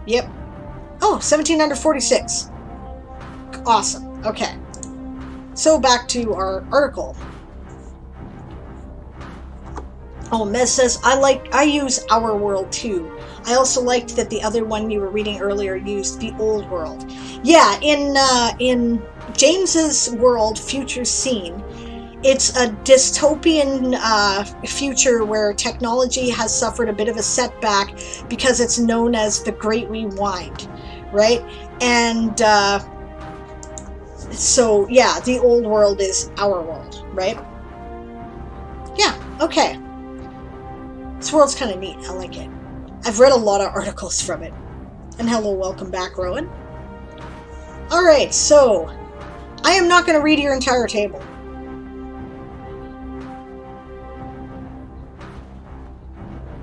A: Yep. Oh, 1,746. Awesome. Okay. So back to our article. Oh, Mez says, I use Our World too. I also liked that the other one you were reading earlier used the Old World. Yeah, in James's world, Future Scene, it's a dystopian future where technology has suffered a bit of a setback because it's known as the Great Rewind, right? And so, yeah, the Old World is Our World, right? Yeah, okay. This world's kind of neat. I like it. I've read a lot of articles from it. And hello, welcome back, Rowan. Alright, so I am not going to read your entire table.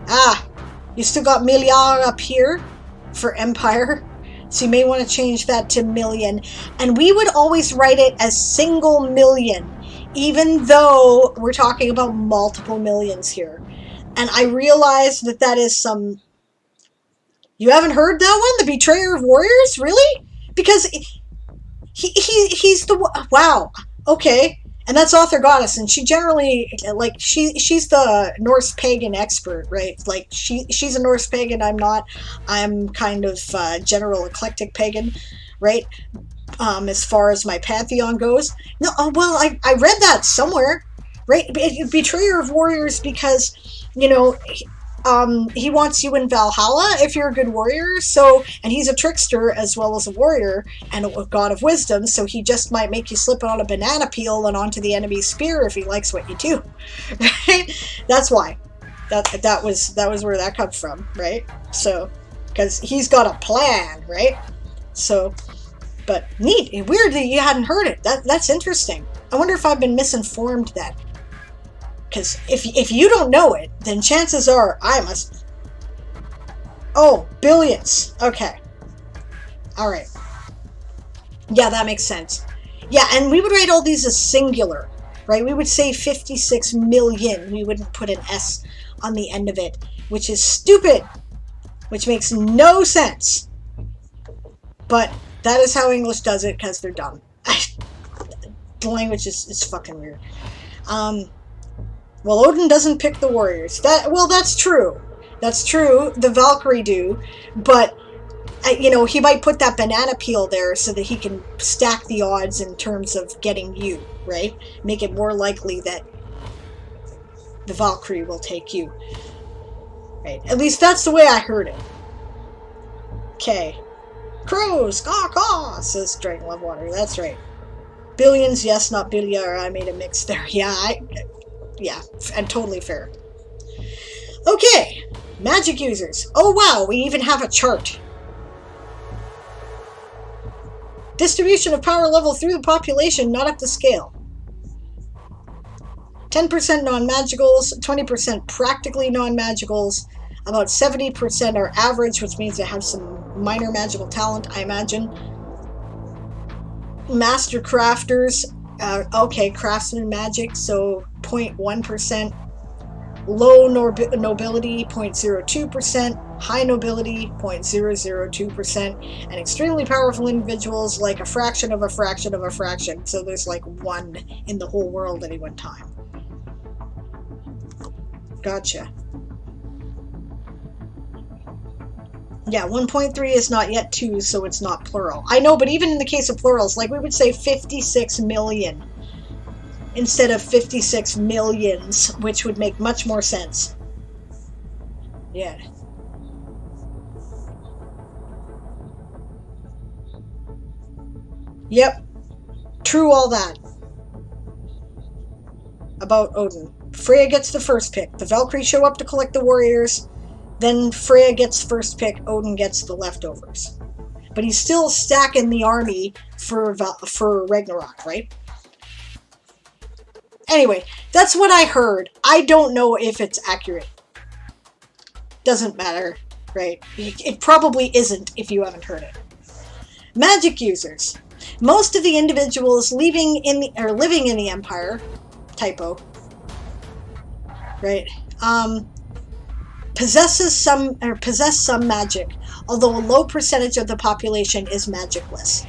A: Ah, you still got Milliard up here for Empire. So you may want to change that to million. And we would always write it as single million, even though we're talking about multiple millions here. And I realize that that is some... You haven't heard that one? The Betrayer of Warriors? Really? Because he's the... Wow. Okay. And that's Author Goddess. And she generally... Like, she's the Norse pagan expert, right? Like, she's a Norse pagan. I'm not. I'm kind of general eclectic pagan, right? As far as my pantheon goes. No, well, I read that somewhere, right? Betrayer of Warriors because... You know, he wants you in Valhalla if you're a good warrior. So, and he's a trickster as well as a warrior and a god of wisdom. So he just might make you slip on a banana peel and onto the enemy's spear if he likes what you do. Right? That's why. That was where that comes from, right? So, because he's got a plan, right? So, but neat. Weird that you hadn't heard it. That's interesting. I wonder if I've been misinformed then. Because if you don't know it, then chances are I must... Oh, billions. Okay. Alright. Yeah, that makes sense. Yeah, and we would write all these as singular, right? We would say 56 million. We wouldn't put an S on the end of it, which is stupid. Which makes no sense. But that is how English does it, because they're dumb. The language is fucking weird. Well, Odin doesn't pick the warriors. Well, that's true. That's true. The Valkyrie do. But, you know, he might put that banana peel there so that he can stack the odds in terms of getting you, right? Make it more likely that the Valkyrie will take you. Right? At least that's the way I heard it. Okay. Crows! Caw caw! Says Dragon Love Water. That's right. Billions, yes, not billiard. I made a mix there. Yeah, and totally fair. Okay, magic users. Oh wow, we even have a chart. Distribution of power level through the population, not up to scale. 10% non-magicals, 20% practically non-magicals, about 70% are average, which means they have some minor magical talent, I imagine. Master crafters, okay, craftsman magic, so 0.1%. Low nobility, 0.02%. High nobility, 0.002%. And extremely powerful individuals, like a fraction of a fraction of a fraction. So there's like 1 in the whole world at any one time. Gotcha. Yeah, 1.3 is not yet 2, so it's not plural. I know, but even in the case of plurals, like we would say 56 million instead of 56 millions, which would make much more sense. Yeah. Yep. True all that. About Odin. Freya gets the first pick. The Valkyries show up to collect the warriors. Then Freya gets first pick, Odin gets the leftovers. But he's still stacking the army for Ragnarok, right? Anyway, that's what I heard. I don't know if it's accurate. Doesn't matter, right? It probably isn't if you haven't heard it. Magic users. Most of the individuals living in the Empire, typo, right? Possess some magic, although a low percentage of the population is magicless.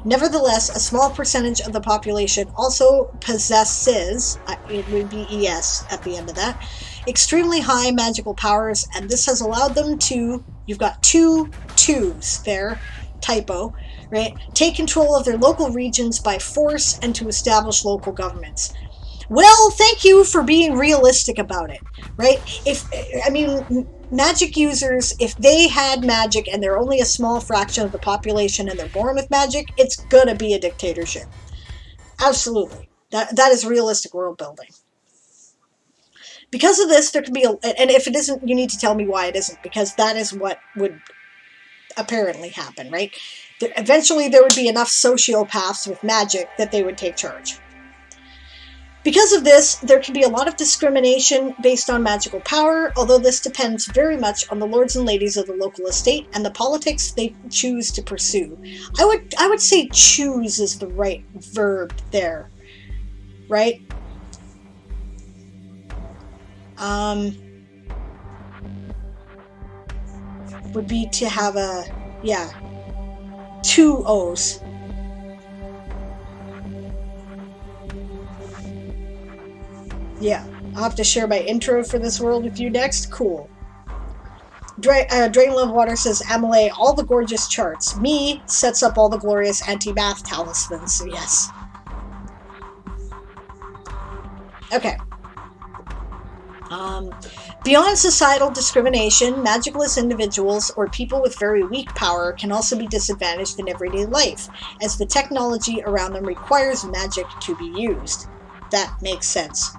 A: Nevertheless, a small percentage of the population also possesses, it would be ES at the end of that, extremely high magical powers, and this has allowed them to, you've got 2 twos there, typo, right? Take control of their local regions by force and to establish local governments. Well, thank you for being realistic about it, right? Magic users, if they had magic and they're only a small fraction of the population and they're born with magic, it's gonna be a dictatorship. Absolutely. That is realistic world building. Because of this, there could be and if it isn't, you need to tell me why it isn't, because that is what would apparently happen, right? Eventually there would be enough sociopaths with magic that they would take charge. Because of this, there can be a lot of discrimination based on magical power, although this depends very much on the lords and ladies of the local estate and the politics they choose to pursue. I would say choose is the right verb there, right? Would be to have yeah, 2 O's. Yeah, I'll have to share my intro for this world with you next. Cool. Dragon Love Water says, Amelie, all the gorgeous charts. Me sets up all the glorious anti-math talismans. So yes. Okay. Beyond societal discrimination, magicless individuals or people with very weak power can also be disadvantaged in everyday life, as the technology around them requires magic to be used. That makes sense.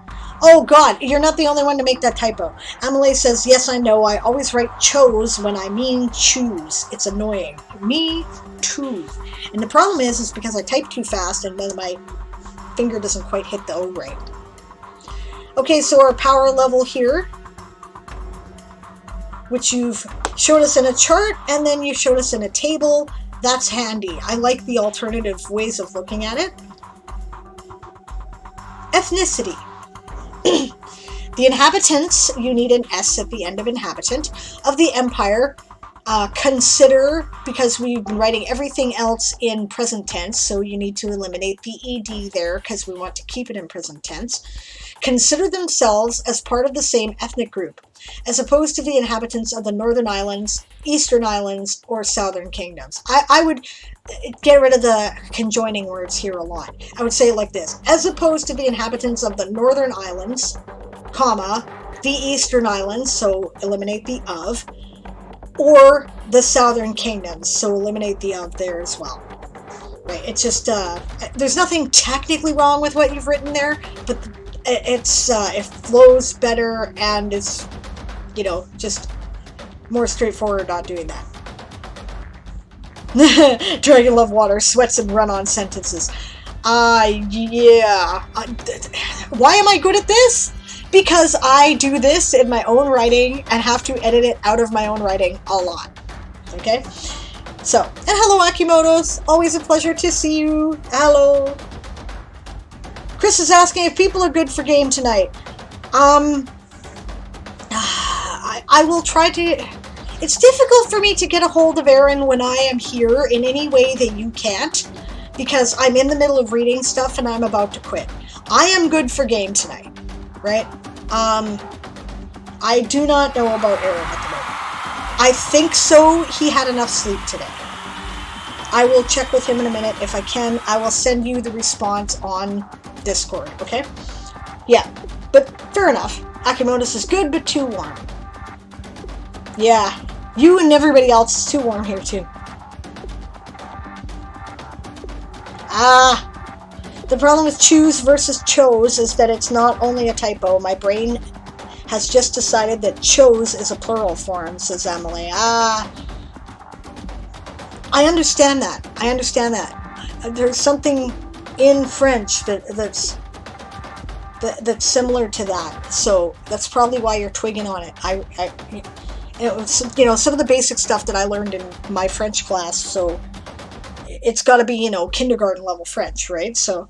A: Oh god, you're not the only one to make that typo. Amelie says, yes, I know, I always write chose when I mean choose. It's annoying. Me too. And the problem is because I type too fast and then my finger doesn't quite hit the O right. Okay, so our power level here, which you've showed us in a chart and then you showed us in a table, that's handy. I like the alternative ways of looking at it. Ethnicity. The inhabitants, you need an S at the end of inhabitant, of the empire, consider, because we've been writing everything else in present tense, so you need to eliminate the ED there because we want to keep it in present tense, consider themselves as part of the same ethnic group, as opposed to the inhabitants of the Northern Islands, Eastern Islands, or Southern Kingdoms. I would get rid of the conjoining words here a lot. I would say it like this, as opposed to the inhabitants of the Northern Islands, comma, the Eastern Islands, so eliminate the of, or the Southern Kingdoms, so eliminate the of there as well. Right, it's just, there's nothing technically wrong with what you've written there, but it flows better and it's, you know, just more straightforward not doing that. Dragon Love Water, sweats and run-on sentences. Yeah. Why am I good at this? Because I do this in my own writing and have to edit it out of my own writing a lot. Okay? So, and hello Akimotos, always a pleasure to see you. Hello. Chris is asking if people are good for game tonight. I will try to... It's difficult for me to get a hold of Aaron when I am here in any way that you can't, because I'm in the middle of reading stuff and I'm about to quit. I am good for game tonight, right? I do not know about Aaron at the moment. I think so. He had enough sleep today. I will check with him in a minute. If I can, I will send you the response on Discord, okay? Yeah, but fair enough. Akimoto's is good, but too warm. Yeah, you and everybody else is too warm here, too. The problem with choose versus chose is that it's not only a typo. My brain has just decided that chose is a plural form, says Emily. I understand that. I understand that. There's something in French that's similar to that. So that's probably why you're twigging on it. It was, you know, some of the basic stuff that I learned in my French class. So it's got to be, you know, kindergarten level French, right? So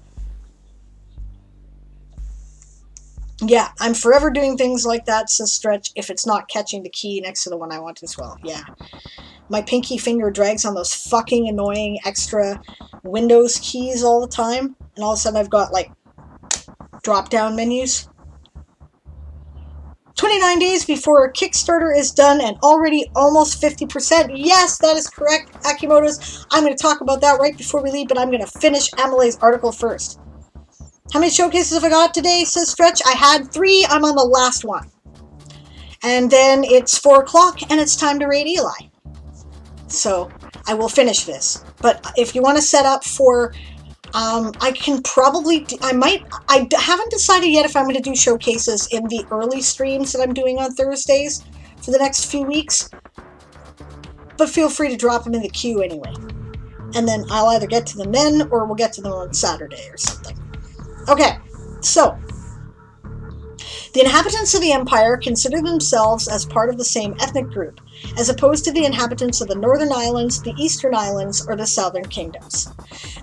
A: yeah, I'm forever doing things like that, says Stretch, if it's not catching the key next to the one I want as well. Yeah. My pinky finger drags on those fucking annoying extra Windows keys all the time. And all of a sudden I've got, like, drop-down menus. 29 days before Kickstarter is done and already almost 50%. Yes, that is correct, Akimoto's. I'm going to talk about that right before we leave, but I'm going to finish Emily's article first. How many showcases have I got today, says Stretch? I had 3. I'm on the last one. And then it's 4 o'clock and it's time to raid Eli. So I will finish this. But if you want to set up for... I can probably... I haven't decided yet if I'm going to do showcases in the early streams that I'm doing on Thursdays for the next few weeks. But feel free to drop them in the queue anyway. And then I'll either get to them then or we'll get to them on Saturday or something. Okay, so... The inhabitants of the Empire consider themselves as part of the same ethnic group, as opposed to the inhabitants of the Northern Islands, the Eastern Islands, or the Southern Kingdoms.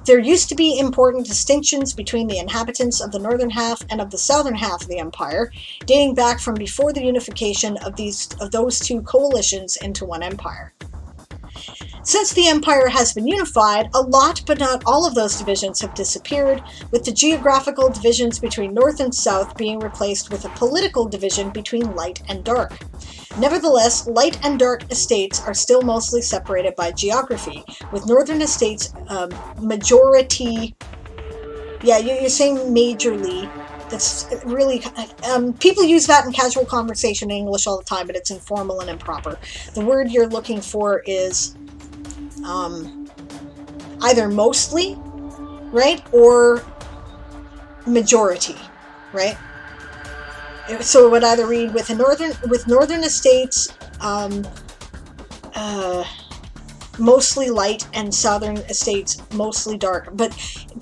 A: There used to be important distinctions between the inhabitants of the northern half and of the southern half of the Empire, dating back from before the unification of those two coalitions into one empire. Since the Empire has been unified, a lot but not all of those divisions have disappeared, with the geographical divisions between North and South being replaced with a political division between light and dark. Nevertheless, light and dark estates are still mostly separated by geography, with Northern estates majority... Yeah, you're saying majorly. That's really... people use that in casual conversation in English all the time, but it's informal and improper. The word you're looking for is... either mostly, right, or majority, right? So it would either read with northern estates, mostly light, and southern estates mostly dark. But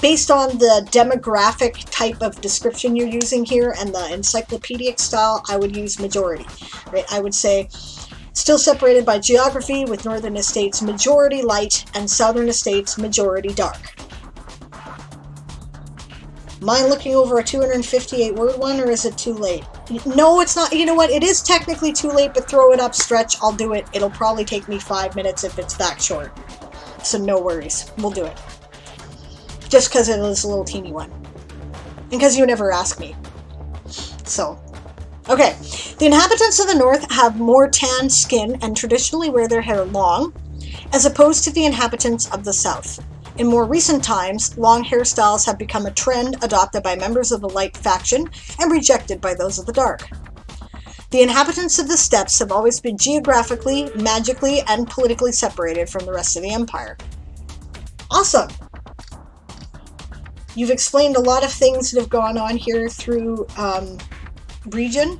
A: based on the demographic type of description you're using here and the encyclopedic style, I would use majority, right? I would say still separated by geography, with northern estates majority light and southern estates majority dark. Am I looking over a 258 word one, or is it too late? No, it's not. You know what? It is technically too late, but throw it up, Stretch. I'll do it. It'll probably take me 5 minutes if it's that short. So no worries. We'll do it. Just because it is a little teeny one. And because you never ask me. So... Okay, the inhabitants of the north have more tan skin and traditionally wear their hair long, as opposed to the inhabitants of the south. In more recent times, long hairstyles have become a trend adopted by members of the light faction and rejected by those of the dark. The inhabitants of the steppes have always been geographically, magically, and politically separated from the rest of the empire. Awesome! You've explained a lot of things that have gone on here through... region.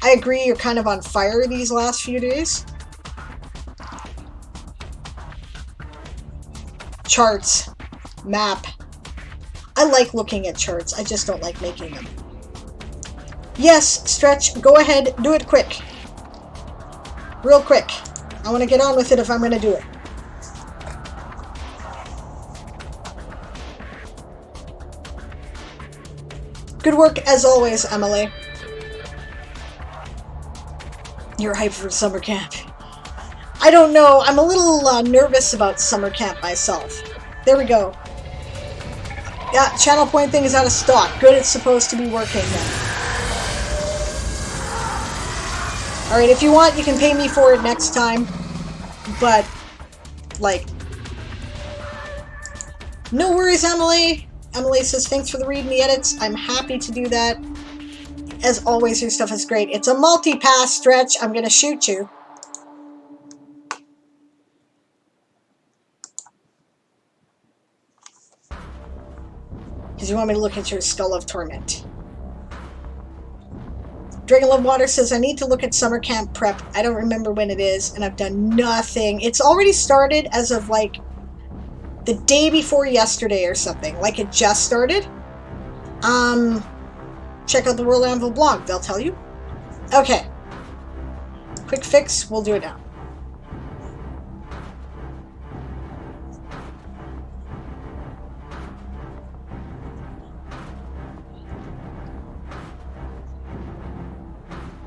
A: I agree, you're kind of on fire these last few days. Charts. Map. I like looking at charts, I just don't like making them. Yes, Stretch, go ahead, do it quick. Real quick. I want to get on with it if I'm going to do it. Good work as always, Emily. You're hyped for summer camp. I don't know. I'm a little nervous about summer camp myself. There we go. Yeah, channel point thing is out of stock. Good, it's supposed to be working now. Alright, if you want, you can pay me for it next time. But, like... no worries, Emily! Emily says, thanks for the read and the edits. I'm happy to do that. As always, your stuff is great. It's a multi-pass stretch. I'm gonna shoot you. Because you want me to look at your Skull of Torment. Dragon Love Water says, I need to look at summer camp prep. I don't remember when it is, and I've done nothing. It's already started as of, like, the day before yesterday or something. Like, it just started. Check out the World Anvil blog. They'll tell you. Okay. Quick fix. We'll do it now.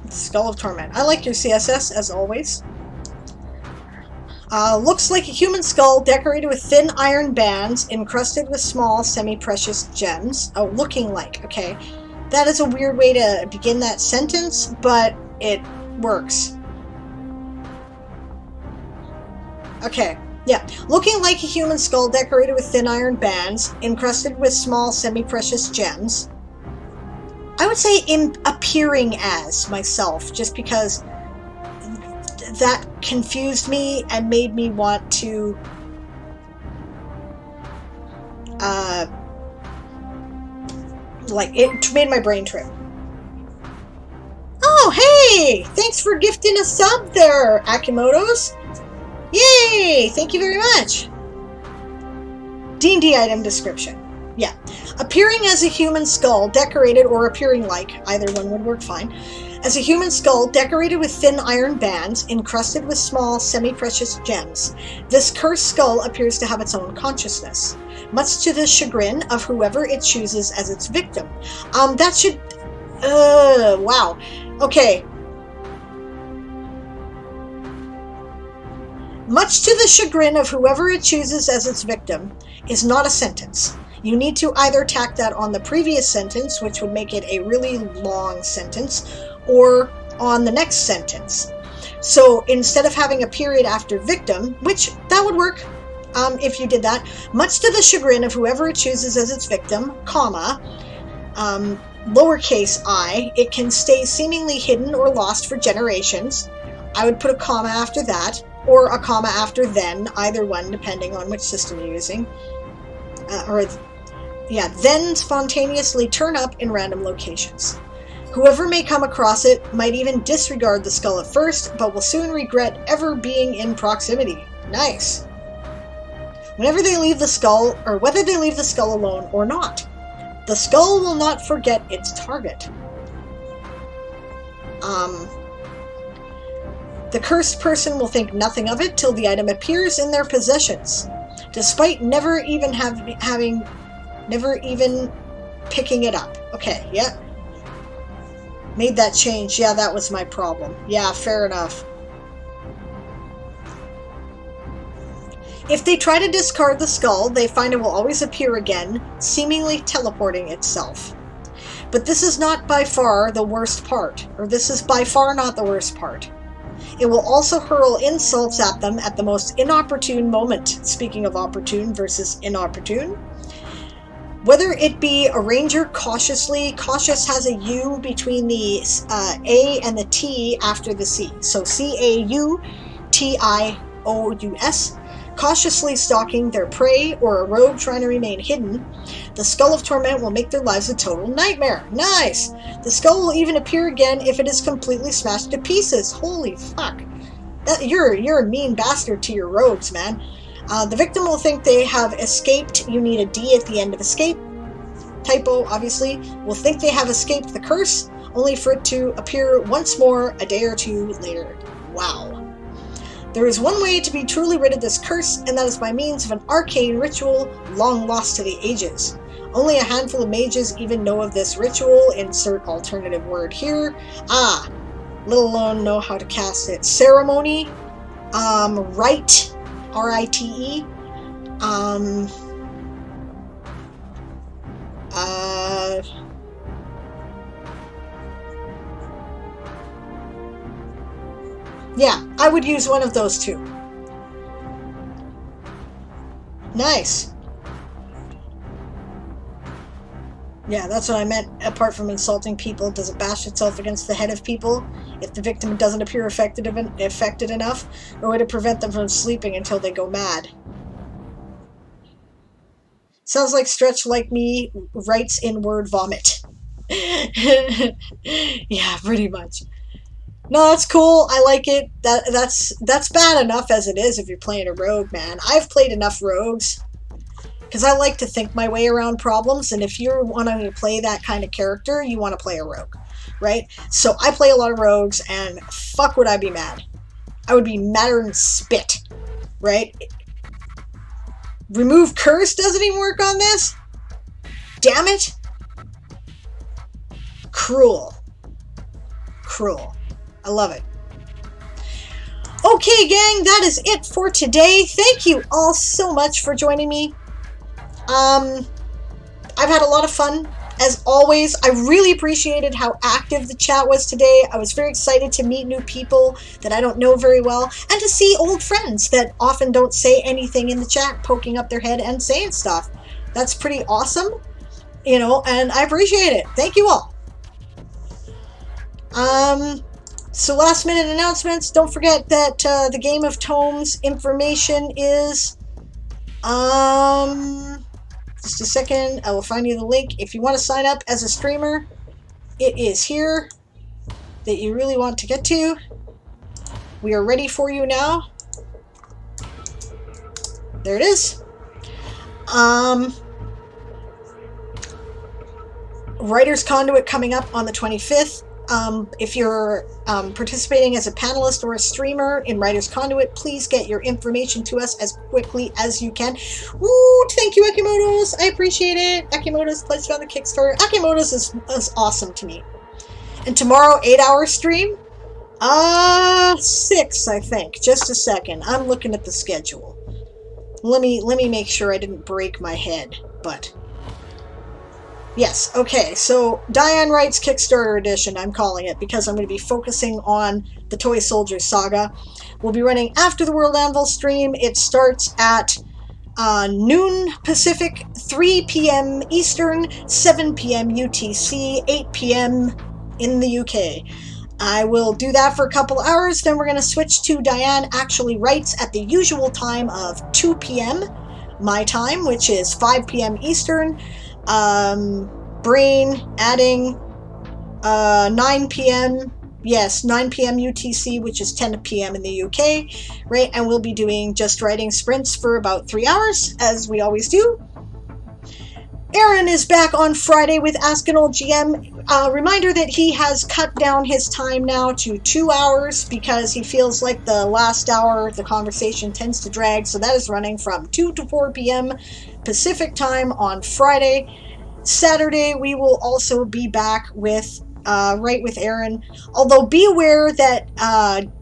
A: Skull of Torment. I like your CSS, as always. Looks like a human skull decorated with thin iron bands encrusted with small semi-precious gems. Oh, looking like. Okay. That is a weird way to begin that sentence, but it works. Okay. Yeah. Looking like a human skull decorated with thin iron bands encrusted with small semi-precious gems. I would say appearing as myself, just because that confused me and made me want to like, it made my brain trip. Oh, hey! Thanks for gifting a sub there, Akimoto's. Yay! Thank you very much. D&D item description. Yeah. Appearing as a human skull, decorated, or appearing like, either one would work fine, as a human skull decorated with thin iron bands encrusted with small semi-precious gems. This cursed skull appears to have its own consciousness, much to the chagrin of whoever it chooses as its victim. That should... wow. Okay. Much to the chagrin of whoever it chooses as its victim is not a sentence. You need to either tack that on the previous sentence, which would make it a really long sentence, or on the next sentence. So instead of having a period after victim, which that would work if you did that, much to the chagrin of whoever it chooses as its victim, comma, lowercase I, it can stay seemingly hidden or lost for generations. I would put a comma after that, or a comma after then, either one, depending on which system you're using. Then spontaneously turn up in random locations. Whoever may come across it might even disregard the skull at first, but will soon regret ever being in proximity. Nice. Whenever they leave the skull, or whether they leave the skull alone or not, the skull will not forget its target. The cursed person will think nothing of it till the item appears in their possessions, despite never even picking it up. Okay, yeah. Made that change. Yeah, that was my problem. Yeah, fair enough. If they try to discard the skull, they find it will always appear again, seemingly teleporting itself. But this is not by far the worst part, or this is by far not the worst part. It will also hurl insults at them at the most inopportune moment. Speaking of opportune versus inopportune. Whether it be a ranger cautious has a U between the A and the T after the C. So C-A-U-T-I-O-U-S. Cautiously stalking their prey, or a rogue trying to remain hidden, the Skull of Torment will make their lives a total nightmare. Nice! The skull will even appear again if it is completely smashed to pieces. Holy fuck. You're a mean bastard to your rogues, man. The victim will think they have escaped. You need a D at the end of escape. Typo, obviously. Will think they have escaped the curse, only for it to appear once more a day or two later. Wow. There is one way to be truly rid of this curse, and that is by means of an arcane ritual long lost to the ages. Only a handful of mages even know of this ritual. Insert alternative word here. Let alone know how to cast it. Ceremony. Rite. R-I-T-E. Yeah, I would use one of those two. Nice. Yeah, that's what I meant. Apart from insulting people, does it bash itself against the head of people if the victim doesn't appear affected enough? Or would it prevent them from sleeping until they go mad? Sounds like Stretch Like Me writes in word vomit. Yeah, pretty much. No, that's cool. I like it. That's bad enough as it is if you're playing a rogue, man. I've played enough rogues because I like to think my way around problems, and if you're wanting to play that kind of character, you want to play a rogue, right? So I play a lot of rogues, and fuck would I be mad. I would be madder than spit, right? Remove curse doesn't even work on this? Damn it! Cruel. Cruel. I love it. Okay, gang, that is it for today. Thank you all so much for joining me. I've had a lot of fun, as always. I really appreciated how active the chat was today. I was very excited to meet new people that I don't know very well, and to see old friends that often don't say anything in the chat, poking up their head and saying stuff. That's pretty awesome, you know, and I appreciate it. Thank you all. So last minute announcements. Don't forget that the Game of Tomes information is, just a second, I will find you the link. If you want to sign up as a streamer, it is here that you really want to get to. We are ready for you now. There it is. Writer's Conduit coming up on the 25th. If you're participating as a panelist or a streamer in Writer's Conduit, please get your information to us as quickly as you can. Woo! Thank you, Akimotos. I appreciate it. Akimotos pledged on the Kickstarter. Akimotos is awesome to me. And tomorrow, 8-hour stream? 6, I think. Just a second. I'm looking at the schedule. Let me make sure I didn't break my head, but... Yes, okay, so Diane Writes Kickstarter Edition, I'm calling it, because I'm going to be focusing on the Toy Soldier Saga. We'll be running after the World Anvil stream. It starts at noon Pacific, 3 p.m. Eastern, 7 p.m. UTC, 8 p.m. in the UK. I will do that for a couple hours, then we're going to switch to Diane Actually Writes at the usual time of 2 p.m. my time, which is 5 p.m. Eastern. Brain adding 9 p.m. Yes, 9 p.m. UTC, which is 10 p.m. in the UK, right? And we'll be doing just writing sprints for about 3 hours, as we always do. Aaron is back on Friday with Ask an Old GM. Reminder that he has cut down his time now to 2 hours because he feels like the last hour the conversation tends to drag. So that is running from 2 to 4 p.m. Pacific time on Friday. Saturday we will also be back with Right with Aaron. Although be aware that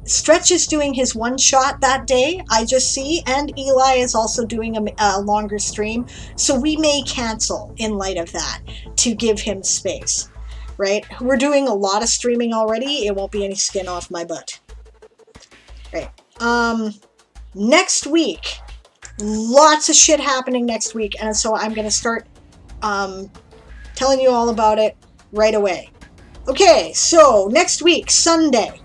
A: Stretch is doing his one-shot that day, I just see, and Eli is also doing a longer stream, so we may cancel in light of that to give him space, right? We're doing a lot of streaming already. It won't be any skin off my butt. Right. Next week, lots of shit happening next week, and so I'm going to start telling you all about it right away. Okay, so next week, Sunday,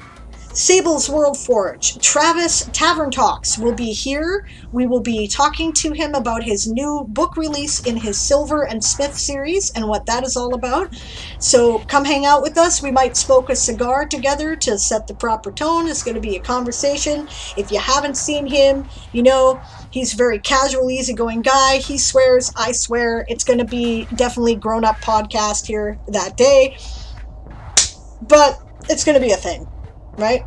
A: Sable's World Forge. Travis Tavern Talks will be here. We will be talking to him about his new book release in his Silver and Smith series and what that is all about. So come hang out with us. We might smoke a cigar together to set the proper tone. It's going to be a conversation. If you haven't seen him, you know, he's a very casual, easygoing guy. He swears, I swear. It's going to be definitely grown-up podcast here that day. But it's going to be a thing. right?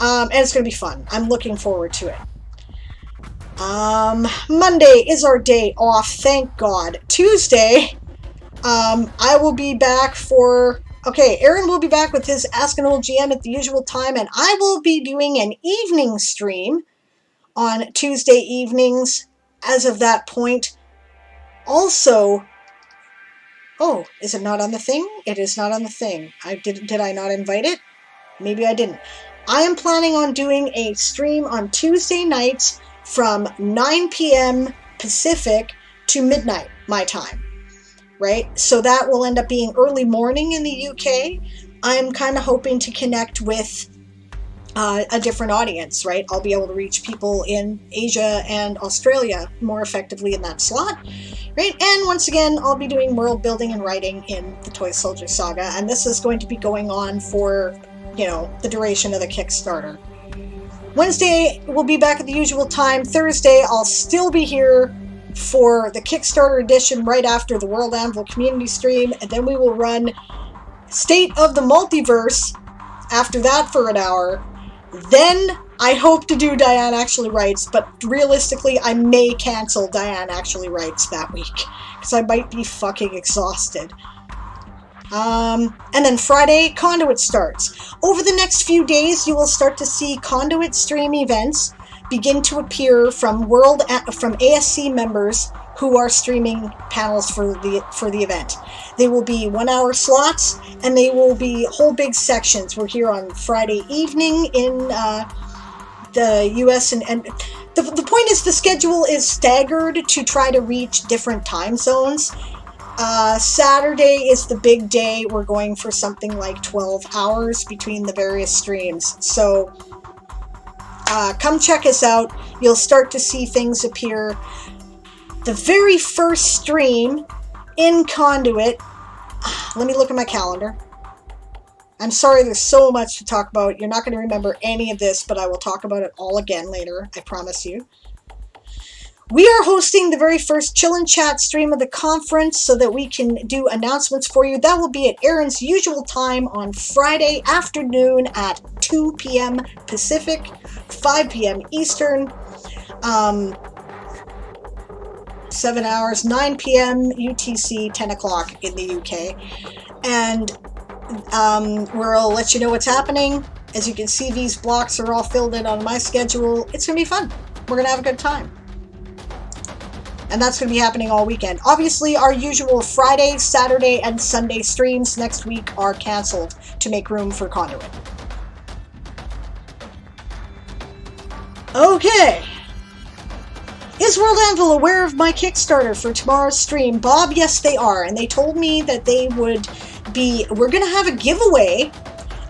A: And it's going to be fun. I'm looking forward to it. Monday is our day off, thank God. Tuesday, I will be back for... Okay, Aaron will be back with his Ask an Old GM at the usual time, and I will be doing an evening stream on Tuesday evenings as of that point. Also... Oh, is it not on the thing? It is not on the thing. Did I not invite it? Maybe I didn't. I am planning on doing a stream on Tuesday nights from 9 p.m. Pacific to midnight, my time, right? So that will end up being early morning in the UK. I'm kind of hoping to connect with a different audience, right? I'll be able to reach people in Asia and Australia more effectively in that slot, right? And once again, I'll be doing world building and writing in the Toy Soldier Saga, and this is going to be going on for, you know, the duration of the Kickstarter. Wednesday, we'll be back at the usual time. Thursday, I'll still be here for the Kickstarter edition right after the World Anvil community stream, and then we will run State of the Multiverse after that for an hour. Then I hope to do Diane Actually Writes, but realistically, I may cancel Diane Actually Writes that week, because I might be fucking exhausted. And then Friday, Conduit starts. Over the next few days, you will start to see Conduit stream events begin to appear from ASC members who are streaming panels for the event. They will be 1 hour slots, and they will be whole big sections. We're here on Friday evening in the US, and the point is the schedule is staggered to try to reach different time zones. Saturday is the big day. We're going for something like 12 hours between the various streams. So come check us out. You'll start to see things appear. The very first stream in Conduit, let me look at my calendar. I'm sorry, there's so much to talk about. You're not going to remember any of this, but I will talk about it all again later, I promise you. We are hosting the very first Chill and Chat stream of the conference so that we can do announcements for you. That will be at Aaron's usual time on Friday afternoon at 2 p.m. Pacific, 5 p.m. Eastern, 7 hours, 9 p.m. UTC, 10 o'clock in the UK. And we'll let you know what's happening. As you can see, these blocks are all filled in on my schedule. It's going to be fun. We're going to have a good time. And that's going to be happening all weekend. Obviously, our usual Friday, Saturday, and Sunday streams next week are canceled to make room for Conduit. Okay. Is World Anvil aware of my Kickstarter for tomorrow's stream? Bob, yes, they are. And they told me that they would be... We're going to have a giveaway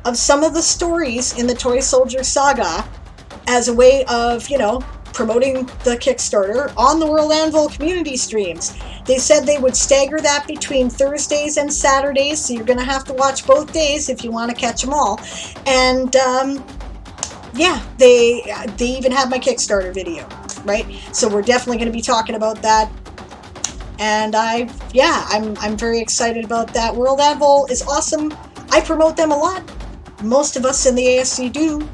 A: of some of the stories in the Toy Soldier Saga as a way of, you know, promoting the Kickstarter on the World Anvil community streams. They said they would stagger that between Thursdays and Saturdays, so you're going to have to watch both days if you want to catch them all. And yeah, they even have my Kickstarter video, right? So we're definitely going to be talking about that. And I'm very excited about that. World Anvil is awesome. I promote them a lot. Most of us in the ASC do,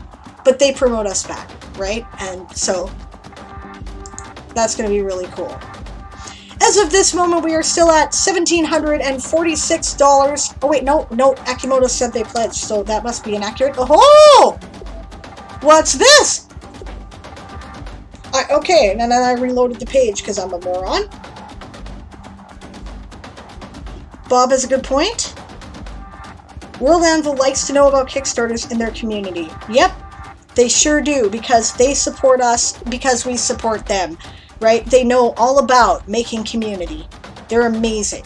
A: but they promote us back, right? And so that's going to be really cool. As of this moment, we are still at $1,746. Oh wait, no, Akimoto said they pledged, so that must be inaccurate. Oh! What's this? Okay, and then I reloaded the page because I'm a moron. Bob has a good point. World Anvil likes to know about Kickstarters in their community. Yep, they sure do, because they support us, because we support them, right? They know all about making community. They're amazing.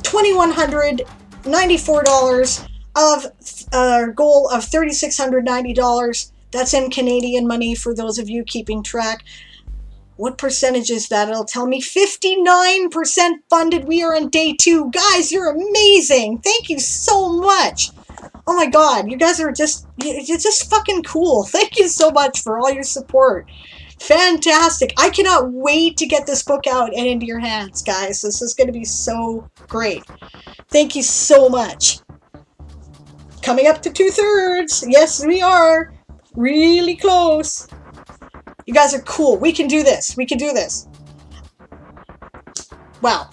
A: $2,194 of a goal of $3,690. That's in Canadian money for those of you keeping track. What percentage is that? It'll tell me 59% funded. We are on day 2. Guys, you're amazing. Thank you so much. Oh my God, you guys are you're just fucking cool. Thank you so much for all your support. Fantastic. I cannot wait to get this book out and into your hands, guys. This is going to be so great. Thank you so much. Coming up to 2/3. Yes, we are. Really close. You guys are cool. We can do this. We can do this. Wow.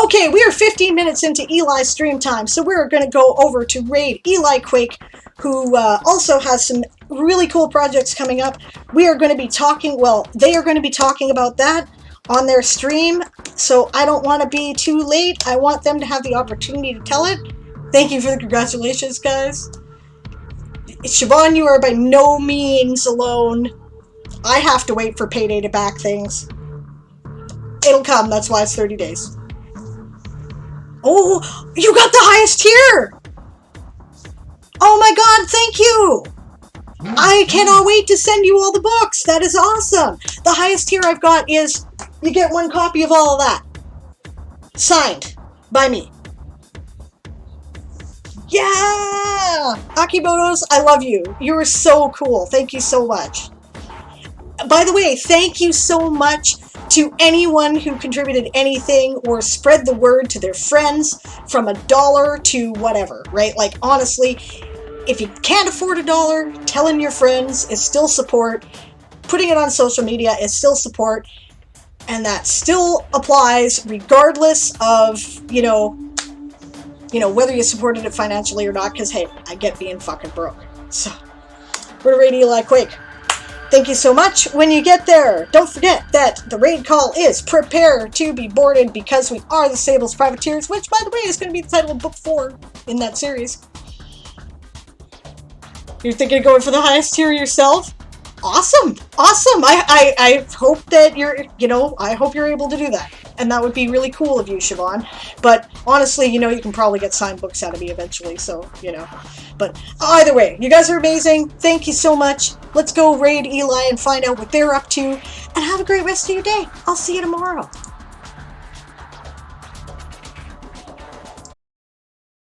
A: Okay, we are 15 minutes into Eli's stream time, so we're going to go over to raid Eli Quake, who also has some really cool projects coming up. We are going to be talking, well, they are going to be talking about that on their stream, so I don't want to be too late. I want them to have the opportunity to tell it. Thank you for the congratulations, guys. Siobhan, you are by no means alone. I have to wait for payday to back things. It'll come, that's why it's 30 days. Oh, you got the highest tier! Oh my god, thank you! I cannot wait to send you all the books. That is awesome. The highest tier I've got is you get one copy of all of that. Signed by me. Yeah! Akibotos, I love you. You are so cool. Thank you so much. By the way, thank you so much to anyone who contributed anything or spread the word to their friends, from $1 to whatever, right? Like, honestly, if you can't afford $1, telling your friends is still support. Putting it on social media is still support. And that still applies regardless of, you know, whether you supported it financially or not, because, hey, I get being fucking broke. So, we're raid Eli Quake. Thank you so much. When you get there, don't forget that the raid call is prepare to be boarded, because we are the Sable's Privateers, which, by the way, is going to be the title of book 4 in that series. You're thinking of going for the highest tier yourself? Awesome. Awesome. I hope that I hope you're able to do that. And that would be really cool of you, Siobhan. But honestly, you can probably get signed books out of me eventually, so, But either way, you guys are amazing. Thank you so much. Let's go raid Eli and find out what they're up to. And have a great rest of your day. I'll see you tomorrow.